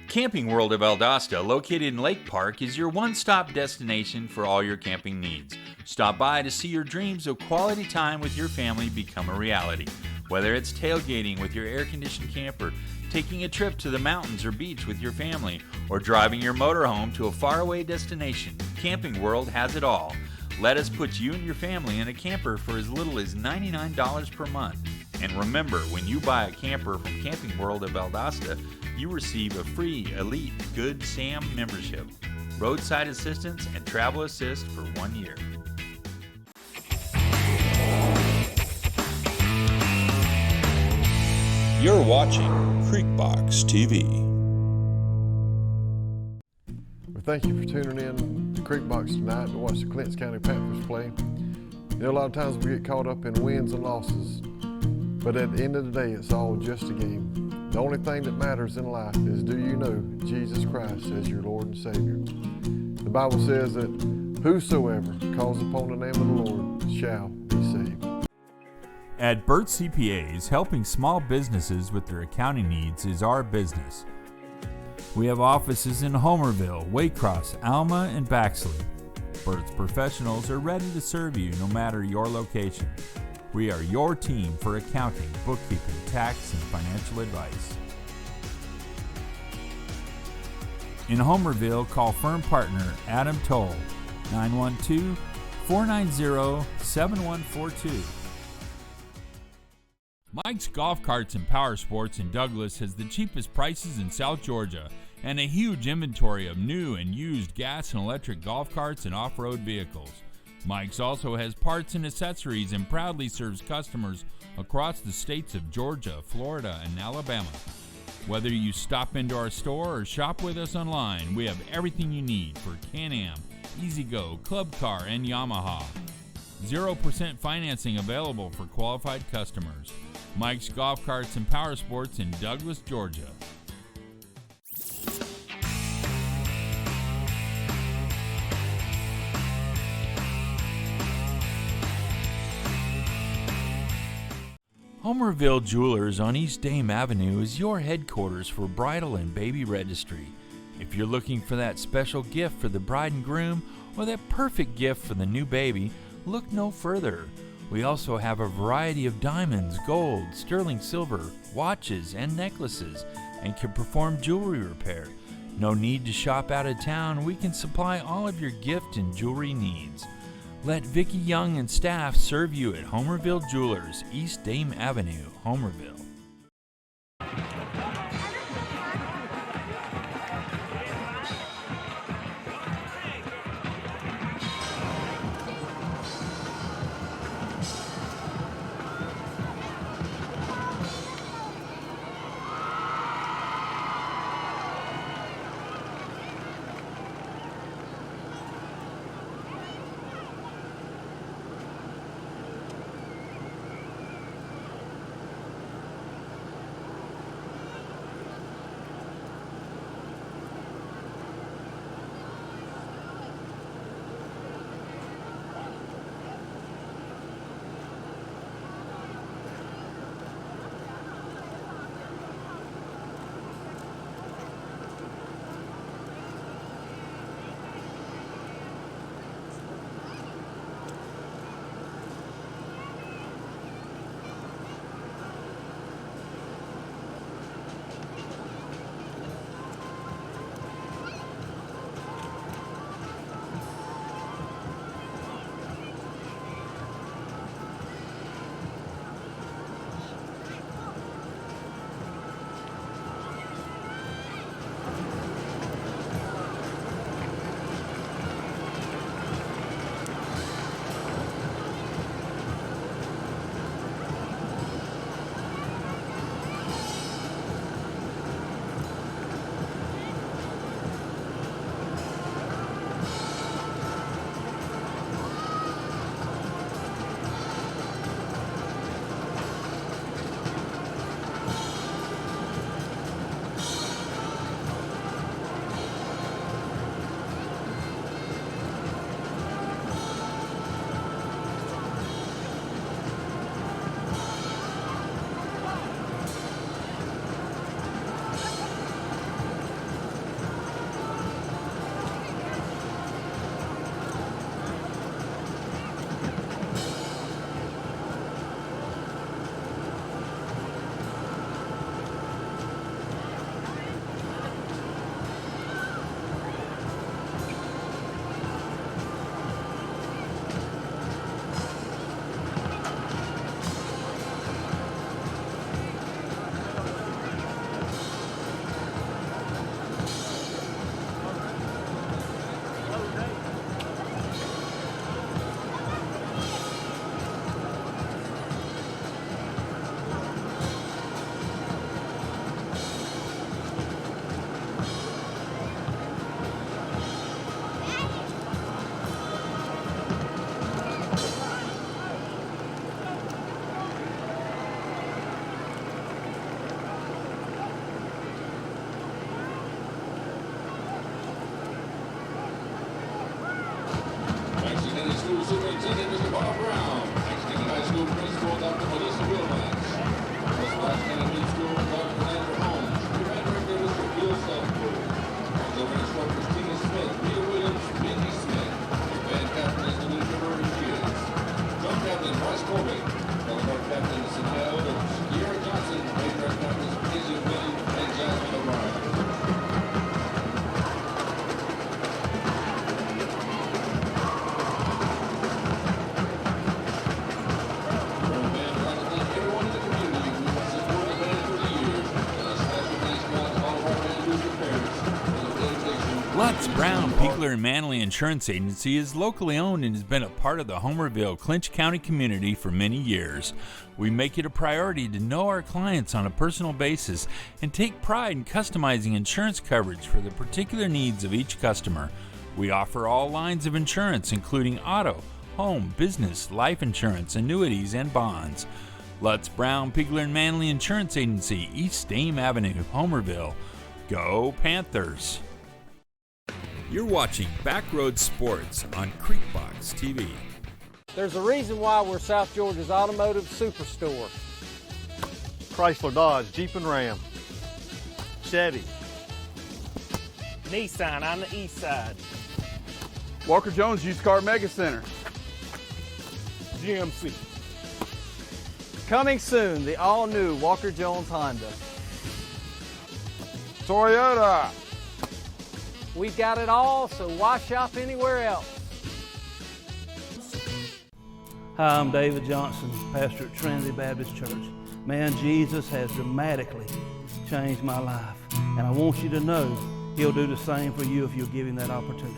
Camping World of Valdosta, located in Lake Park, is your one-stop destination for all your camping needs. Stop by to see your dreams of quality time with your family become a reality. Whether it's tailgating with your air-conditioned camper, taking a trip to the mountains or beach with your family, or driving your motorhome to a faraway destination, Camping World has it all. Let us put you and your family in a camper for as little as $99 per month. And remember, when you buy a camper from Camping World at Valdosta, you receive a free Elite Good Sam membership, roadside assistance, and travel assist for 1 year.
You're watching Creekbox TV.
Well, thank you for tuning in to Creekbox tonight to watch the Clinch County Panthers play. You know, a lot of times we get caught up in wins and losses, but at the end of the day, it's all just a game. The only thing that matters in life is, do you know Jesus Christ as your Lord and Savior? The Bible says that whosoever calls upon the name of the Lord shall be saved.
At Burt CPAs, helping small businesses with their accounting needs is our business. We have offices in Homerville, Waycross, Alma, and Baxley. Burt's professionals are ready to serve you no matter your location. We are your team for accounting, bookkeeping, tax, and financial advice. In Homerville, call firm partner Adam Toll, 912-490-7142. Mike's Golf Carts and Power Sports in Douglas has the cheapest prices in South Georgia and a huge inventory of new and used gas and electric golf carts and off-road vehicles. Mike's also has parts and accessories and proudly serves customers across the states of Georgia, Florida, and Alabama. Whether you stop into our store or shop with us online, we have everything you need for Can-Am, E-Z-Go, Club Car, and Yamaha. 0% financing available for qualified customers. Mike's Golf Carts and Power Sports in Douglas, Georgia. Homerville Jewelers on East Dame Avenue is your headquarters for bridal and baby registry. If you're looking for that special gift for the bride and groom or that perfect gift for the new baby, look no further. We also have a variety of diamonds, gold, sterling silver, watches, and necklaces, and can perform jewelry repair. No need to shop out of town. We can supply all of your gift and jewelry needs. Let Vicki Young and staff serve you at Homerville Jewelers, East Dame Avenue, Homerville.
Piegler and Manley Insurance Agency is locally owned and has been a part of the Homerville, Clinch County community for many years. We make it a priority to know our clients on a personal basis and take pride in customizing insurance coverage for the particular needs of each customer. We offer all lines of insurance, including auto, home, business, life insurance, annuities, and bonds. Lutz Brown, Piegler and Manley Insurance Agency, East Dame Avenue, Homerville. Go Panthers! You're watching Backroad Sports on Creekbox TV.
There's a reason why we're South Georgia's automotive superstore.
Chrysler, Dodge, Jeep and Ram, Chevy,
Nissan on the east side,
Walker Jones Used Car Mega Center,
GMC.
Coming soon, the all-new Walker Jones Honda.
Toyota.
We've got it all, so why shop anywhere else?
Hi, I'm David Johnson, pastor at Trinity Baptist Church. Man, Jesus has dramatically changed my life, and I want you to know He'll do the same for you if you'll give Him that opportunity.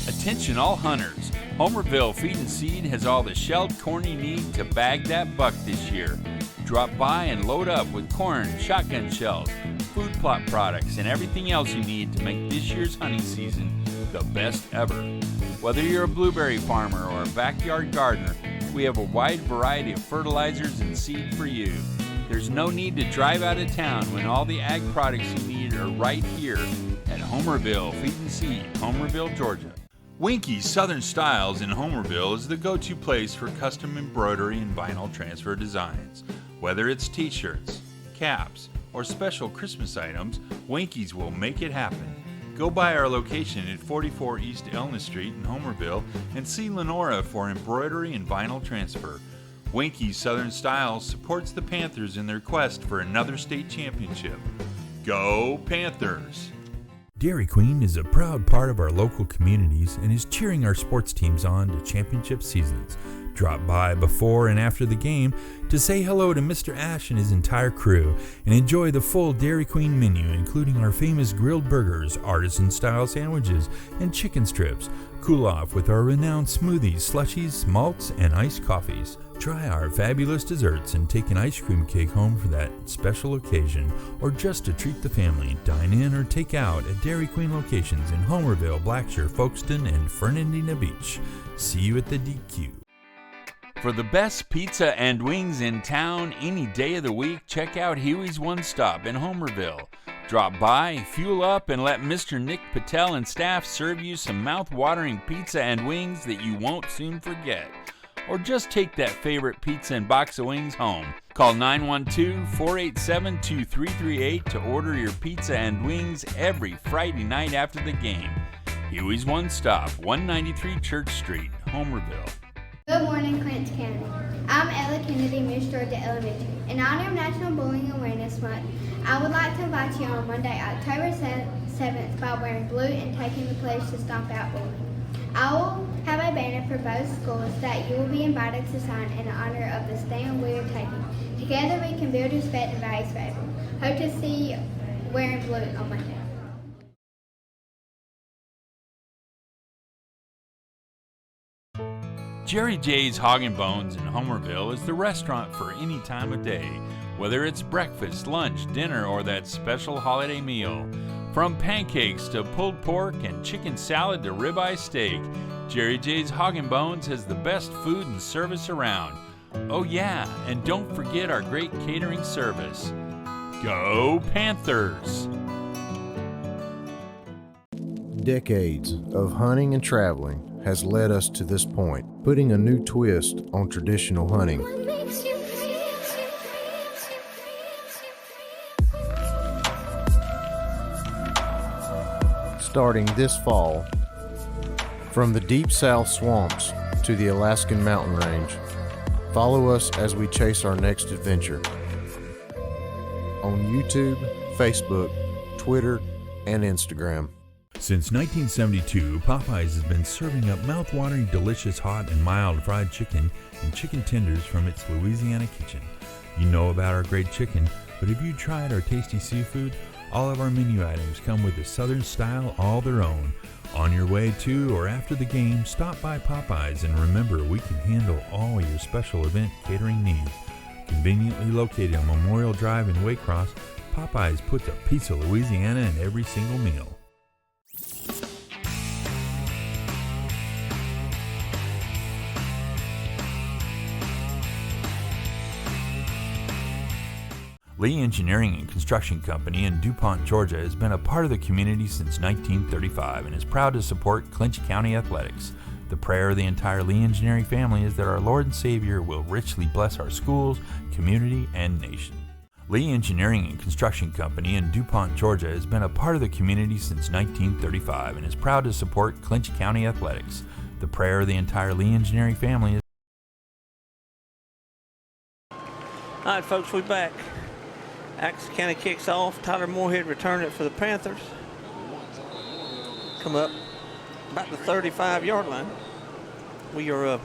Attention all hunters. Homerville Feed and Seed has all the shelled corn you need to bag that buck this year. Drop by and load up with corn, shotgun shells, food plot products, and everything else you need to make this year's hunting season the best ever. Whether you're a blueberry farmer or a backyard gardener, we have a wide variety of fertilizers and seed for you. There's no need to drive out of town when all the ag products you need are right here at Homerville Feed and Seed, Homerville, Georgia. Winky's Southern Styles in Homerville is the go-to place for custom embroidery and vinyl transfer designs. Whether it's t-shirts, caps, or special Christmas items, Winky's will make it happen. Go by our location at 44 East Elna Street in Homerville and see Lenora for embroidery and vinyl transfer. Winky's Southern Styles supports the Panthers in their quest for another state championship. Go Panthers!
Dairy Queen is a proud part of our local communities and is cheering our sports teams on to championship seasons. Drop by before and after the game to say hello to Mr. Ash and his entire crew and enjoy the full Dairy Queen menu, including our famous grilled burgers, artisan-style sandwiches, and chicken strips. Cool off with our renowned smoothies, slushies, malts, and iced coffees. Try our fabulous desserts and take an ice cream cake home for that special occasion, or just to treat the family. Dine in or take out at Dairy Queen locations in Homerville, Blackshear, Folkestone, and Fernandina Beach. See you at the DQ.
For the best pizza and wings in town any day of the week, check out Huey's One Stop in Homerville. Drop by, fuel up, and let Mr. Nick Patel and staff serve you some mouth-watering pizza and wings that you won't soon forget. Or just take that favorite pizza and box of wings home. Call 912-487-2338 to order your pizza and wings every Friday night after the game. Huey's One Stop, 193 Church Street, Homerville.
Good morning, Clinch County. I'm Ella Kennedy, Miss Georgia Elementary. In honor of National Bullying Awareness Month, I would like to invite you on Monday, October 7th by wearing blue and taking the pledge to stomp out bullying. I will have a banner for both schools that you will be invited to sign in honor of the stand we are taking. Together we can build respect and values for everyone. Hope to see you wearing blue on Monday.
Jerry J's Hog and Bones in Homerville is the restaurant for any time of day, whether it's breakfast, lunch, dinner, or that special holiday meal. From pancakes to pulled pork and chicken salad to ribeye steak, Jerry J's Hog and Bones has the best food and service around. Oh yeah, and don't forget our great catering service. Go Panthers!
Decades of hunting and traveling has led us to this point, putting a new twist on traditional hunting. Starting this fall, from the deep south swamps to the Alaskan mountain range, follow us as we chase our next adventure. On YouTube, Facebook, Twitter, and Instagram.
Since 1972, Popeyes has been serving up mouth-watering, delicious, hot and mild fried chicken and chicken tenders from its Louisiana kitchen. You know about our great chicken, but have you tried our tasty seafood? All of our menu items come with a Southern style all their own. On your way to or after the game, stop by Popeyes and remember we can handle all your special event catering needs. Conveniently located on Memorial Drive in Waycross, Popeyes puts a piece of Louisiana in every single meal. Lee Engineering and Construction Company in DuPont, Georgia has been a part of the community since 1935 and is proud to support Clinch County athletics. The prayer of the entire Lee Engineering family is that our Lord and Savior will richly bless our schools, community, and nation. Lee Engineering and Construction Company in DuPont, Georgia has been a part of the community since 1935 and is proud to support Clinch County athletics. The prayer of the entire Lee Engineering family is...
All right, folks, we're back. Atkinson County kicks off. Tyler Moorhead returned it for the Panthers. Come up about the 35-yard line. We are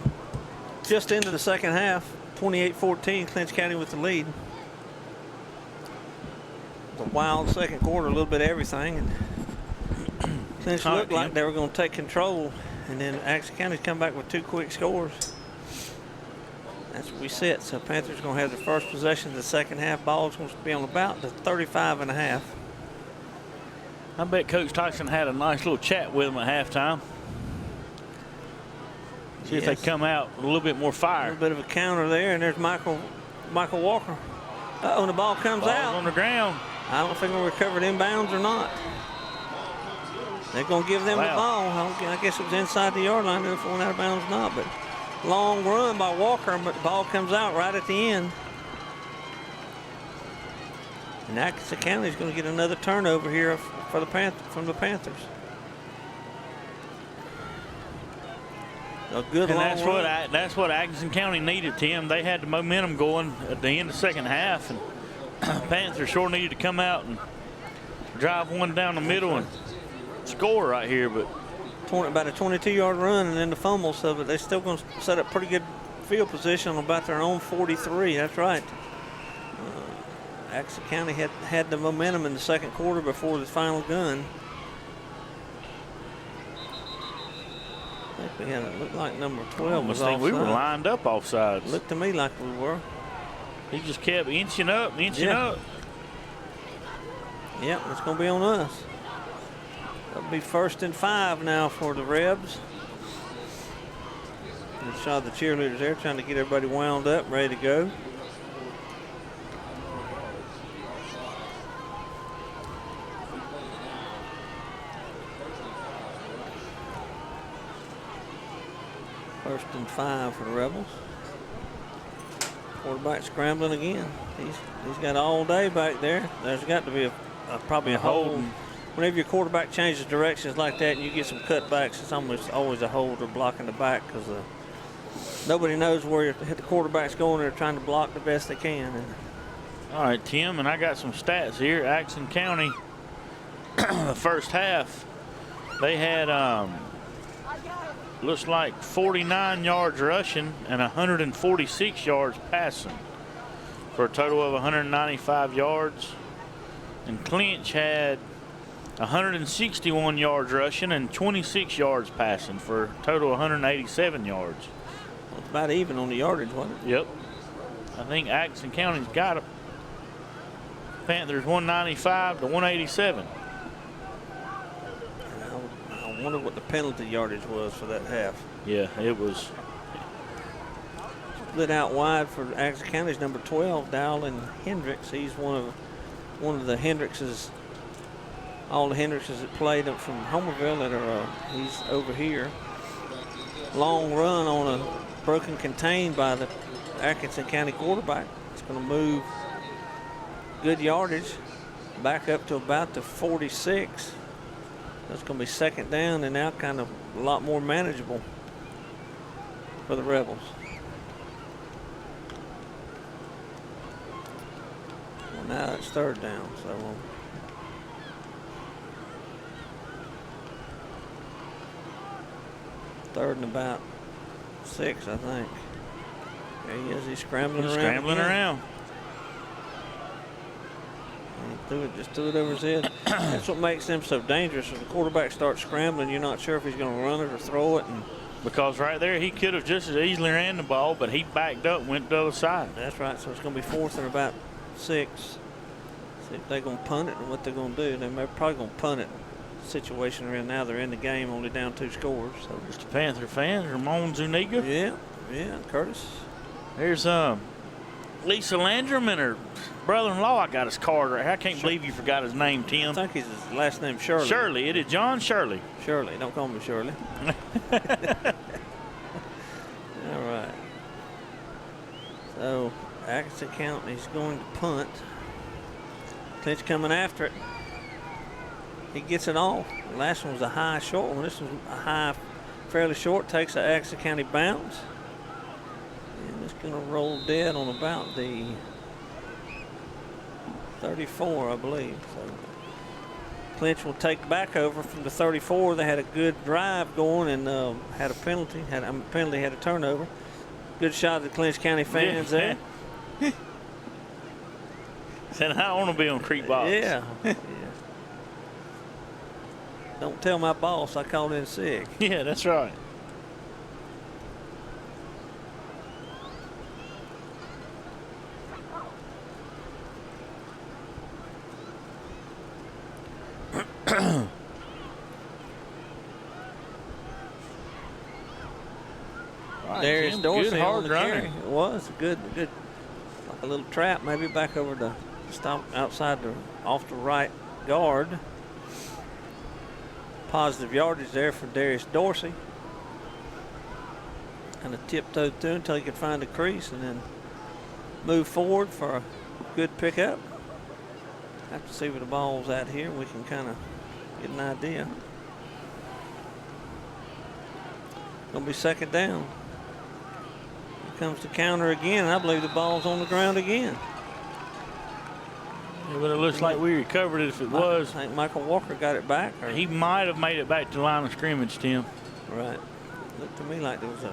just into the second half. 28-14, Clinch County with the lead. The wild second quarter, a little bit of everything. And Clinch looked like they were going to take control, and then Atkinson County's come back with two quick scores. That's what we set. So Panthers going to have the first possession of the second half. Ball's going to be on about the 35.5.
I bet Coach Tyson had a nice little chat with them at halftime. See if they come out with a little bit more fire.
A little bit of a counter there, and there's Michael Walker. Uh-oh, and the ball comes out.
On the ground.
I don't know if they're going to recover it inbounds or not. They're going to give them the ball. I guess it was inside the yard line. I don't know if it went out of bounds or not, but long run by Walker, but the ball comes out right at the end. And Atkinson County is going to get another turnover here for from the Panthers. A good long run.
That's what Atkinson County needed, Tim. They had the momentum going at the end of the second half, and Panthers sure needed to come out and drive one down the middle and score right here. But
about a 22-yard run and then the fumble, so but they're still going to set up pretty good field position on about their own 43. That's right. Atkinson County had the momentum in the second quarter before the final gun. I think we had it looked like number 12 was offside.
We were lined up offsides.
Looked to me like we were.
He just kept inching up.
Yep, it's going to be on us. That'll be 1st and 5 now for the Rebs. You saw the cheerleaders there trying to get everybody wound up, ready to go. First and 5 for the Rebels. Quarterback scrambling again. He's got all day back there. There's got to be probably a hold. Whenever your quarterback changes directions like that and you get some cutbacks, it's almost always a hold or blocking the back because nobody knows where the quarterback's going. They're trying to block the best they can.
All right, Tim, and I got some stats here. Atkinson County, the first half, they had looks like 49 yards rushing and 146 yards passing for a total of 195 yards. And Clinch had 161 yards rushing and 26 yards passing for a total of 187 yards.
Well, it's about even on the yardage, wasn't it?
Yep. I think Atkinson County's got it. Panthers 195 to 187.
I wonder what the penalty yardage was for that half.
Yeah, it was.
Split out wide for Atkinson County's number 12, Dowling Hendricks. He's one of the Hendrickses. All the Hendrickses that played from Homerville that are he's over here. Long run on a broken contain by the Atkinson County quarterback. It's going to move good yardage back up to about the 46. That's going to be second down and now kind of a lot more manageable for the Rebels. Well, now it's third down, so third and about 6, I think. There he is. He's scrambling around.
Scrambling around.
And Just threw it over his head. That's what makes them so dangerous. If the quarterback starts scrambling, you're not sure if he's going to run it or throw it. And
because right there, he could have just as easily ran the ball, but he backed up and went to the other side.
That's right. So it's going to be 4th and about 6. See if they're going to punt it and what they're going to do. They're probably going to punt it. Situation they're in now, they're in the game, only down 2 scores. So
Mr. Panther fans, Ramon Zuniga.
Yeah, Curtis.
There's Lisa Landrum and her brother-in-law. I got his card right here. I can't believe you forgot his name, Tim.
I think his last name Shirley.
Shirley. It is John Shirley.
Shirley. Don't call me Shirley. All right. So Atkinson County is going to punt. Clinch coming after it. He gets it off. The last one was a high short one. This was a high, fairly short. Takes the Atkinson County bounce. And it's going to roll dead on about the 34, I believe. So Clinch will take back over from the 34. They had a good drive going and had a penalty. Had a turnover. Good shot of the Clinch County fans there.
Said I want to be on Creek Box.
Yeah. Don't tell my boss I called in sick.
Yeah, that's right.
Darius Dorsey
good
on
hard
the
runner.
carry. It was good, like a little trap, maybe back over the stop outside off the right guard. Positive yardage there for Darius Dorsey. Kind of tiptoed through until he could find the crease and then move forward for a good pickup. Have to see where the ball's at here. We can kind of get an idea. Gonna be 2nd down. Here comes the counter again. I believe the ball's on the ground again.
Yeah, but it looks like we recovered it if it was.
I think Michael Walker got it back. Or
he might have made it back to the line of scrimmage, Tim.
Right. Looked to me like there was it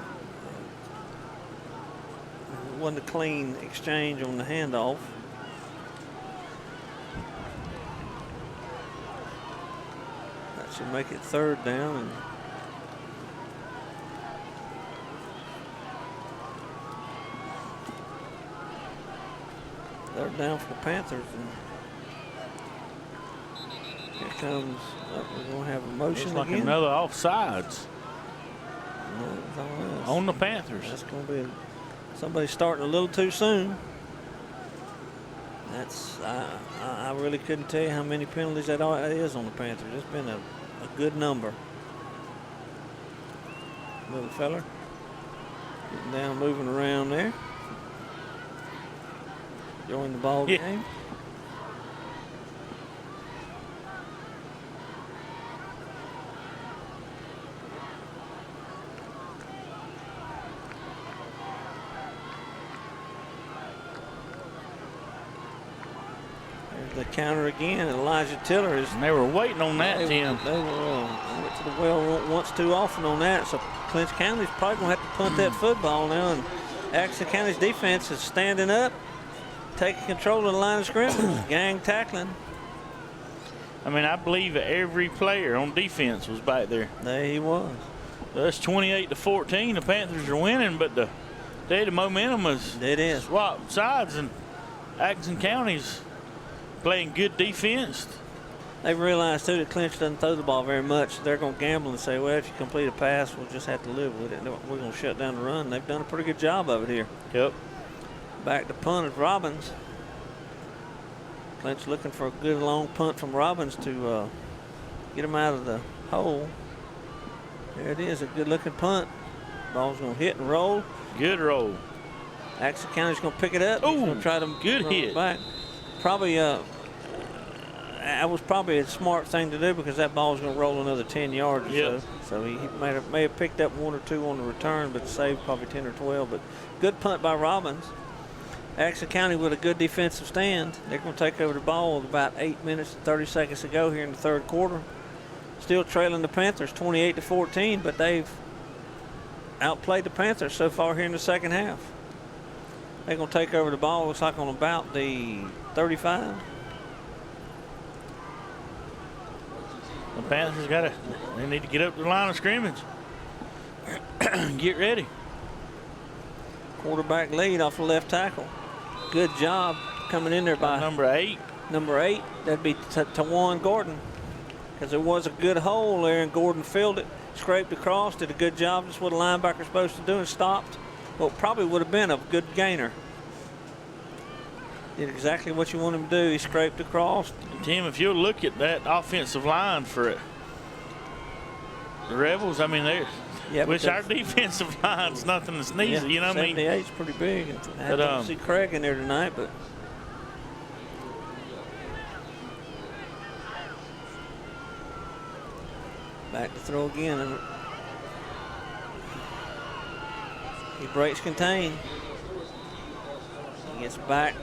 wasn't a clean exchange on the handoff. That should make it 3rd down. And third down for the Panthers. And here comes, we're going to have a motion
Looks like
again.
another offsides.
No,
on the Panthers.
That's going to be somebody starting a little too soon. That's I really couldn't tell you how many penalties that is on the Panthers. It's been a good number. Little feller getting down, moving around there. Enjoying the ball game. The counter again, and Elijah Tiller is.
And they were waiting on that, Tim.
They went to the well once too often on that. So Clinch County's probably going to have to punt that football now. And Atkinson County's defense is standing up, taking control of the line of scrimmage, gang tackling.
I mean, I believe every player on defense was back there.
There he was.
That's 28-14. The Panthers are winning, but the momentum was swapped sides, and Atkinson County's playing good defense.
They've realized, too, that Clinch doesn't throw the ball very much. They're going to gamble and say, well, if you complete a pass, we'll just have to live with it. We're going to shut down the run. They've done a pretty good job of it here.
Yep.
Back to punt is Robbins. Clinch looking for a good long punt from Robbins to get him out of the hole. There it is, a good-looking punt. Ball's going to hit and roll.
Good roll.
Atkinson County's going to pick it up. He's going to try to
good
run
hit.
It back. Probably that was probably a smart thing to do because that ball was going to roll another 10 yards or so. So he may have picked up 1 or 2 on the return, but saved probably 10 or 12. But good punt by Robbins. Atkinson County with a good defensive stand. They're going to take over the ball with about 8 minutes and 30 seconds to go here in the 3rd quarter. Still trailing the Panthers 28-14, but they've outplayed the Panthers so far here in the 2nd half. They're going to take over the ball, looks like on about the 35.
The Panthers they need to get up to the line of scrimmage. Get ready.
Quarterback lead off the left tackle. Good job coming in there by
number 8.
Number 8, that'd be Tawan Gordon. Because there was a good hole there, and Gordon filled it, scraped across, did a good job. That's what a linebacker's supposed to do, and stopped. Well, probably would have been a good gainer. Did exactly what you want him to do. He scraped across.
Tim, if you'll look at that offensive line for it, the Rebels, I mean, which our defensive line's nothing to sneeze at, you know what I mean?
78's pretty big. I didn't see Craig in there tonight, but. Back to throw again. He breaks contain. He gets back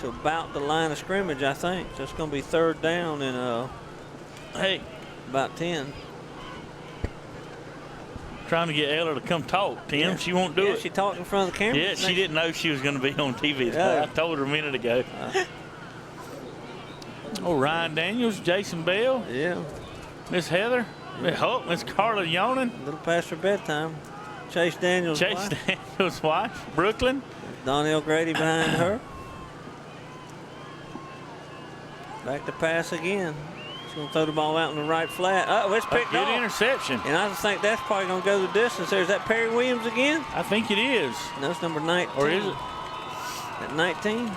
to about the line of scrimmage, I think. So it's going to be 3rd down and about 10.
Trying to get Ella to come talk, Tim.
Yeah.
She won't do it.
She talked in front of the camera.
Yeah, she didn't know she was going to be on TV.
Yeah.
I told her a minute ago. Ryan Daniels, Jason Bell.
Yeah.
Miss Heather. Miss Carla yawning.
A little past her bedtime. Chase Daniels'
wife. Brooklyn.
Donnell Grady behind her. Back to pass again. She's going to throw the ball out in the right flat. Oh, it's picked off.
Good interception.
And I just think that's probably going to go the distance there. Is that Perry Williams again?
I think it is.
No, it's number 19.
Or is it?
At 19?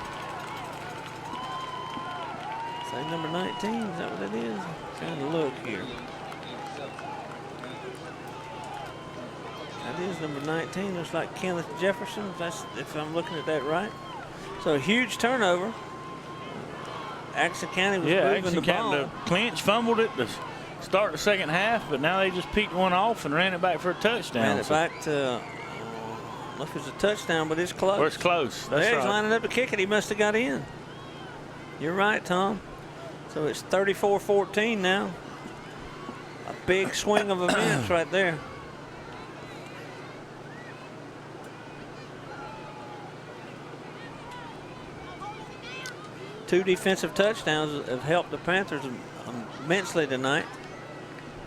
Say number 19. Is that what it is? I'm trying to look here. That is number 19. Looks like Kenneth Jefferson, if I'm looking at that right. So a huge turnover. Atkinson County was moving the ball.
Clinch fumbled it to start the second half, but now they just picked one off and ran it back for a touchdown.
Ran it back to, I don't know if it's a touchdown, but it's close.
Or it's close. That's right.
He's lining up to kick it. He must have got in. You're right, Tom. So it's 34-14 now. A big swing of events right there. Two defensive touchdowns have helped the Panthers immensely tonight.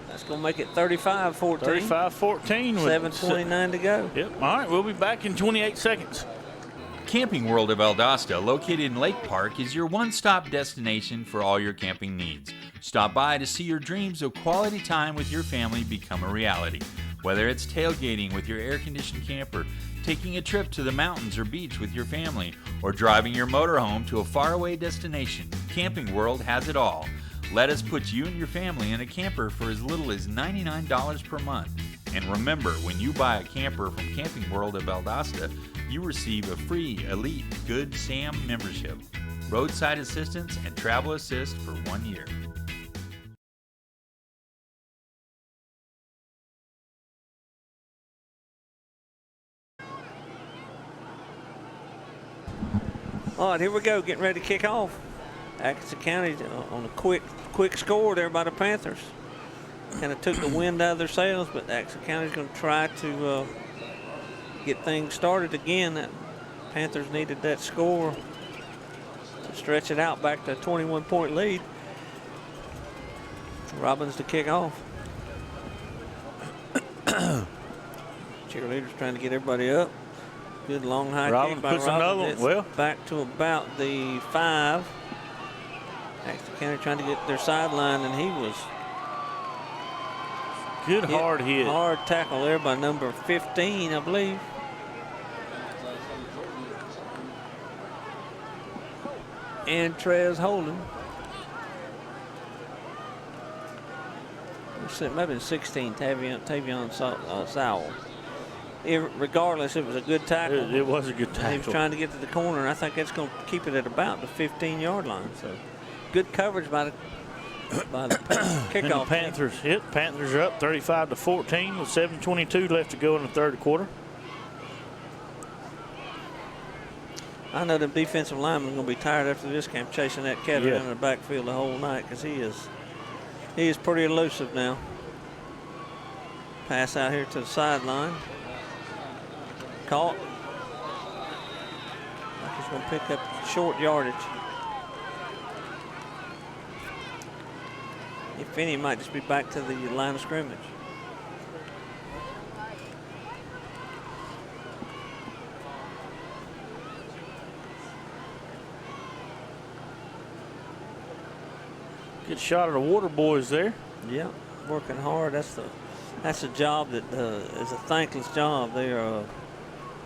That's going to make it 35-14.
35-14.
7:29 to go.
Yep. All right, we'll be back in 28 seconds.
Camping World of Valdosta, located in Lake Park, is your one-stop destination for all your camping needs. Stop by to see your dreams of quality time with your family become a reality. Whether it's tailgating with your air-conditioned camper, taking a trip to the mountains or beach with your family, or driving your motorhome to a faraway destination, Camping World has it all. Let us put you and your family in a camper for as little as $99 per month. And remember, when you buy a camper from Camping World of Valdosta, you receive a free Elite Good Sam membership, roadside assistance, and travel assist for 1 year.
All right, here we go, getting ready to kick off. Atkinson County on a quick score there by the Panthers. Kind of took the wind out of their sails, but Atkinson County's going to try to get things started again. That Panthers needed that score to stretch it out back to a 21-point lead. Robbins to kick off. Cheerleaders trying to get everybody up. Good long high kick by Robbins.
Another one. Well,
back to about the 5. Atkinson County trying to get their sideline, and he was
good hard hit.
Hard tackle there by number 15, I believe. And Trez Holden. It might have been 16, Tavion Sowell. Regardless, it was a good tackle.
It was a good tackle.
He was trying to get to the corner, and I think that's going to keep it at about the 15-yard line. So good coverage by the kickoff.
And the Panthers hit. Panthers are up 35-14 with 7:22 left to go in the third quarter.
I know them defensive linemen are going to be tired after this game chasing that cat around in the backfield the whole night, because he is pretty elusive now. Pass out here to the sideline. Caught. Like he's going to pick up short yardage. If any, it might just be back to the line of scrimmage.
Good shot of the water boys there.
Yeah, working hard. That's a job that is a thankless job. They are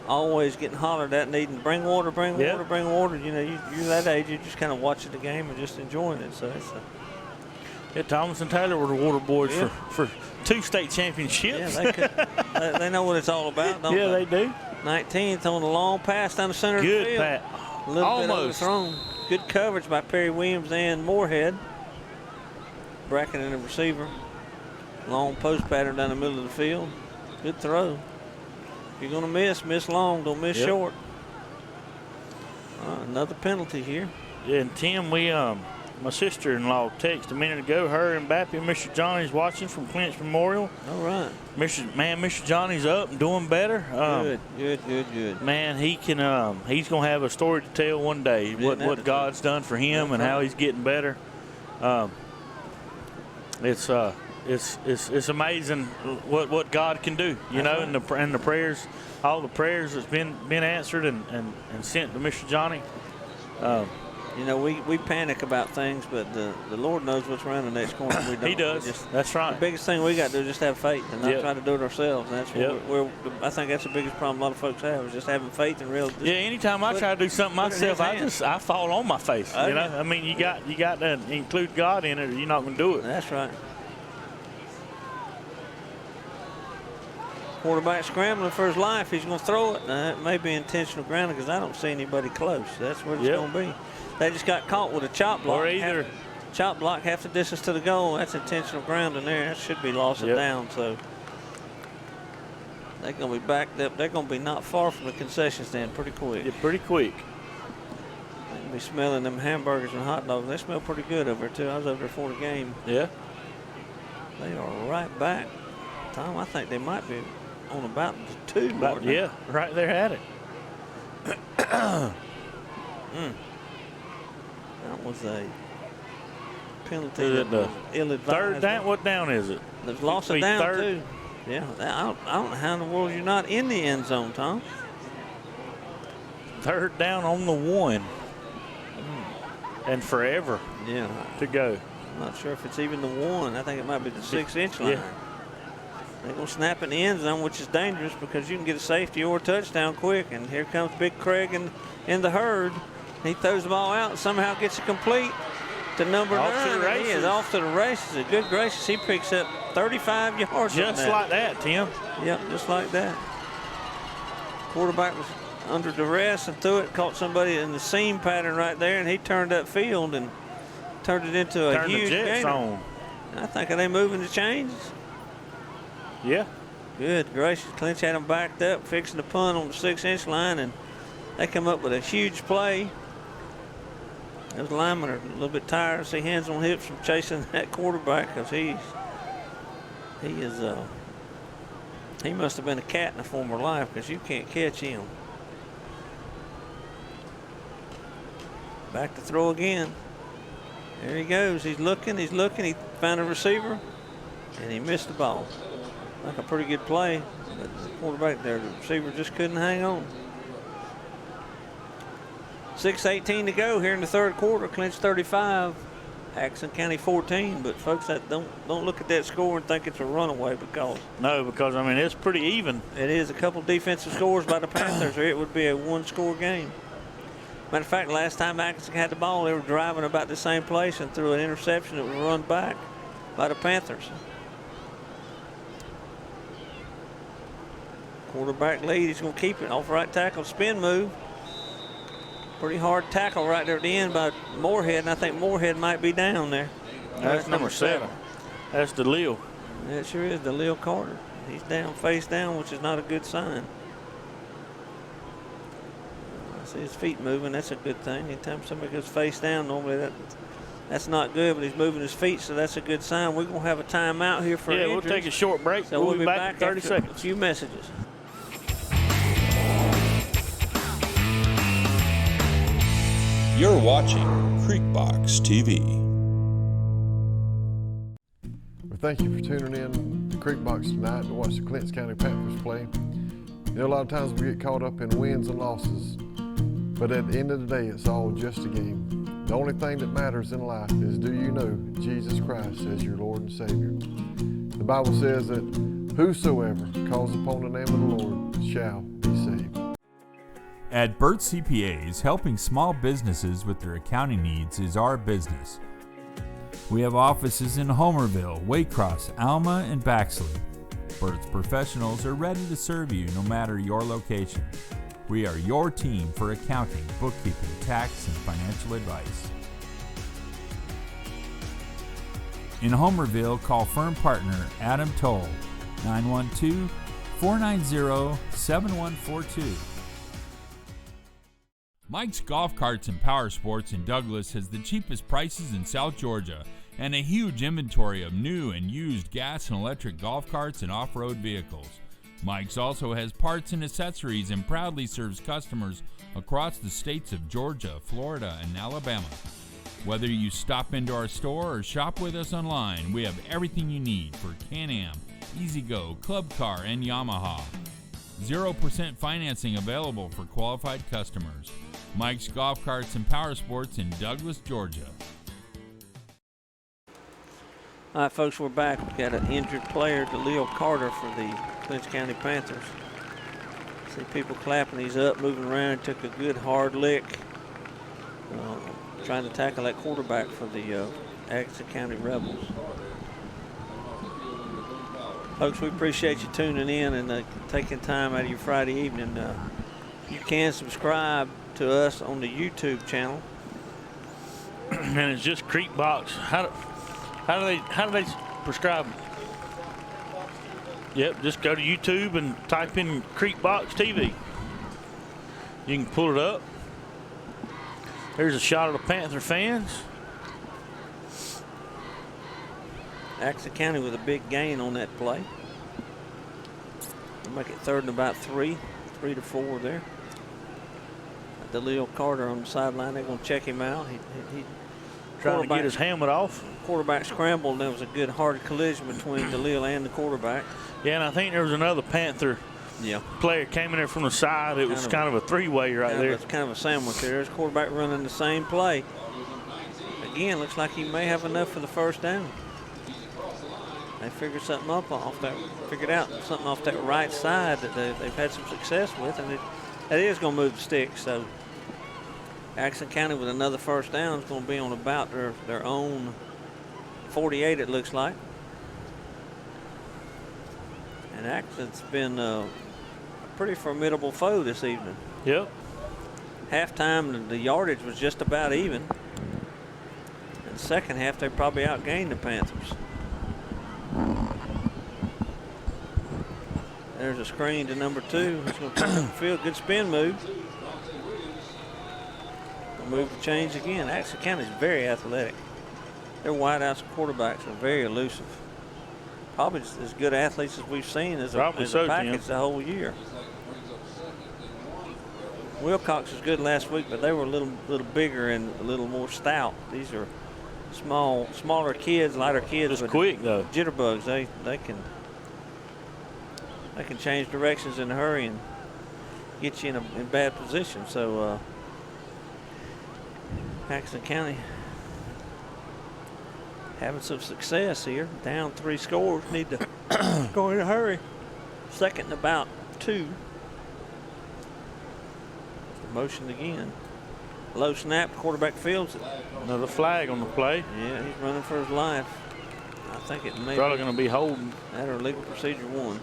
always getting hollered at, needing bring water, bring water, bring water. You know, you're that age, you're just kind of watching the game and just enjoying it. So it's
Thomas and Taylor were the water boys for 2 state championships.
Yeah, they know what it's all about, don't they?
Yeah, they do.
19th on the long pass down the center of the field.
Good, Pat.
A little
Almost.
bit overthrown. Good coverage by Perry Williams and Moorhead. Bracken and the receiver. Long post pattern down the middle of the field. Good throw. If you're going to miss long. Don't miss short. Another penalty here.
Yeah, and Tim, my sister-in-law texted a minute ago. Her and Bappy and Mr. Johnny's watching from Clinch Memorial.
All right.
Mr. Johnny's up and doing better.
Good.
Man, he's gonna have a story to tell one day. What God's done for him and how he's getting better. It's amazing what God can do, you know, and the prayers, all the prayers that's been answered and sent to Mr. Johnny.
You know, we panic about things, but the Lord knows what's around the next corner. We don't.
He does. That's right.
The biggest thing we got to do is just have faith and not try to do it ourselves. And that's I think that's the biggest problem a lot of folks have is just having faith and real.
Anytime I try to do something myself, I fall on my face. You know, I mean, you got to include God in it, or you're not going to do it.
That's right. Quarterback scrambling for his life. He's going to throw it. Now, it may be intentional grounding because I don't see anybody close. That's what it's going to be. They just got caught with a chop block.
Or either
chop block half the distance to the goal. That's intentional grounding there. That should be lost it down. So they're going to be backed up. They're going to be not far from the concession stand pretty quick.
Yeah, pretty quick.
They'll be smelling them hamburgers and hot dogs. They smell pretty good over there, too. I was over there for the game.
Yeah.
They are right back. Tom, I think they might be on about the 2.
Yeah, right there at it.
That was a penalty. Ill-advised.
Third down? What down is it?
They've lost it down, too. Yeah, I don't know how in the world you're not in the end zone, Tom.
Third down on the 1. And forever to go.
I'm not sure if it's even the 1. I think it might be the 6-inch line. They're going to snap in the end zone, which is dangerous because you can get a safety or a touchdown quick. And here comes Big Craig in the herd. He throws the ball out and somehow gets it complete to number 9. He is off to the races. A good gracious, he picks up 35 yards.
Just like that, Tim.
Yep, just like that. Quarterback was under duress and threw it, caught somebody in the seam pattern right there, and he turned up field and turned it into a huge gainer. I think, are they moving the chains?
Yeah.
Good gracious. Clinch had them backed up, fixing the punt on the 6-inch line, and they come up with a huge play. Those linemen are a little bit tired. See hands on hips from chasing that quarterback because he must have been a cat in a former life because you can't catch him. Back to throw again. There he goes. He's looking. He found a receiver, and he missed the ball. Like a pretty good play, but the quarterback there, the receiver just couldn't hang on. 6:18 to go here in the third quarter. Clinch 35, Atkinson County 14. But folks, that don't look at that score and think it's a runaway because
I mean it's pretty even.
It is. A couple defensive scores by the Panthers, or it would be a 1-score game. Matter of fact, last time Atkinson had the ball, they were driving about the same place and threw an interception that was run back by the Panthers. Quarterback lead. He's going to keep it off right tackle, spin move. Pretty hard tackle right there at the end by Moorhead, and I think Moorhead might be down there.
That's number 7. That's DeLille.
Yeah, it sure is, DeLille Carter. He's down, face down, which is not a good sign. I see his feet moving. That's a good thing. Anytime somebody goes face down, normally that's not good, but he's moving his feet, so that's a good sign. We're going to have a timeout here for
we'll take a short break.
So we'll be back
in 30 seconds.
A few messages.
You're watching Creekbox TV.
Thank you for tuning in to Creek Box tonight to watch the Clinch County Panthers play. You know, a lot of times we get caught up in wins and losses, but at the end of the day, it's all just a game. The only thing that matters in life is, do you know Jesus Christ as your Lord and Savior? The Bible says that whosoever calls upon the name of the Lord shall be saved.
At Burt CPAs, helping small businesses with their accounting needs is our business. We have offices in Homerville, Waycross, Alma, and Baxley. Burt's professionals are ready to serve you no matter your location. We are your team for accounting, bookkeeping, tax, and financial advice. In Homerville, call firm partner Adam Toll, 912-490-7142. Mike's Golf Carts and Power Sports in Douglas has the cheapest prices in South Georgia and a huge inventory of new and used gas and electric golf carts and off-road vehicles. Mike's also has parts and accessories and proudly serves customers across the states of Georgia, Florida, and Alabama. Whether you stop into our store or shop with us online, we have everything you need for Can-Am, E-Z-Go, Club Car, and Yamaha. 0% financing available for qualified customers. Mike's Golf Carts and Power Sports in Douglas, Georgia.
All right, folks, we're back. We've got an injured player, DeLeo Carter, for the Clinch County Panthers. See people clapping. He's up, moving around. He took a good hard lick, trying to tackle that quarterback for the Atkinson County Rebels. Folks, we appreciate you tuning in and taking time out of your Friday evening. You can subscribe to us on the YouTube channel.
And it's just Creek Box. How do they prescribe? Yep, just go to YouTube and type in Creek Box TV. You can pull it up. There's a shot of the Panther fans.
Atkinson County with a big gain on that play. They'll make it 3rd and about 3 to 4 there. DeLeo Carter on the sideline. They're going to check him out. He
trying to get his helmet off.
Quarterback scrambled, and there was a good hard collision between DeLeo and the quarterback.
Yeah, and I think there was another Panther player came in there from the side. It was kind of a three-way right there.
It's kind of a sandwich there. There's a quarterback running the same play. Again, looks like he may have enough for the first down. They figured something up figured out something off that right side that they've had some success with, and that is going to move the sticks. So Atkinson County with another first down is going to be on about their own 48, it looks like. And Atkinson's been a pretty formidable foe this evening.
Yep.
Halftime, the yardage was just about even. In the second half, they probably outgained the Panthers. There's a screen to number 2. He's going to come up the field. Good spin move. Move to change again. Atkinson County is very athletic. Their wideouts and quarterbacks are very elusive. Probably as good athletes as we've seen as a package the whole year. Wilcox was good last week, but they were a little bigger and a little more stout. These are smaller kids, lighter kids.
Just quick though.
Jitterbugs. They can change directions in a hurry and get you in bad position. So Atkinson County having some success here. Down 3 scores. Need to go in a hurry. 2nd and about 2. Motion again. Low snap. Quarterback fields it.
Another flag on the play.
Yeah, he's running for his life. I think it may
probably going to be holding.
That or legal procedure 1.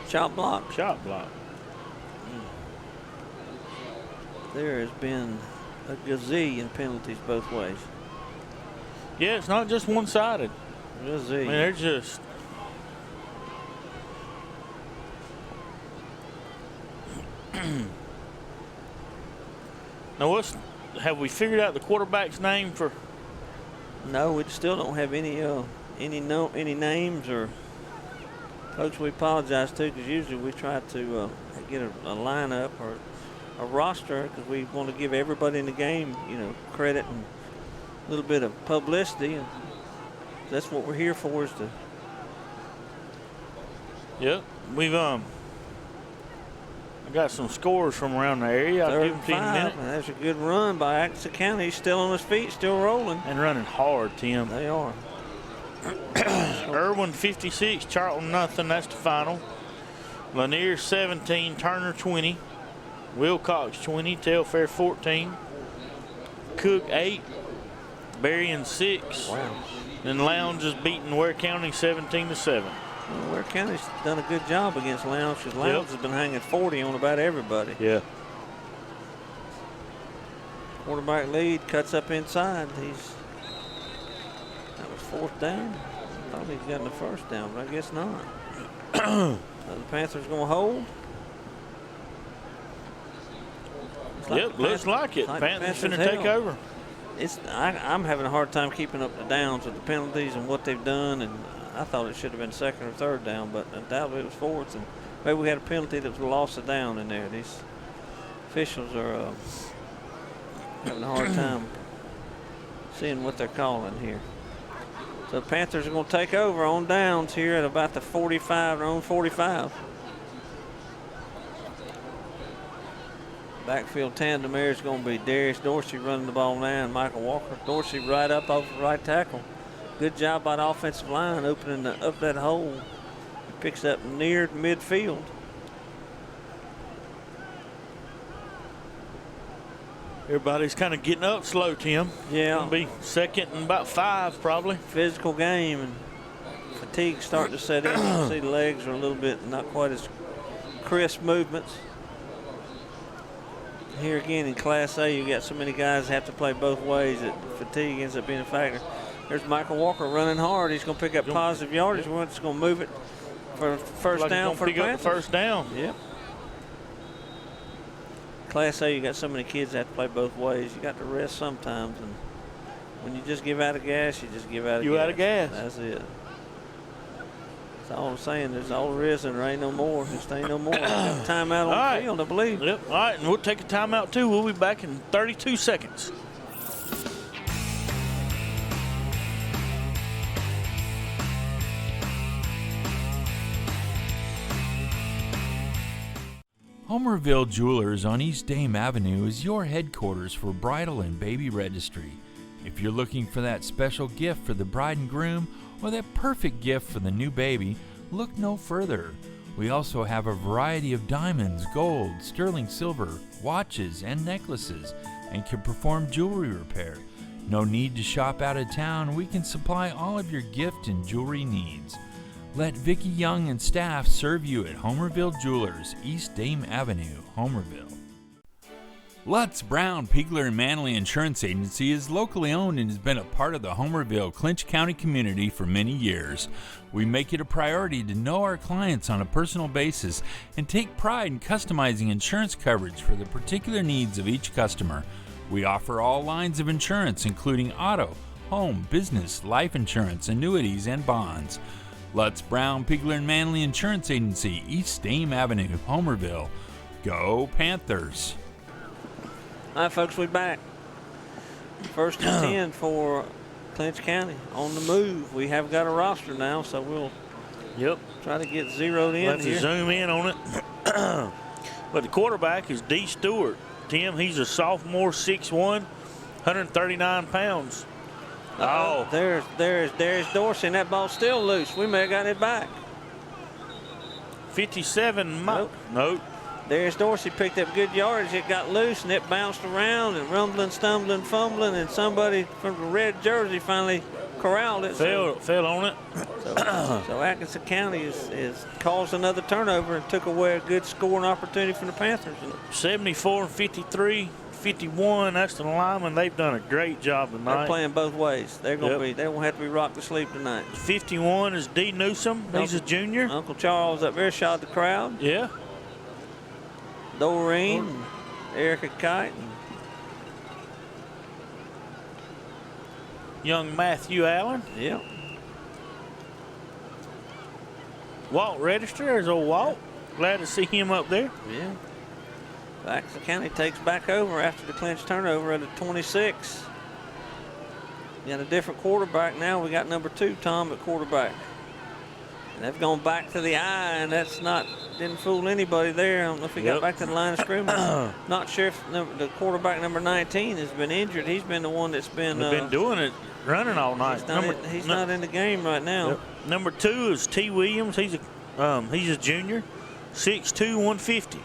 Chop block.
Chop block.
There has been a gazillion penalties both ways.
Yeah, it's not just one-sided.
Gazillion.
I mean, they're just. Now, have we figured out the quarterback's name for?
No, we still don't have any names or. Folks, we apologize too, because usually we try to get a lineup or a roster, because we want to give everybody in the game, credit and a little bit of publicity. And That's what we're here for, is to.
Yep, we've I got some scores from around the area. I'll give them to you in a minute.
That's a good run by Atkinson County. He's still on his feet, still rolling.
And running hard, Tim.
They are.
Irwin 56, Charlton nothing. That's the final. Lanier 17, Turner 20, Wilcox 20, Telfair 14, Cook 8, Berrien 6.
Wow.
And Lowndes is beating Ware County 17-7.
Well, Ware County's done a good job against Lowndes, because Lowndes has been hanging 40 on about everybody.
Yeah.
Quarterback lead, cuts up inside. That was 4th down. I thought he'd gotten the 1st down, but I guess not. The Panthers going to hold.
Looks like it. Panthers going to take over.
I'm having a hard time keeping up the downs with the penalties and what they've done, and I thought it should have been 2nd or 3rd down, but undoubtedly it was 4th, and maybe we had a penalty that was a loss of down in there. These officials are having a hard time seeing what they're calling here. So the Panthers are going to take over on downs here at about the 45, their own 45. Backfield tandem there is going to be Darius Dorsey running the ball now, and Michael Walker. Dorsey right up over the right tackle. Good job by the offensive line opening up that hole. He picks up near midfield.
Everybody's kind of getting up slow, Tim.
Yeah.
It'll be 2nd and about 5 probably.
Physical game, and fatigue starting to set in. You can see the legs are a little bit not quite as crisp movements. Here again in Class A, you got so many guys that have to play both ways that fatigue ends up being a factor. There's Michael Walker running hard. He's going to pick up positive yardage. We're just going to move it for first down for the Panthers.
Pick up the 1st down.
Yep. Class A, you got so many kids that have to play both ways. You got to rest sometimes, and when you just give out of gas, you just give out of gas.
You out of gas.
That's it. That's all I'm saying. There's all there is, and there ain't no more. Just ain't no more. Got timeout on the field, I believe.
Yep. All right, and we'll take a timeout too. We'll be back in 32 seconds.
Homerville Jewelers on East Dame Avenue is your headquarters for bridal and baby registry. If you're looking for that special gift for the bride and groom or that perfect gift for the new baby, look no further. We also have a variety of diamonds, gold, sterling silver, watches, and necklaces, and can perform jewelry repair. No need to shop out of town. We can supply all of your gift and jewelry needs. Let Vicki Young and staff serve you at Homerville Jewelers, East Dame Avenue, Homerville. Lutz, Brown, Pigler, and Manley Insurance Agency is locally owned and has been a part of the Homerville, Clinch County community for many years. We make it a priority to know our clients on a personal basis and take pride in customizing insurance coverage for the particular needs of each customer. We offer all lines of insurance, including auto, home, business, life insurance, annuities, and bonds. Lutz, Brown, Pigler, and Manley Insurance Agency, East Dame Avenue, Homerville. Go Panthers!
All right, folks, we're back. 1st and 10 for Clinch County on the move. We have got a roster now, so we'll try to get zeroed in.
Let's zoom in on it. But the quarterback is D. Stewart. Tim, he's a sophomore, 6'1", 139 pounds.
Oh, there's Dorsey, and that ball's still loose. We may have got it back.
57. Nope.
There's Dorsey picked up good yardage. It got loose, and it bounced around and rumbling, stumbling, fumbling, and somebody from the red jersey finally corralled it.
Fell on it.
So Atkinson County is caused another turnover and took away a good scoring opportunity from the Panthers.
74, 53, 51. That's the lineman. They've done a great job tonight.
They're playing both ways. They're going to be. They won't have to be rocked to sleep tonight.
51 is D. Newsom. He's a junior.
Uncle Charles up there shot the crowd.
Yeah.
Doreen, Erica Kite.
Young Matthew Allen.
Yep.
Walt Register. There's old Walt. Glad to see him up there.
Yeah. Atkinson County takes back over after the Clinch turnover at a 26. got a different quarterback now. We got number 2, Tom, at quarterback. And they've gone back to the eye, and didn't fool anybody there. I don't know if he got back to the line of scrimmage. Not sure if the quarterback number 19 has been injured. He's been the one that's been
doing it, running all night.
He's not in the game right now.
Yep. Number 2 is T. Williams. He's a junior, 6'2", 150.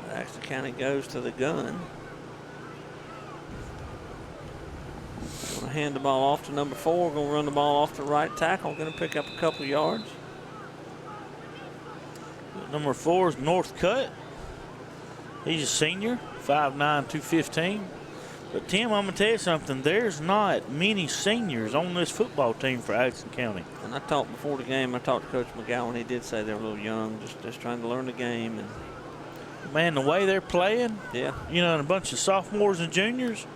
Atkinson County goes to the gun. Going to hand the ball off to number 4. Going to run the ball off to right tackle. Going to pick up a couple yards.
Number 4 is Northcutt. He's a senior, 5'9", 215. But, Tim, I'm going to tell you something. There's not many seniors on this football team for Atkinson County.
And I talked before the game. I talked to Coach McGowan. He did say they're a little young, just trying to learn the game. And
man, the way they're playing,
yeah,
and a bunch of sophomores and juniors,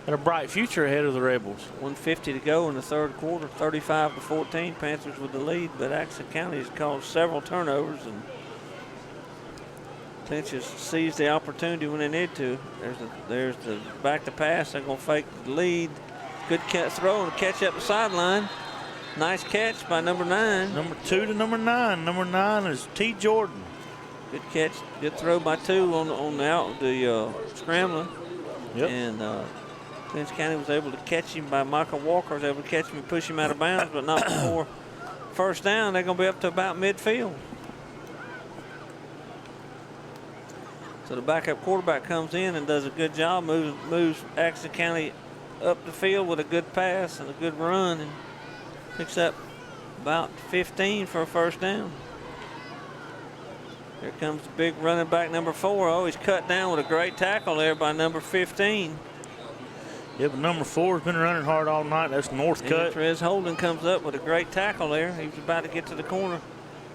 got a bright future ahead of the Rebels.
1:50 to go in the third quarter, 35-14. Panthers with the lead, but Atkinson County has caused several turnovers, and Clinch has seized the opportunity when they need to. There's the back to pass. They're going to fake the lead. Good throw and catch up the sideline. Nice catch by number 9.
Number 2 to number 9. Number 9 is T. Jordan.
Good catch. Good throw by 2 on the scrambling.
Yep.
And Clinch County was able to catch him by Michael Walker. Was able to catch him and push him out of bounds, but not before first down. They're going to be up to about midfield. So the backup quarterback comes in and does a good job, moves Atkinson County up the field with a good pass and a good run, and picks up about 15 for a first down. Here comes the big running back, number 4. Oh, he's cut down with a great tackle there by number 15.
Yeah, but number 4 has been running hard all night. That's Northcutt.
Trez Holden comes up with a great tackle there. He was about to get to the corner.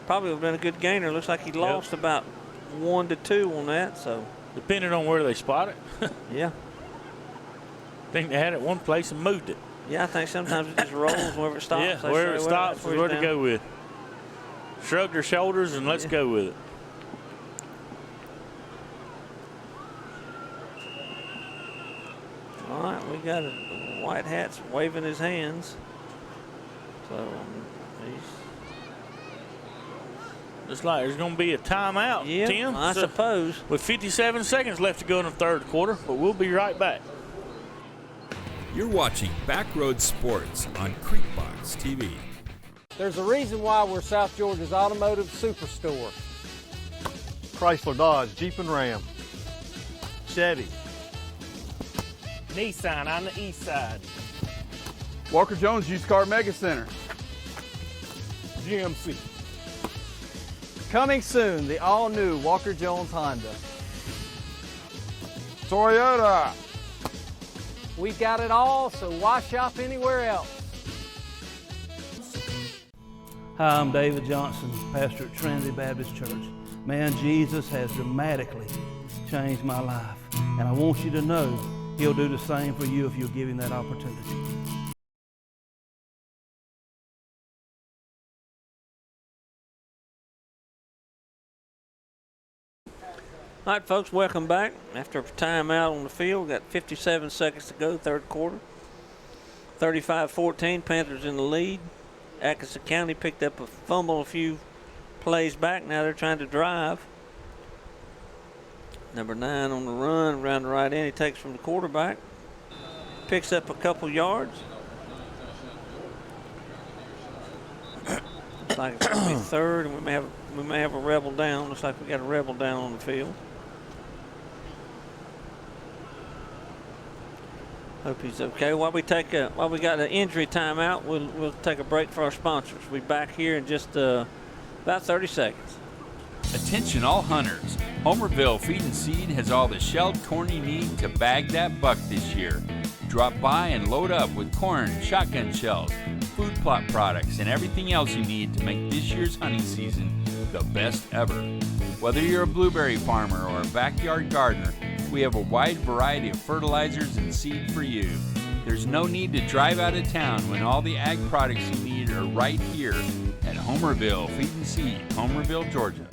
Probably would have been a good gainer. Looks like he lost about 1 to 2 on that. So
depending on where they spot it.
Yeah.
I think they had it one place and moved it.
Yeah, I think sometimes it just rolls wherever it stops.
Yeah, wherever it stops is where to go with. Shrug their shoulders and let's go with it.
All right, we got a white hat's waving his hands. So
looks like there's going to be a timeout, Tim.
I suppose.
With 57 seconds left to go in the third quarter, but we'll be right back.
You're watching Backroad Sports on Creekbox TV.
There's a reason why we're South Georgia's automotive superstore.
Chrysler, Dodge, Jeep and Ram, Chevy,
Nissan on the east side,
Walker Jones Used Car Mega Center,
GMC. Coming soon, the all-new Walker Jones Honda.
Toyota.
We've got it all, so why shop anywhere else?
Hi, I'm David Johnson, pastor at Trinity Baptist Church. Man, Jesus has dramatically changed my life, and I want you to know He'll do the same for you if you'll give Him that opportunity.
All right, folks, welcome back. After a timeout on the field, got 57 seconds to go, third quarter. 35-14, Panthers in the lead. Atkinson County picked up a fumble a few plays back. Now they're trying to drive. Number 9 on the run, around the right end. He takes from the quarterback. Picks up a couple yards. Looks like it's going to be third, and we may have a rebel down. Looks like we got a rebel down on the field. Hope he's okay. While we got an injury timeout, we'll take a break for our sponsors. We'll be back here in just about 30 seconds.
Attention all hunters. Homerville Feed and Seed has all the shelled corn you need to bag that buck this year. Drop by and load up with corn, shotgun shells, food plot products, and everything else you need to make this year's hunting season the best ever. Whether you're a blueberry farmer or a backyard gardener, we have a wide variety of fertilizers and seed for you. There's no need to drive out of town when all the ag products you need are right here at Homerville Feed and Seed, Homerville, Georgia.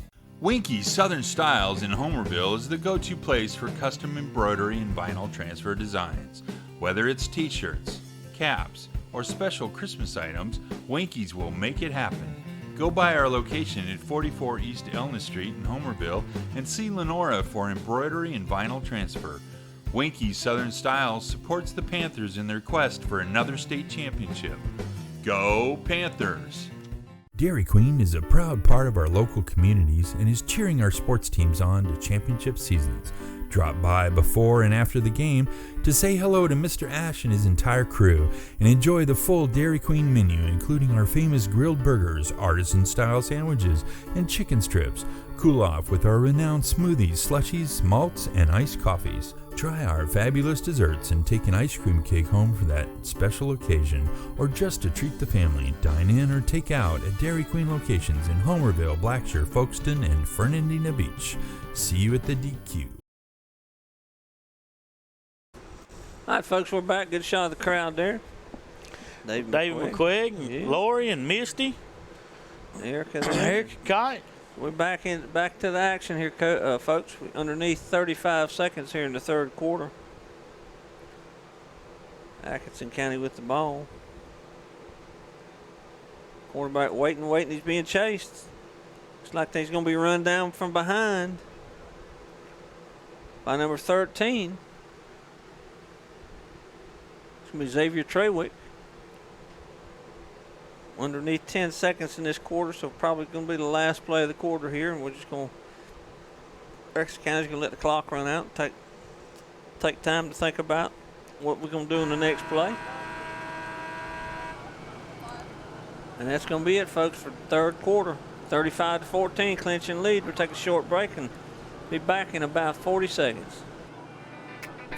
Winky's Southern Styles in Homerville is the go-to place for custom embroidery and vinyl transfer designs. Whether it's t-shirts, caps, or special Christmas items, Winky's will make it happen. Go by our location at 44 East Elna Street in Homerville and see Lenora for embroidery and vinyl transfer. Winky's Southern Styles supports the Panthers in their quest for another state championship. Go Panthers!
Dairy Queen is a proud part of our local communities and is cheering our sports teams on to championship seasons. Drop by before and after the game to say hello to Mr. Ash and his entire crew and enjoy the full Dairy Queen menu, including our famous grilled burgers, artisan-style sandwiches, and chicken strips. Cool off with our renowned smoothies, slushies, malts, and iced coffees. Try our fabulous desserts and take an ice cream cake home for that special occasion, or just to treat the family. Dine in or take out at Dairy Queen locations in Homerville, Blackshear, Folkestone, and Fernandina Beach. See you at the DQ.
All right, folks, we're back. Good shot of the crowd there. David
McQuigg,
yeah.
Lori, and Misty.
Erica
Kite.
We're back to the action here, folks. We're underneath 35 seconds here in the third quarter. Atkinson County with the ball. Quarterback waiting. He's being chased. Looks like he's going to be run down from behind by number 13. It's going to be Xavier Trewick. Underneath 10 seconds in this quarter, so probably going to be the last play of the quarter here, and we're just going to, Atkinson County's going to let the clock run out and take time to think about what we're going to do in the next play. And that's going to be it, folks, for the third quarter. 35-14, clinching lead. We'll take a short break and be back in about 40 seconds.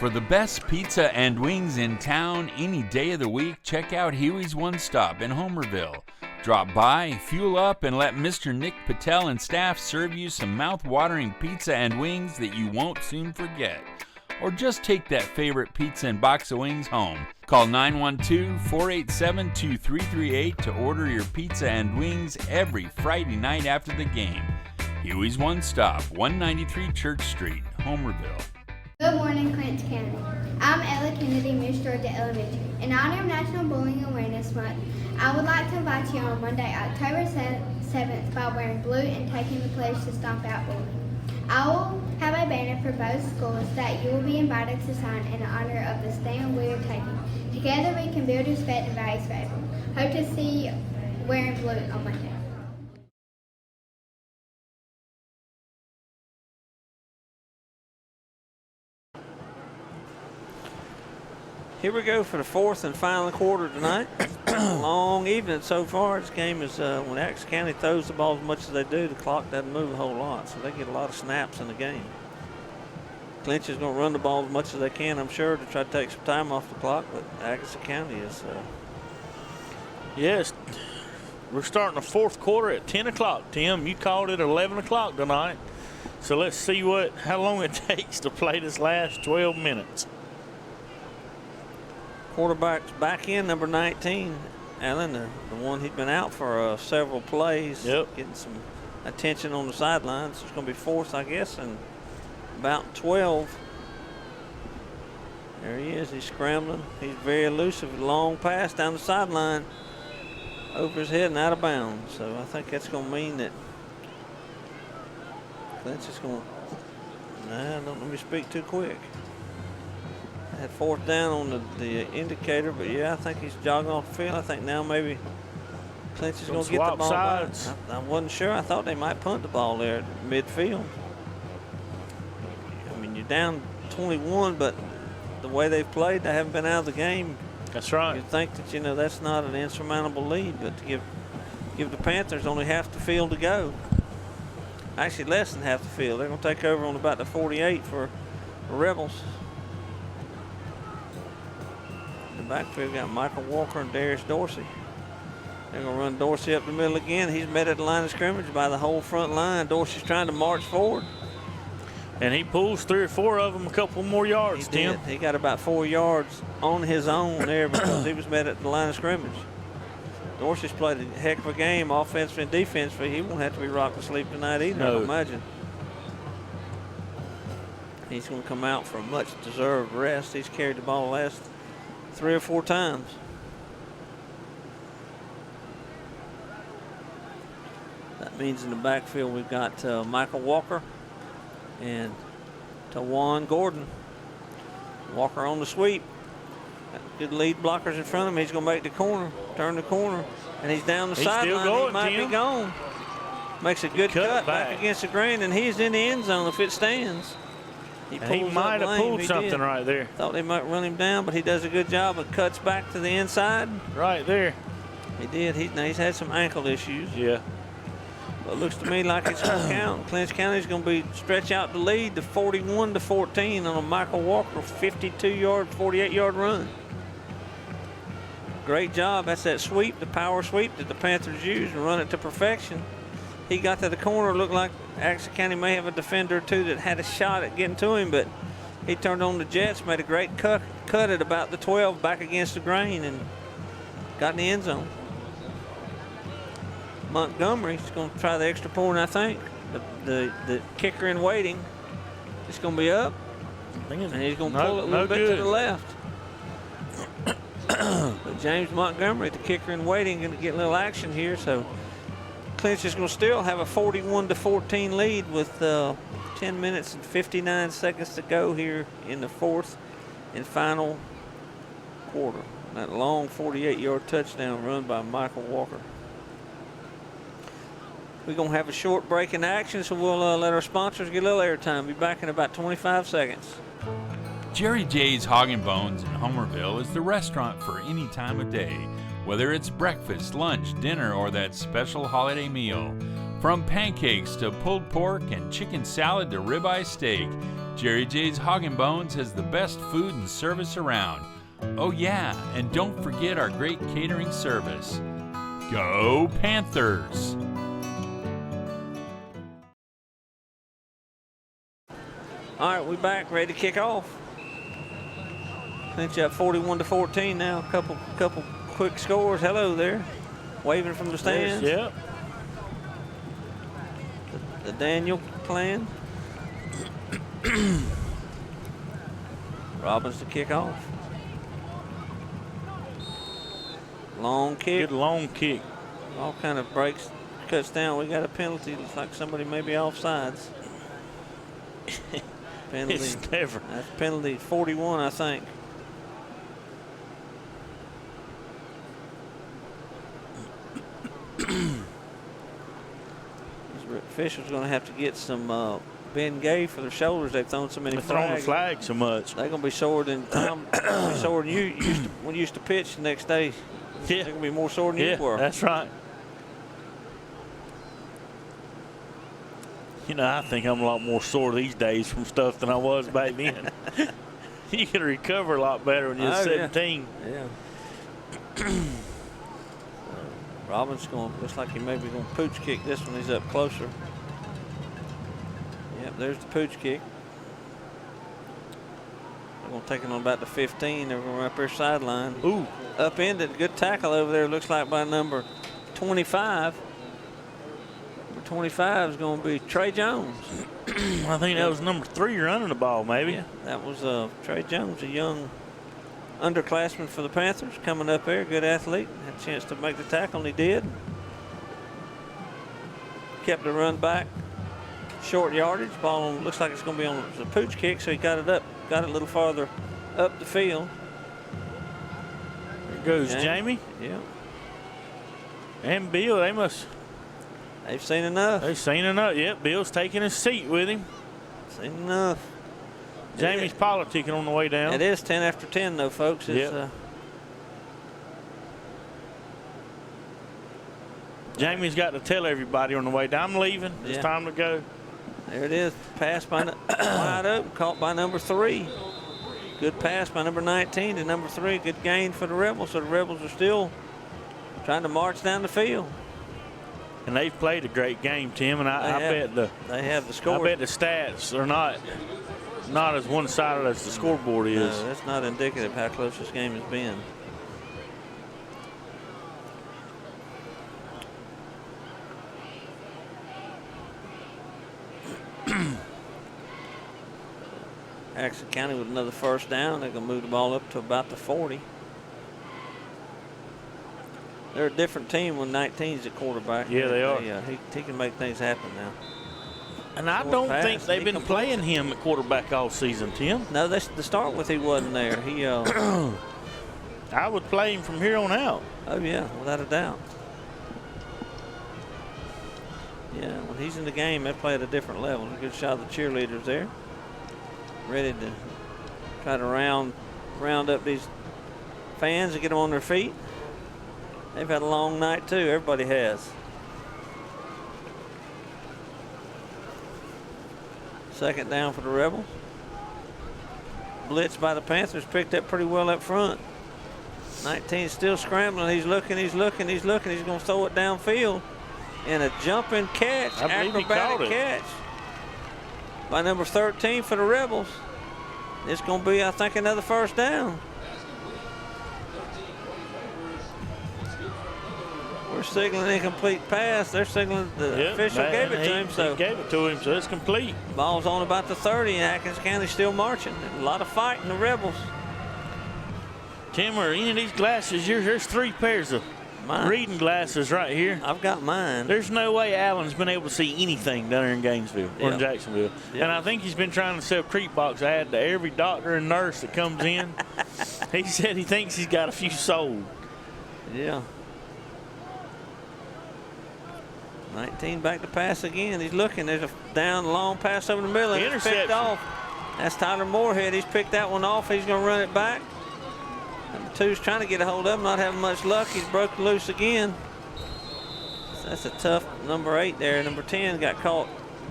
For the best pizza and wings in town any day of the week, check out Huey's One Stop in Homerville. Drop by, fuel up, and let Mr. Nick Patel and staff serve you some mouth-watering pizza and wings that you won't soon forget. Or just take that favorite pizza and box of wings home. Call 912-487-2338 to order your pizza and wings every Friday night after the game. Huey's One Stop, 193 Church Street, Homerville.
Good morning, Clinch County. I'm Ella Kennedy, Miss Georgia Elementary. In honor of National Bullying Awareness Month, I would like to invite you on Monday, October 7th by wearing blue and taking the pledge to stomp out bullying. I will have a banner for both schools that you will be invited to sign in honor of the stand we are taking. Together we can build respect and values forever. Hope to see you wearing blue on Monday.
Here we go for the fourth and final quarter tonight. Long evening so far. This game is, when Atkinson County throws the ball as much as they do, the clock doesn't move a whole lot, so they get a lot of snaps in the game. Clinch is going to run the ball as much as they can, I'm sure, to try to take some time off the clock, but Atkinson County is...
Yes, we're starting the fourth quarter at 10 o'clock, Tim. You called it 11 o'clock tonight, so let's see how long it takes to play this last 12 minutes.
Quarterback's back in, number 19, Allen, the one he'd been out for several plays.
Yep.
Getting some attention on the sidelines. It's going to be fourth, I guess, and about 12. There he is. He's scrambling. He's very elusive. Long pass down the sideline over his head and out of bounds. So I think that's going to mean that Clinch is going to... Nah, don't let me speak too quick. Had fourth down on the indicator, but yeah, I think he's jogging off the field. I think now maybe Clinch is going to get the ball back. I wasn't sure. I thought they might punt the ball there at midfield. I mean, you're down 21, but the way they've played, they haven't been out of the game.
That's right.
You'd think that, that's not an insurmountable lead, but to give the Panthers only half the field to go. Actually, less than half the field. They're going to take over on about the 48 for the Rebels. Backfield got Michael Walker and Darius Dorsey. They're going to run Dorsey up the middle again. He's met at the line of scrimmage by the whole front line. Dorsey's trying to march forward.
And he pulls 3 or 4 of them a couple more yards, Tim.
He got about 4 yards on his own there because he was met at the line of scrimmage. Dorsey's played a heck of a game, offensively and defensively. He won't have to be rocked to sleep tonight either, I don't imagine. He's going to come out for a much-deserved rest. He's carried the ball the last 3 or 4 times. That means in the backfield we've got Michael Walker and Tawan Gordon. Walker on the sweep. Got good lead blockers in front of him. He's going to make the corner, turn the corner, and he's down the sideline. He might be gone. Makes a good cut back against the grain, and he's in the end zone if it stands.
He might have pulled something right there.
Thought they might run him down, but he does a good job of cuts back to the inside.
Right there.
He did. He's had some ankle issues.
Yeah.
But it looks to me like it's going to count. Clinch County's going to be stretch out the lead to 41-14 on a Michael Walker 52-yard, 48-yard run. Great job. That's that sweep, the power sweep that the Panthers use and run it to perfection. He got to the corner. Looked like Atkinson County may have a defender or two that had a shot at getting to him, but he turned on the jets, made a great cut at about the 12 back against the grain and got in the end zone. Montgomery's going to try the extra point, I think. The kicker in waiting is going to be up, and he's going to pull it a little bit to the left. But James Montgomery, the kicker in waiting, going to get a little action here. So Clinch is going to still have a 41-14 lead with 10 minutes and 59 seconds to go here in the 4th and final quarter. That long 48-yard touchdown run by Michael Walker. We're going to have a short break in action, so we'll let our sponsors get a little airtime. Be back in about 25 seconds.
Jerry J's Hog and Bones in Homerville is the restaurant for any time of day, whether it's breakfast, lunch, dinner, or that special holiday meal. From pancakes to pulled pork and chicken salad to ribeye steak, Jerry J's Hog and Bones has the best food and service around. Oh yeah, and don't forget our great catering service. Go Panthers!
All right, we're back, ready to kick off. Clinch up 41-14 now. Couple quick scores. Hello there, waving from the stands.
Yep.
The Daniel clan. Robbins to kick off. Long kick.
Good long kick.
All kind of breaks, cuts down. We got a penalty. Looks like somebody may be offsides. Penalty.
It's never.
That's penalty 41, I think. Officials going to have to get some Ben Gay for their shoulders. They've thrown so many flags.
They're throwing the flag so much.
They're going to be sore than Tom. Sore than you when you used to pitch the next day.
Yeah.
They're going to be more sore than you were.
That's right. You know, I think I'm a lot more sore these days from stuff than I was back then. You can recover a lot better when you're 17.
Yeah. Robbins looks like he may be going to pooch kick this one. He's up closer. Yep, there's the pooch kick. They're going to take it on about the 15. They're going to up their sideline.
Ooh.
Upended. Good tackle over there. Looks like by number 25. Number 25 is going to be Trey Jones.
I think that was number 3 running the ball, maybe.
Yeah, that was Trey Jones, a young underclassman for the Panthers, coming up there. Good athlete. Had a chance to make the tackle, and he did. Kept the run back. Short yardage. Ball looks like it's going to be on the pooch kick, so he got it a little farther up the field.
There goes Jamie.
Yeah.
And Bill,
they've seen enough.
They've seen enough. Yep, Bill's taking his seat with him.
Seen enough.
Jamie's politicking on the way down.
It is 10 after 10, though, folks. It's,
Jamie's got to tell everybody on the way down, I'm leaving. It's time to go.
There it is. Pass by wide open, caught by number 3. Good pass by number 19 to number 3. Good gain for the Rebels. So the Rebels are still trying to march down the field.
And they've played a great game, Tim. And I bet
they have the score.
I bet the stats are not as one-sided as the scoreboard is.
No, that's not indicative of how close this game has been. Atkinson County with another first down. They're going to move the ball up to about the 40. They're a different team when 19's at quarterback.
Yeah, they are.
He can make things happen now.
And I don't think they've been playing him at quarterback all season, Tim.
No, to start with, he wasn't there. He.
I would play him from here on out.
Oh, yeah, without a doubt. Yeah, when he's in the game, they play at a different level. A good shot of the cheerleaders there. Ready to try to round up these fans and get them on their feet. They've had a long night, too. Everybody has. Second down for the Rebels. Blitz by the Panthers, picked up pretty well up front. 19 still scrambling. He's looking. He's going to throw it downfield. And a jumping catch, acrobatic catch by number 13 for the Rebels. It's going to be, I think, another first down. We're signaling incomplete pass. They're signaling the official gave it to him.
He gave it to him, so it's complete.
Ball's on about the 30, and Atkinson County still marching. A lot of fight in the Rebels.
Tim, are any of these glasses yours? There's 3 pairs of reading glasses right here.
I've got mine.
There's no way Allen's been able to see anything down there in Gainesville or in Jacksonville. And I think he's been trying to sell creep box ad to every doctor and nurse that comes in. He said he thinks he's got a few sold.
Yeah. 19 back to pass again. He's looking. There's a down long pass over the middle. He's picked off. That's Tyler Moorhead. He's picked that one off. He's going to run it back. Number 2's trying to get a hold of him, not having much luck. He's broke loose again. So that's a tough number 8 there. Number 10 got caught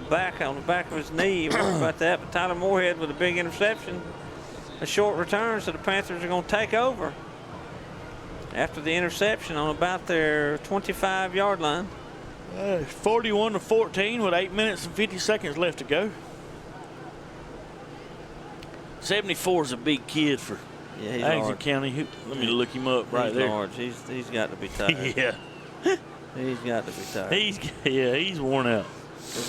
back on the back of his knee. Worried about that, but Tyler Moorhead with a big interception. A short return, so the Panthers are going to take over after the interception on about their 25-yard line.
41-14 with 8 minutes and 50 seconds left to go. 74 is a big kid for Atkinson County. Let me look him up right there.
Large. He's got to be tired.
Yeah.
He's got to be tired.
He's worn out.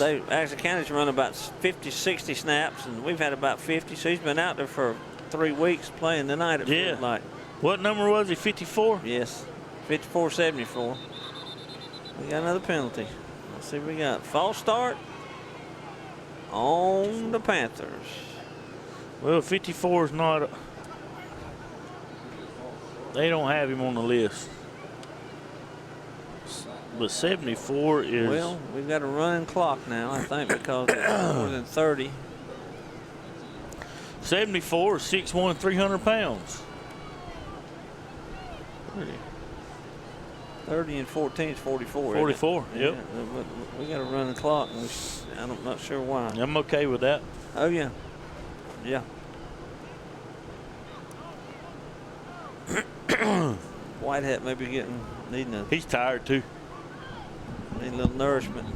Atkinson County's run about 50, 60 snaps, and we've had about 50, so he's been out there for 3 weeks playing tonight, it feels like.
What number was he, 54?
Yes, 54-74. We got another penalty. Let's see what we got. False start on the Panthers.
Well, 54 is not. They don't have him on the list. But 74 is.
Well, we've got a running clock now, I think, because it's more than 30.
74 is 6'1", 300 pounds.
30 and 14 is 44.
44, yep.
Yeah, we got to run the clock, and I'm not sure why.
I'm okay with that.
Oh, yeah. Yeah. Whitehead may be needing a.
He's tired, too.
Need a little nourishment.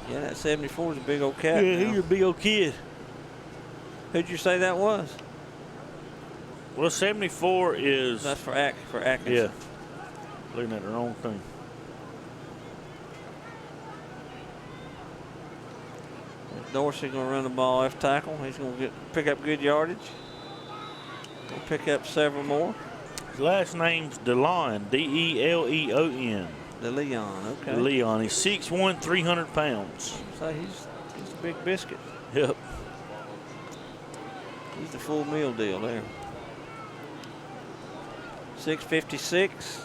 Yeah, that 74 is a big old cat.
Yeah, he's a big old kid.
Who'd you say that was?
Well, 74 is.
That's for Atkinson.
Yeah. Looking at the wrong thing.
Dorsey going to run the ball left tackle. He's going to pick up good yardage. He'll pick up several more.
His last name's DeLeon, D-E-L-E-O-N.
DeLeon, okay.
DeLeon. He's 6'1", 300 pounds.
So he's a big biscuit.
Yep.
He's the full meal deal there. 6:56.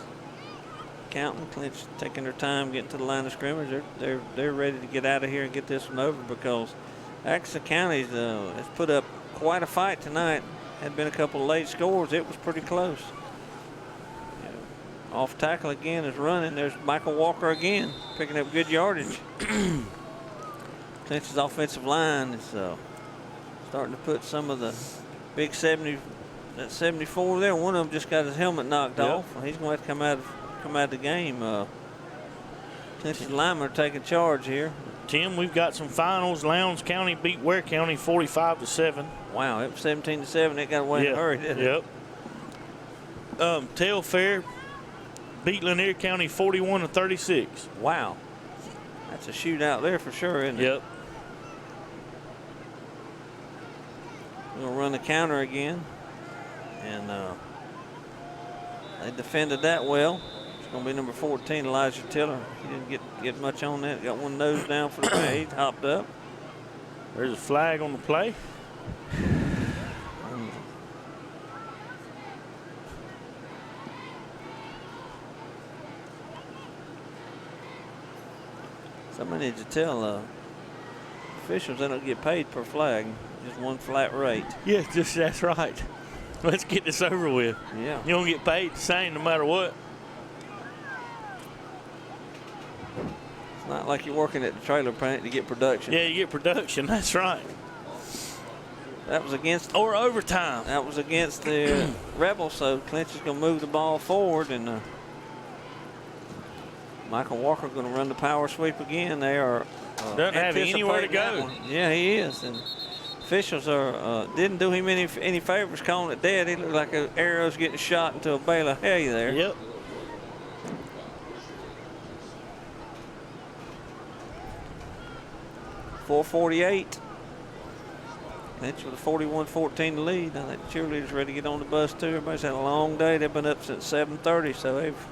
Counting. Clinch taking their time getting to the line of scrimmage. They're ready to get out of here and get this one over because Atkinson County has put up quite a fight tonight. Had been a couple of late scores. It was pretty close. Off tackle again is running. There's Michael Walker again picking up good yardage. Clinch's offensive line is starting to put some of the big 70. That 74 there, one of them just got his helmet knocked off. He's going to have to come out of the game. Clinch's linemen are taking charge here.
Tim, we've got some finals. Lowndes County beat Ware County 45-7.
Wow, it was 17-7. It got away in a hurry, didn't it?
Telfair beat Lanier County 41-36.
Wow, that's a shootout there for sure, isn't it?
Yep.
We'll run the counter again. And they defended that well. It's going to be number 14, Elijah Tiller. He didn't get much on that. Got one nose down for the play. He hopped up.
There's a flag on the play.
Somebody needs to tell officials they don't get paid per flag, just one flat rate.
Yeah, that's right. Let's get this over with.
Yeah.
You don't get paid the same no matter what.
It's not like you're working at the trailer plant to get production.
Yeah, you get production. That's right.
That was against.
Or overtime.
That was against the Rebels, so Clinch is going to move the ball forward, and Michael Walker going to run the power sweep again. They are
doesn't have anywhere to go.
Yeah, he is, and officials are didn't do him any favors calling it dead. He looked like an arrow's getting shot into a bale of hay there.
Yep.
.448. Clinch with a 41-14 lead. Now that cheerleaders ready to get on the bus too. Everybody's had a long day. They've been up since 7:30, so they've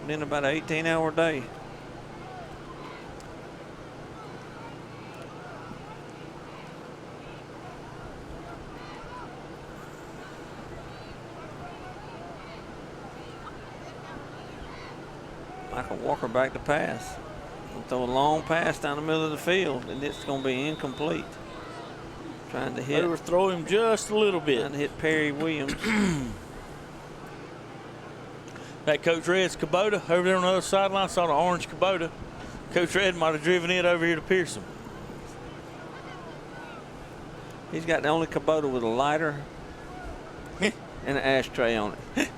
been in about an 18-hour day. Michael Walker back to pass. He'll throw a long pass down the middle of the field, and it's going to be incomplete. Trying to hit.
Overthrow him just a little bit.
Trying to hit Perry Williams.
That Coach Red's Kubota over there on the other sideline. Saw the orange Kubota. Coach Red might have driven it over here to Pearson.
He's got the only Kubota with a lighter and an ashtray on it.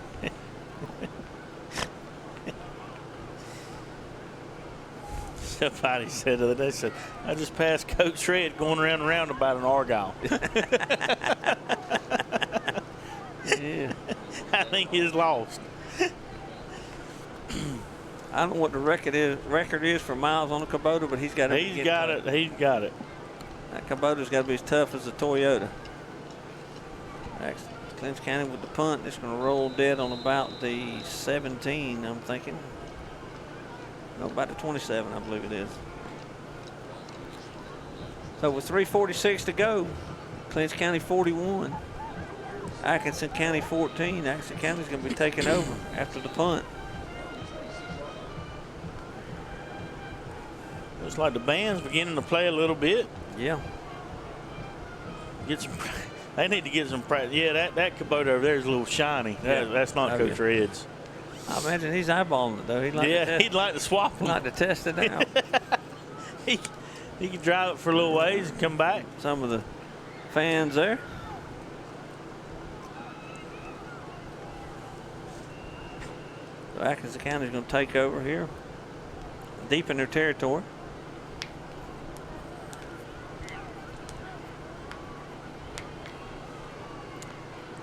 Somebody said the other day, said, I just passed Coach Red going around the roundabout in Argyle.
Yeah.
I think he's lost.
I don't know what the record is for miles on a Kubota, but he's got it.
He's got it. He's got it.
That Kubota's got to be as tough as a Toyota. Clinch County with the punt. It's going to roll dead on about the 17, I'm thinking. No, about the 27, I believe it is. So with 3:46 to go, Clinch County 41, Atkinson County 14. Atkinson County's going to be taking over after the punt.
Looks like the band's beginning to play a little bit.
Yeah.
Get some. They need to get some practice. Yeah, that Kubota over there is a little shiny. That's not Coach Red's.
I imagine he's eyeballing it, though. He'd
like to swap them.
He'd like to test it out.
he can drive it for a little ways and come back.
Some of the fans there. So Atkinson County is going to take over here, deep in their territory.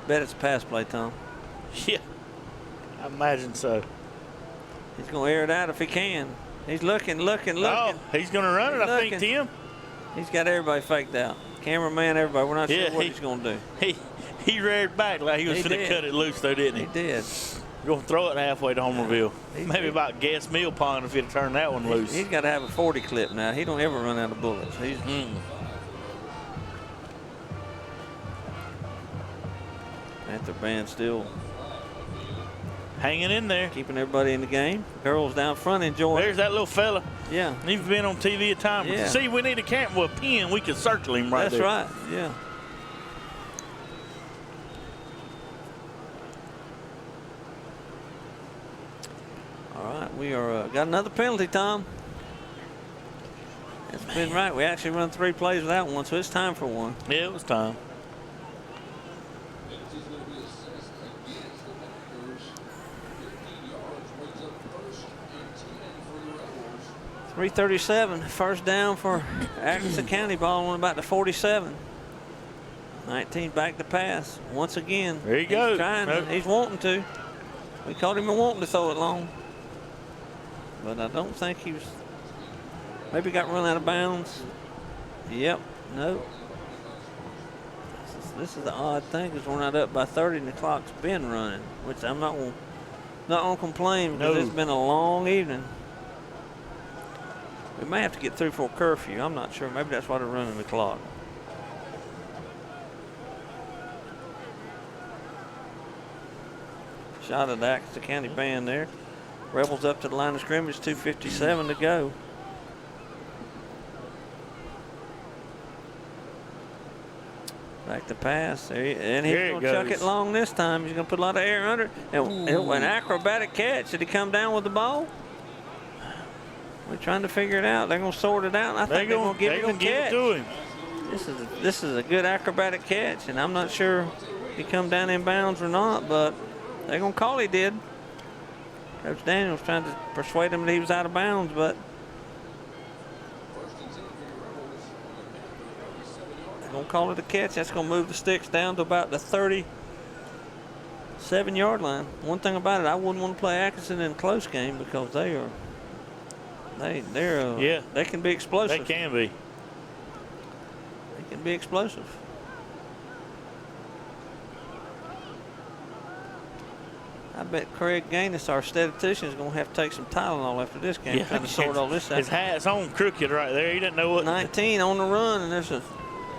Bet it's a pass play, Tom.
Yeah, I imagine so.
He's going to air it out if he can. He's looking.
Oh, he's going to run it, I think, Tim.
He's got everybody faked out. Cameraman, everybody. We're not sure what he's going to do.
He reared back like he was going to cut it loose, though, didn't he?
He did.
We're going to throw it halfway to Homerville. Maybe about Gas Mill Pond if he'd turned that one loose.
He's got to have a 40 clip now. He don't ever run out of bullets. Panther band still
hanging in there,
keeping everybody in the game. Girls down front enjoying.
There's that little fella.
Yeah,
he's been on TV a time.
Yeah.
See, we need a camera with a pin. We can circle him right
there. That's right. Yeah. All right, we are got another penalty, Tom. It's been right. We actually run 3 plays without one, so it's time for one.
Yeah, it was time.
.337, first down for Atkinson County, ball on about the 47. 19 back to pass once again.
There you go.
He's wanting to. We caught him wanting to throw it long. But I don't think he was, maybe got run out of bounds. Yep, no. This is the odd thing, because we're not up by 30 and the clock's been running, which I'm not gonna complain, because it's been a long evening. We may have to get through for curfew. I'm not sure. Maybe that's why they're running the clock. Shot of the Atkinson County band there. Rebels up to the line of scrimmage, 2:57 to go. Back to pass. And he's going to chuck it long this time. He's going to put a lot of air under it. And an acrobatic catch. Did he come down with the ball? We're trying to figure it out. They're going to sort it out. And I think they're going to give him the catch.
To him.
This is a good acrobatic catch. And I'm not sure if he come down in bounds or not, but they're going to call he did. Coach Daniels trying to persuade him that he was out of bounds, but gonna call it a catch. That's gonna move the sticks down to about the 37-yard line. One thing about it, I wouldn't want to play Atkinson in a close game, because they can be explosive.
They can be.
They can be explosive. I bet Craig Gaines, our statistician, is going to have to take some Tylenol after this game, trying to sort all this out.
His hat's on crooked right there. He doesn't know what.
19 on the run, and there's a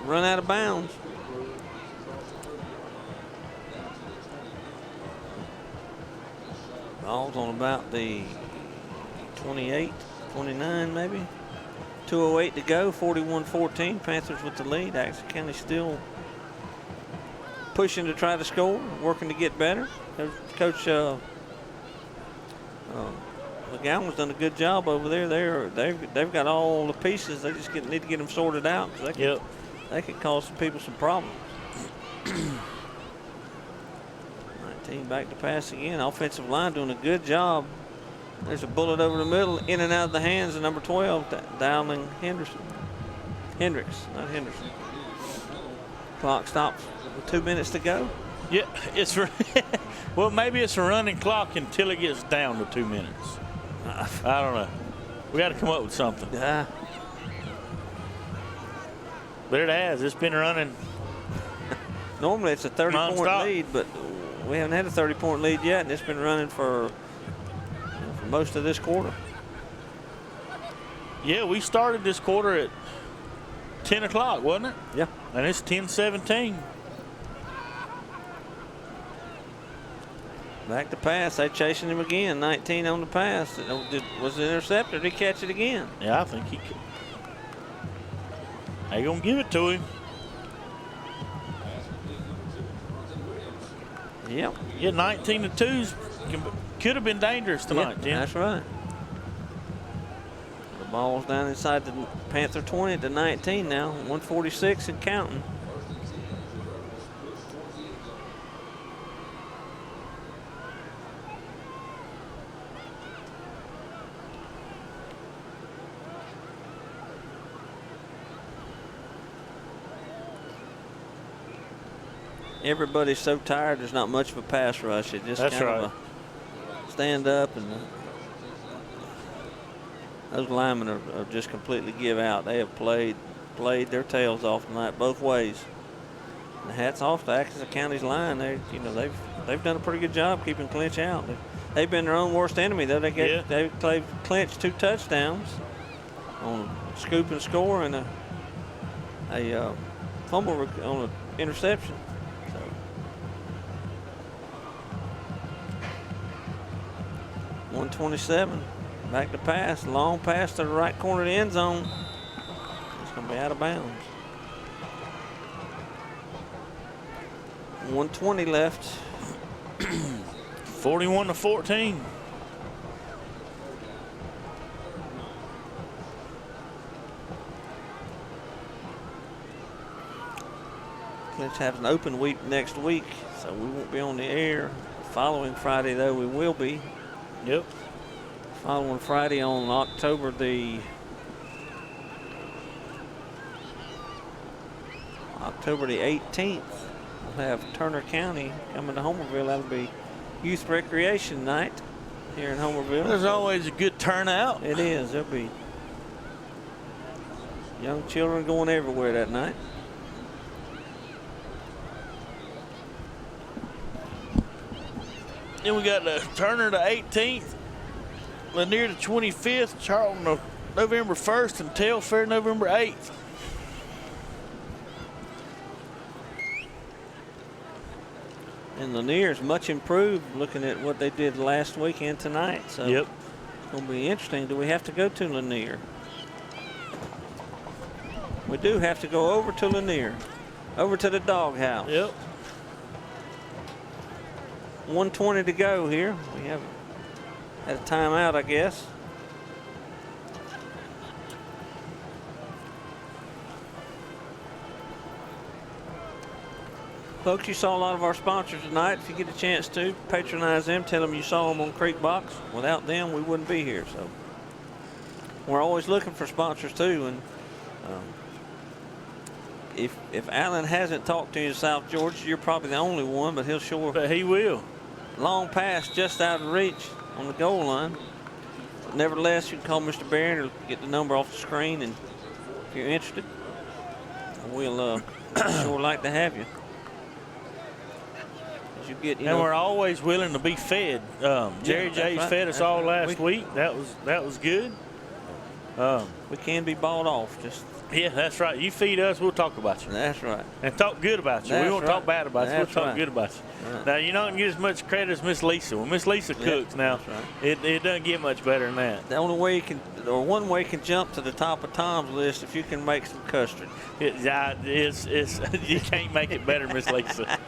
run out of bounds. Ball's on about the 28, 29 maybe. 2:08 to go, 41-14. Panthers with the lead. Atkinson County still pushing to try to score, working to get better. Coach McGowan's done a good job over there. They've got all the pieces. They just need to get them sorted out. They could cause some people some problems. 19 back to pass again. Offensive line doing a good job. There's a bullet over the middle, in and out of the hands of number 12, Dowling Hendricks, not Henderson. Clock stops with 2 minutes to go.
Yeah, well, maybe it's a running clock until it gets down to 2 minutes. I don't know. We got to come up with something.
Yeah.
But it has. It's been running.
Normally it's a 30-point lead, but we haven't had a 30-point lead yet, and it's been running for most of this quarter.
Yeah, we started this quarter at 10 o'clock, wasn't it?
Yeah.
And it's 10:17.
Back to pass. They chasing him again. 19 on the pass. Was it intercepted? Did he catch it again?
Yeah, I think he could. They're going to give it to him.
Yep.
Yeah, 19-2 could have been dangerous tonight, Jim.
That's right. The ball's down inside the Panther 20 to 19 now. 146 and counting. Everybody's so tired, there's not much of a pass rush. It just kind of a stand up, and those linemen are just completely give out. They have played their tails off tonight both ways. And hats off to Atkinson County's line. They've done a pretty good job keeping Clinch out. They've been their own worst enemy, though. They played Clinch 2 touchdowns on a scoop and score, and a fumble on an interception. 127, back to pass, long pass to the right corner of the end zone. It's going to be out of bounds. 120 left.
41-14.
Clinch has an open week next week, so we won't be on the air. Following Friday, though, we will be.
Yep.
Following Friday on October the 18th, we'll have Turner County coming to Homerville. That'll be youth recreation night here in Homerville.
There's always a good turnout.
It is. There'll be young children going everywhere that night.
Then we got the Turner the 18th, Lanier the 25th, Charlton the November 1st, and Telfair November 8th.
And Lanier is much improved looking at what they did last week and tonight. So
yep.
It's going to be interesting. Do we have to go to Lanier? We do have to go over to Lanier. Over to the doghouse.
Yep.
1:20 to go here. We have had a timeout, I guess. Folks, you saw a lot of our sponsors tonight. If you get a chance to, patronize them. Tell them you saw them on Creek Box. Without them, we wouldn't be here. So we're always looking for sponsors, too. And if Alan hasn't talked to you in South Georgia, you're probably the only one, but he'll sure.
But he will.
Long pass just out of reach on the goal line. But nevertheless, you can call Mr. Barron or get the number off the screen, and if you're interested, we'll sure like to have you. You get,
and we're always willing to be fed. Jerry J's
right.
fed us all last week. That was good.
We can be bought off.
Yeah, that's right. You feed us, we'll talk about you.
That's right.
And talk good about you. We won't talk bad about you. We'll talk good about you.
Right.
Now, you're not going to get as much credit as Miss Lisa. When Miss Lisa cooks now, it doesn't get much better than that.
The only way you can, or one way you can jump to the top of Tom's list if you can make some custard.
It's you can't make it better, Miss Lisa.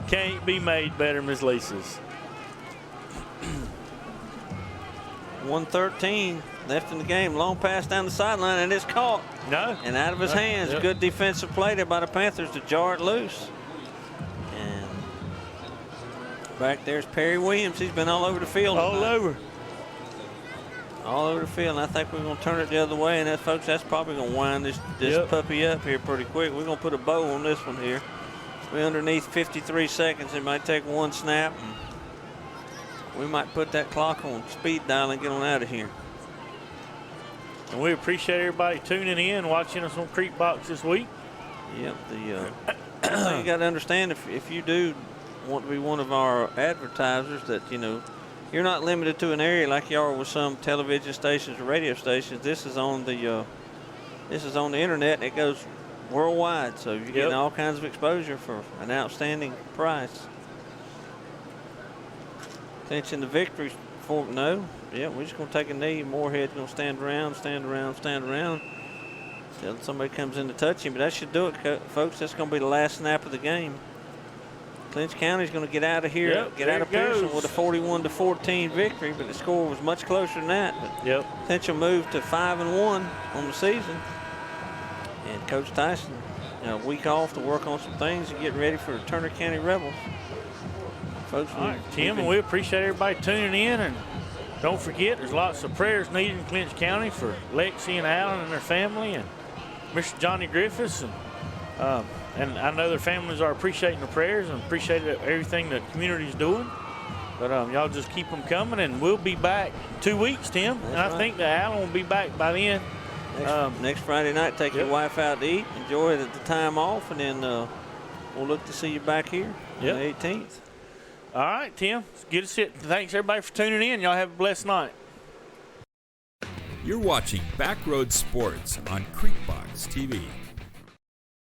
Can't be made better, Miss Lisa's.
1:13 left in the game. Long pass down the sideline, and it's caught.
No.
And out of his hands.
Yep.
Good defensive play there by the Panthers to jar it loose. And back there's Perry Williams. He's been all over the field.
All over
the field. And I think we're going to turn it the other way. And that, folks, that's probably going to wind this puppy up here pretty quick. We're going to put a bow on this one here. We're underneath 53 seconds. It might take one snap. We might put that clock on speed dial and get on out of here.
And we appreciate everybody tuning in, watching us on Creek Box this week.
Yep. The thing you got to understand, if you do want to be one of our advertisers, that you're not limited to an area like you are with some television stations or radio stations. This is on the internet, and it goes worldwide, so you're getting all kinds of exposure for an outstanding price. Clinching the victory for no. Yeah, we're just going to take a knee. Moorhead's going to stand around. Till somebody comes in to touch him, but that should do it, folks. That's going to be the last snap of the game. Clinch County's going to get out of here, get out of Pearson with a 41-14 victory, but the score was much closer than that. But Clinch will move to 5-1 on the season. And Coach Tyson, a week off to work on some things and get ready for the Turner County Rebels. Folks,
all right, Tim, and we appreciate everybody tuning in. And don't forget, there's lots of prayers needed in Clinch County for Lexi and Alan and their family, and Mr. Johnny Griffiths. And I know their families are appreciating the prayers and appreciate everything the community's doing. But y'all just keep them coming, and we'll be back in 2 weeks, Tim. And I think that Alan will be back by then.
Next Friday night, take your wife out to eat, enjoy the time off, and then we'll look to see you back here on the 18th.
All right, Tim. It's good to sit. Thanks, everybody, for tuning in. Y'all have a blessed night.
You're watching Backroad Sports on Creekbox TV.